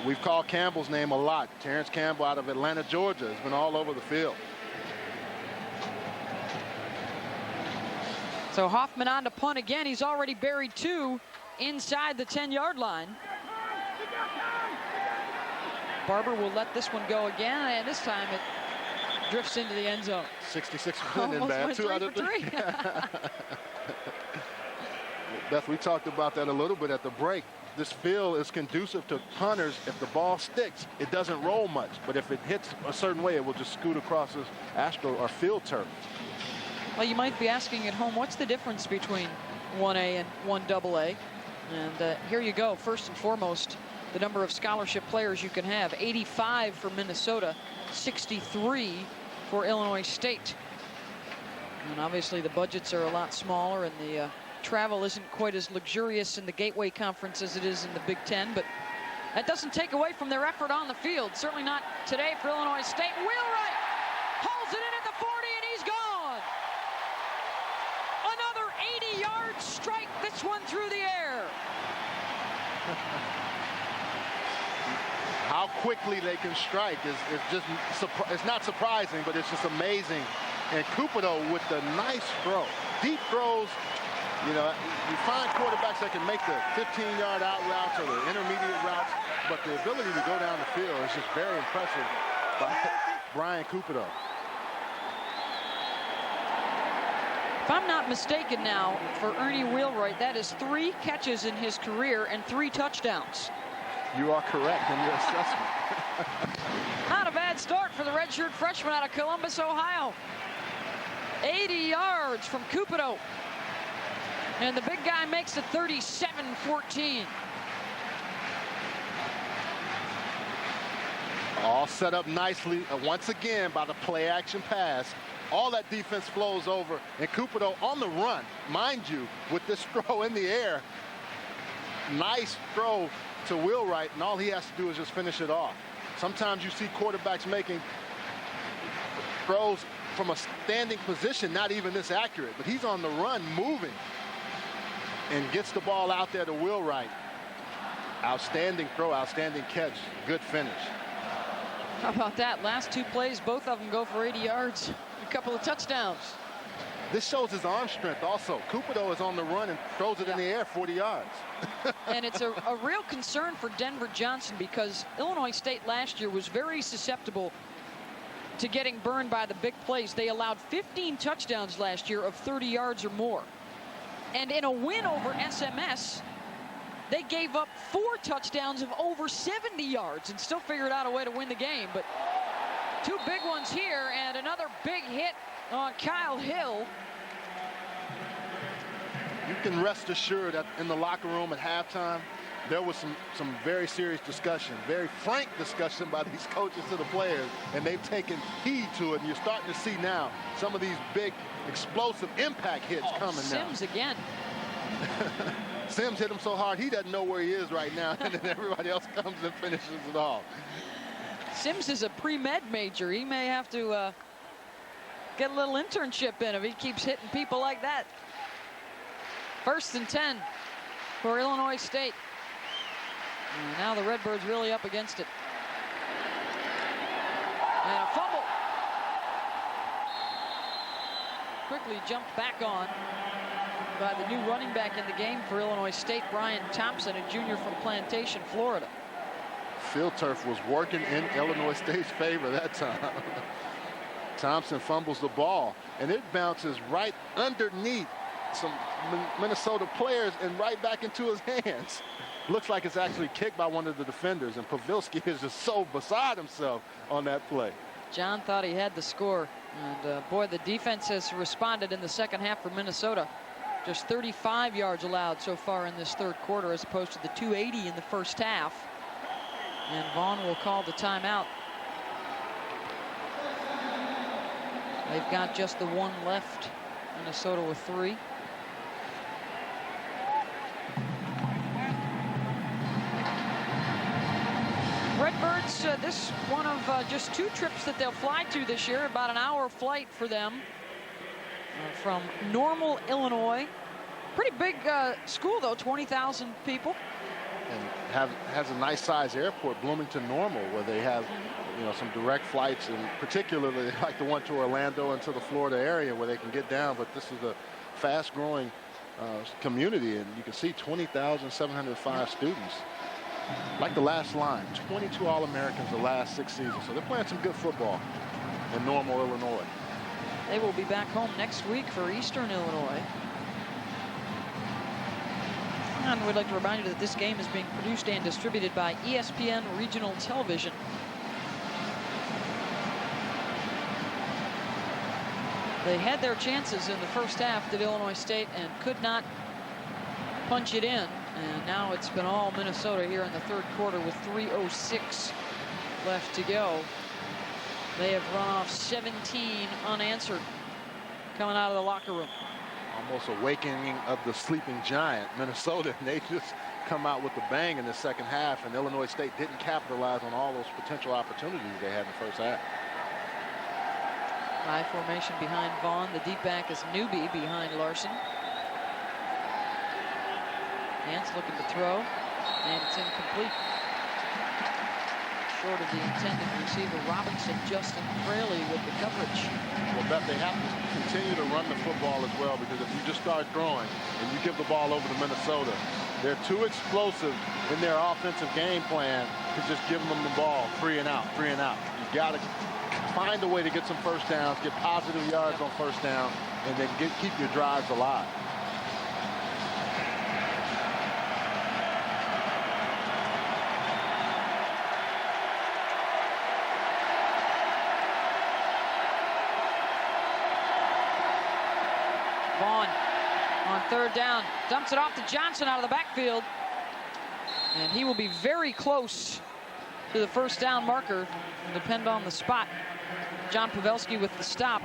S2: We've called Campbell's name a lot. Terrence Campbell out of Atlanta, Georgia, has been all over the field.
S1: So Hoffman on to punt again. He's already buried 2 inside the 10-yard line. Barber will let this one go again, and this time it drifts into the end zone.
S2: 66% in bad.
S1: 2 out of 3.
S2: Beth, we talked about that a little bit at the break. This field is conducive to punters. If the ball sticks, it doesn't roll much. But if it hits a certain way, it will just scoot across this astro or field turf.
S1: Well, you might be asking at home, what's the difference between 1A and 1AA? And here you go. First and foremost, the number of scholarship players you can have. 85 for Minnesota, 63 for Illinois State. And obviously the budgets are a lot smaller, and the travel isn't quite as luxurious in the Gateway Conference as it is in the Big Ten, but that doesn't take away from their effort on the field. Certainly not today for Illinois State. Wheelwright hauls it in at the 40, and he's gone. Another 80-yard strike, this one through the air.
S2: How quickly they can strike is just, it's not surprising, but it's just amazing. And Cupido with the nice throw. Deep throws, you know, you find quarterbacks that can make the 15-yard out routes or the intermediate routes, but the ability to go down the field is just very impressive by Brian Cupido.
S1: If I'm not mistaken now, for Ernie Wheelwright, that is 3 catches in his career and 3 touchdowns.
S2: You are correct in your assessment.
S1: Not a bad start for the redshirt freshman out of Columbus, Ohio. 80 yards from Cupido. And the big guy makes it 37-14.
S2: All set up nicely once again by the play action pass. All that defense flows over, and Cupido on the run, mind you, with this throw in the air. Nice throw to Wheelwright, and all he has to do is just finish it off. Sometimes you see quarterbacks making throws from a standing position, not even this accurate, but he's on the run, moving, and gets the ball out there to Wheelwright. Outstanding throw, outstanding catch, good finish.
S1: How about that? Last 2 plays, both of them go for 80 yards, a couple of touchdowns.
S2: This shows his arm strength also. Cupido is on the run and throws it in the air 40 yards.
S1: And it's a real concern for Denver Johnson, because Illinois State last year was very susceptible to getting burned by the big plays. They allowed 15 touchdowns last year of 30 yards or more. And in a win over SMS, they gave up 4 touchdowns of over 70 yards and still figured out a way to win the game. But 2 big ones here, and another big hit on Kyle Hill.
S2: You can rest assured that in the locker room at halftime, there was some very serious discussion, very frank discussion by these coaches to the players, and they've taken heed to it, and you're starting to see now some of these big explosive impact hits coming now.
S1: Sims again.
S2: Sims hit him so hard he doesn't know where he is right now, and then everybody else comes and finishes it off.
S1: Sims is a pre-med major. He may have to get a little internship in if he keeps hitting people like that. 1st and 10 for Illinois State. And now the Redbirds really up against it. And a fumble. Quickly jumped back on by the new running back in the game for Illinois State, Brian Thompson, a junior from Plantation, Florida.
S2: Field turf was working in Illinois State's favor that time. Thompson fumbles the ball, and it bounces right underneath some Minnesota players and right back into his hands. Looks like it's actually kicked by one of the defenders, and Pavelski is just so beside himself on that play.
S1: John thought he had the score, and boy, the defense has responded in the second half for Minnesota. Just 35 yards allowed so far in this 3rd quarter, as opposed to the 280 in the first half. And Vaughn will call the timeout. They've got just the 1 left. Minnesota with 3. Redbirds, this one of just 2 trips that they'll fly to this year. About an hour flight for them from Normal, Illinois. Pretty big school, though, 20,000 people.
S2: And has a nice size airport, Bloomington Normal, where they have some direct flights, and particularly like the one to Orlando and to the Florida area where they can get down. But this is a fast-growing community, and you can see 20,705 students. Like the last line, 22 All-Americans the last 6 seasons. So they're playing some good football in Normal, Illinois.
S1: They will be back home next week for Eastern Illinois. And we'd like to remind you that this game is being produced and distributed by ESPN Regional Television. They had their chances in the first half at Illinois State and could not punch it in. And now it's been all Minnesota here in the 3rd quarter with 3:06 left to go. They have run off 17 unanswered coming out of the locker room.
S2: Almost awakening of the sleeping giant, Minnesota. And they just come out with a bang in the second half, and Illinois State didn't capitalize on all those potential opportunities they had in the first half.
S1: High formation behind Vaughn. The deep back is Newby behind Larson. Nance looking to throw, and it's incomplete. Short of the intended receiver. Robinson, Justin Fraley with the coverage.
S2: Well, Beth, they have to continue to run the football as well, because if you just start throwing and you give the ball over to Minnesota, they're too explosive in their offensive game plan to just give them the ball 3 and out, 3 and out. You got to find a way to get some first downs, get positive yards on first down, and then keep your drives alive.
S1: Vaughn on 3rd down, dumps it off to Johnson out of the backfield, and he will be very close to the first down marker. Depend on the spot. Jon Pavelski with the stop.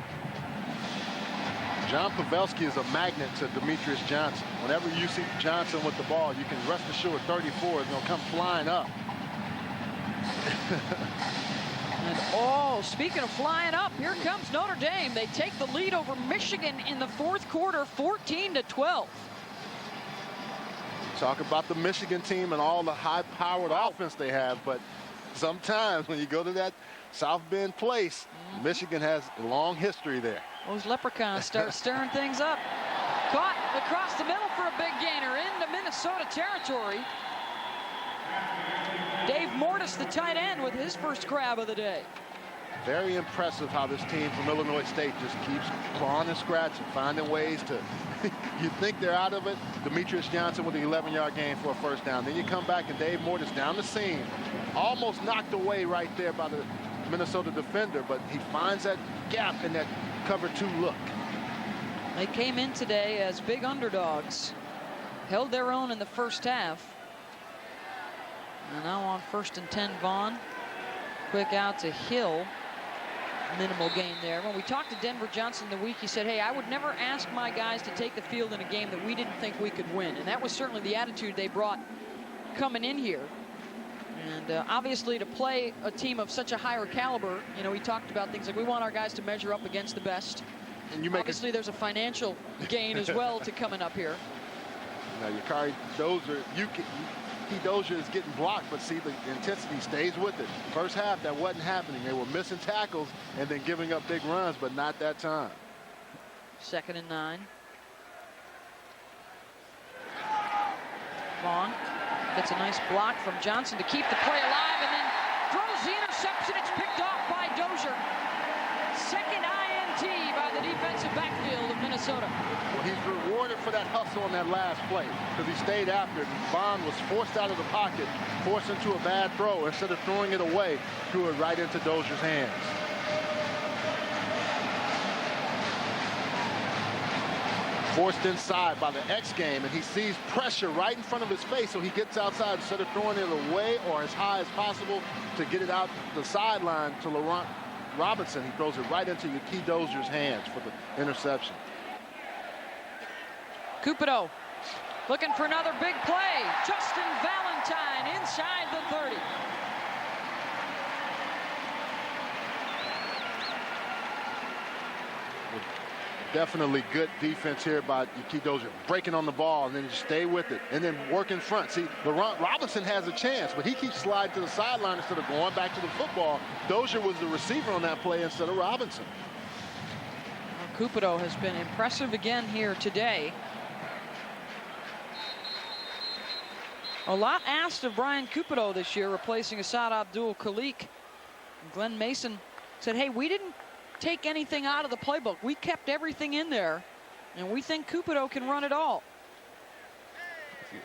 S2: Jon Pavelski is a magnet to Demetrius Johnson. Whenever you see Johnson with the ball, you can rest assured 34 is going to come flying up.
S1: And oh, speaking of flying up, here comes Notre Dame. They take the lead over Michigan in the 4th quarter, 14-12.
S2: Talk about the Michigan team and all the high-powered offense they have, but sometimes when you go to that South Bend place, Michigan has a long history there.
S1: Those leprechauns start stirring things up. Caught across the middle for a big gainer into Minnesota territory. Dave Mortis, the tight end, with his first grab of the day.
S2: Very impressive how this team from Illinois State just keeps clawing and scratching, finding ways to, you think they're out of it. Demetrius Johnson with the 11-yard gain for a first down. Then you come back and Dave Mortis down the seam, almost knocked away right there by the Minnesota defender, but he finds that gap in that cover 2 look.
S1: They came in today as big underdogs, held their own in the first half. And now on 1st and 10, Vaughn. Quick out to Hill. Minimal gain there. When we talked to Denver Johnson the week, he said, hey, I would never ask my guys to take the field in a game that we didn't think we could win. And that was certainly the attitude they brought coming in here. And obviously to play a team of such a higher caliber, he talked about things like we want our guys to measure up against the best. And you obviously there's a financial gain as well to coming up here.
S2: Now, Yakari Dozier, Dozier is getting blocked, but see, the intensity stays with it. First half, that wasn't happening. They were missing tackles and then giving up big runs, but not that time.
S1: 2nd and 9. Vaughn gets a nice block from Johnson to keep the play alive, and then throws the interception. It's picked off by Dozier. 2nd INT by the defensive backfield of Minnesota.
S2: Well, he's rewarded for that hustle on that last play because he stayed after it. Vaughn was forced out of the pocket, forced into a bad throw. Instead of throwing it away, threw it right into Dozier's hands. Forced inside by the X game, and he sees pressure right in front of his face, so he gets outside instead of throwing it away or as high as possible to get it out the sideline to Laurent Robinson. He throws it right into Yaki Dozier's hands for the interception.
S1: Cupido looking for another big play. Justin Valentine inside the 30.
S2: Definitely good defense here by Dozier, breaking on the ball and then just stay with it and then work in front. See, Robinson has a chance, but he keeps sliding to the sideline instead of going back to the football. Dozier was the receiver on that play instead of Robinson.
S1: Well, Cupido has been impressive again here today. A lot asked of Brian Cupido this year, replacing Asad Abdul-Khalik. Glenn Mason said, hey, we didn't take anything out of the playbook. We kept everything in there, and we think Cupido can run it all.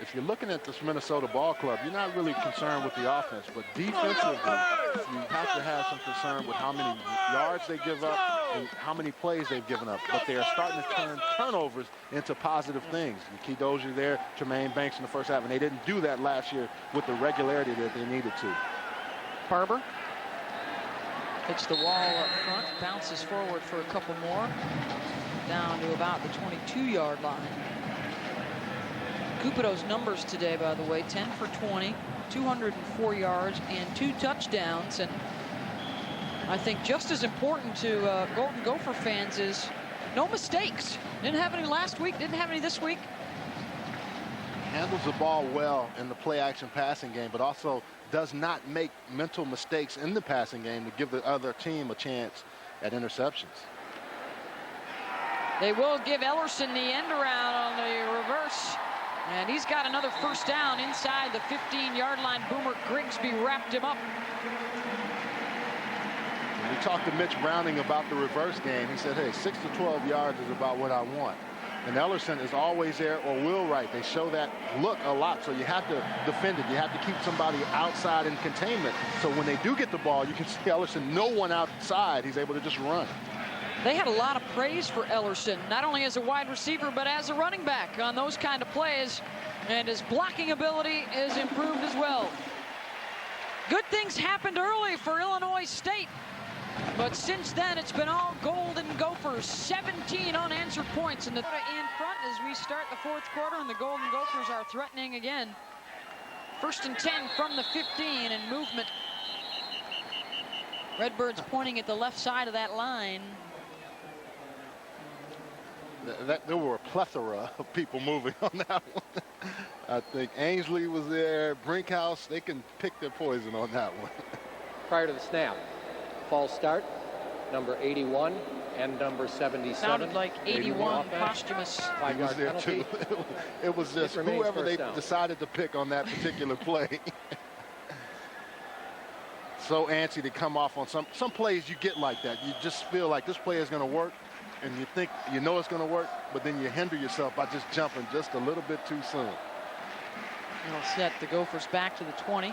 S2: If you're looking at this Minnesota ball club, you're not really concerned with the offense, but defensively, you have to have some concern with how many yards they give up and how many plays they've given up. But they are starting to turn turnovers into positive things. Dozier there, Tremaine Banks in the first half, and they didn't do that last year with the regularity that they needed to.
S1: Barber hits the wall up front, bounces forward for a couple more, down to about the 22-yard line. Cupido's numbers today, by the way, 10 for 20, 204 yards, and 2 touchdowns. And I think just as important to Golden Gopher fans is no mistakes. Didn't have any last week, didn't have any this week.
S2: Handles the ball well in the play-action passing game, but also does not make mental mistakes in the passing game to give the other team a chance at interceptions.
S1: They will give Ellerson the end around on the reverse. And he's got another first down inside the 15-yard line. Boomer Grigsby wrapped him up.
S2: We talked to Mitch Browning about the reverse game. He said, hey, 6 to 12 yards is about what I want. And Ellerson is always there, or will right. They show that look a lot, so you have to defend it. You have to keep somebody outside in containment. So when they do get the ball, you can see Ellerson, no one outside. He's able to just run.
S1: They had a lot of praise for Ellerson, not only as a wide receiver, but as a running back on those kind of plays. And his blocking ability is improved as well. Good things happened early for Illinois State. But since then, it's been all Golden Gophers. 17 unanswered points in front as we start the fourth quarter, and the Golden Gophers are threatening again. 1st and 10 from the 15 and movement. Redbirds pointing at the left side of that line.
S2: There were a plethora of people moving on that one. I think Ainsley was there, Brinkhouse. They can pick their poison on that one.
S3: Prior to the snap, false start, number 81 and number 77.
S1: Sounded like 81 posthumous.
S3: 5-yard penalty.
S2: It was just whoever they decided to pick on that particular play. So antsy to come off on some plays you get like that. You just feel like this play is going to work, and you think you know it's going to work, but then you hinder yourself by just jumping just a little bit too soon.
S1: Well set, the Gophers back to the 20.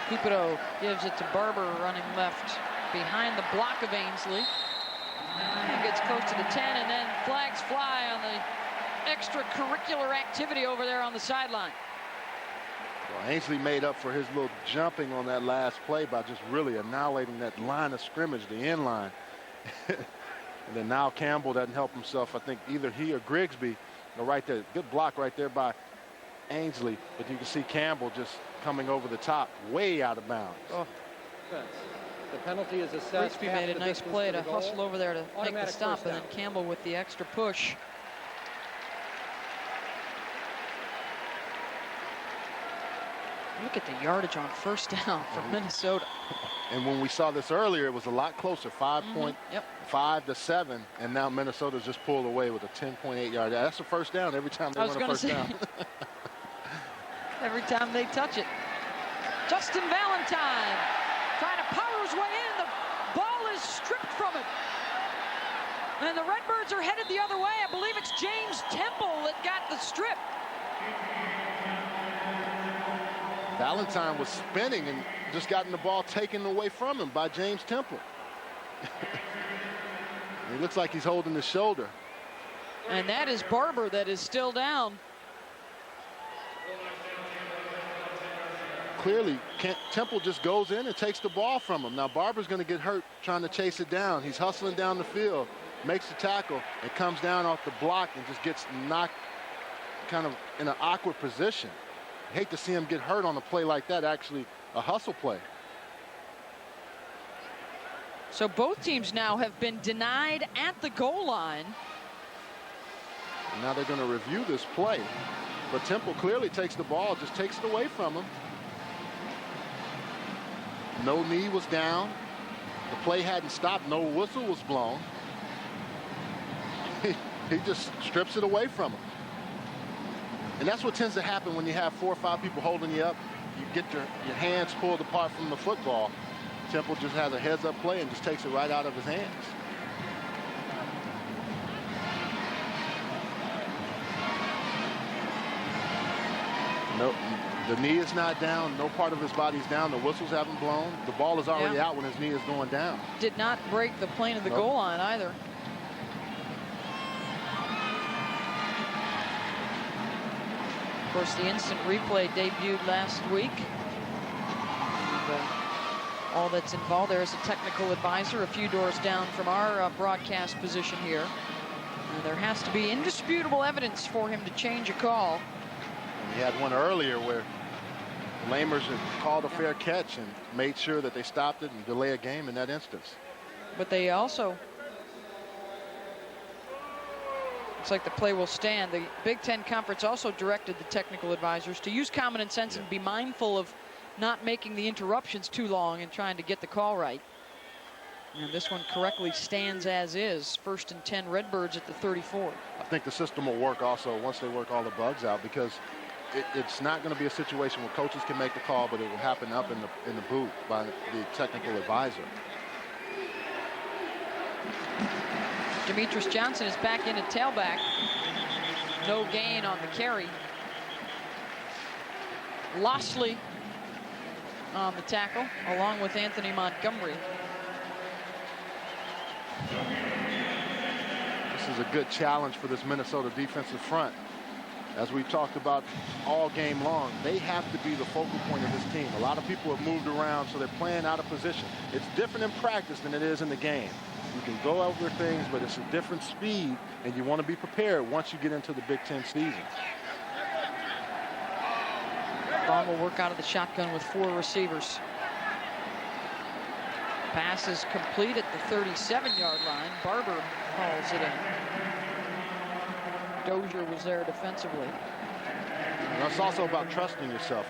S1: Cupido gives it to Barber running left behind the block of Ainsley. He gets close to the 10, and then flags fly on the extracurricular activity over there on the sideline.
S2: Well, Ainsley made up for his little jumping on that last play by just really annihilating that line of scrimmage, the end line. And then now Campbell doesn't help himself. I think either he or Grigsby are right there. Good block right there by Ainsley, but you can see Campbell just coming over the top, way out of bounds.
S3: Oh. The penalty is assessed.
S1: Grigsby made a nice play to hustle over there to make the stop, and then Campbell with the extra push. Look at the yardage on first down for Minnesota.
S2: And when we saw this earlier, it was a lot closer, 5 to 7, and now Minnesota's just pulled away with a 10.8 yard. That's a first down every time they run a first down.
S1: Every time they touch it. Justin Valentine trying to power his way in. The ball is stripped from him. And the Redbirds are headed the other way. I believe it's James Temple that got the strip.
S2: Valentine was spinning and just gotten the ball taken away from him by James Temple. He looks like he's holding his shoulder.
S1: And that is Barber that is still down.
S2: Clearly, Temple just goes in and takes the ball from him. Now Barber's going to get hurt trying to chase it down. He's hustling down the field, makes the tackle, and comes down off the block and just gets knocked kind of in an awkward position. I hate to see him get hurt on a play like that, actually a hustle play.
S1: So both teams now have been denied at the goal line.
S2: Now they're going to review this play. But Temple clearly takes the ball, just takes it away from him. No knee was down. The play hadn't stopped. No whistle was blown. He just strips it away from him. And that's what tends to happen when you have 4 or 5 people holding you up. You get your hands pulled apart from the football. Temple just has a heads-up play and just takes it right out of his hands. Nope, the knee is not down. No part of his body's down. The whistles haven't blown. The ball is already out when his knee is going down.
S1: Did not break the plane of the goal line either. Of course, the instant replay debuted last week. And, all that's involved there is a technical advisor a few doors down from our broadcast position here. And there has to be indisputable evidence for him to change a call.
S2: And he had one earlier where the Lamers had called a fair catch and made sure that they stopped it and delay a game in that instance.
S1: But they also, looks like the play will stand. The Big Ten Conference also directed the technical advisors to use common sense and be mindful of not making the interruptions too long and trying to get the call right. And this one correctly stands as is. 1st and 10 Redbirds at the 34.
S2: I think the system will work also once they work all the bugs out, because it's not going to be a situation where coaches can make the call, but it will happen up in the booth by the technical advisor.
S1: Demetrius Johnson is back in at tailback. No gain on the carry. Lossley on the tackle, along with Anthony Montgomery.
S2: This is a good challenge for this Minnesota defensive front. As we've talked about all game long, they have to be the focal point of this team. A lot of people have moved around, so they're playing out of position. It's different in practice than it is in the game. You can go over things, but it's a different speed, and you want to be prepared once you get into the Big Ten season.
S1: Vaughn will work out of the shotgun with 4 receivers. Pass is complete at the 37-yard line. Barber hauls it in. Dozier was there defensively.
S2: And that's also about trusting yourself.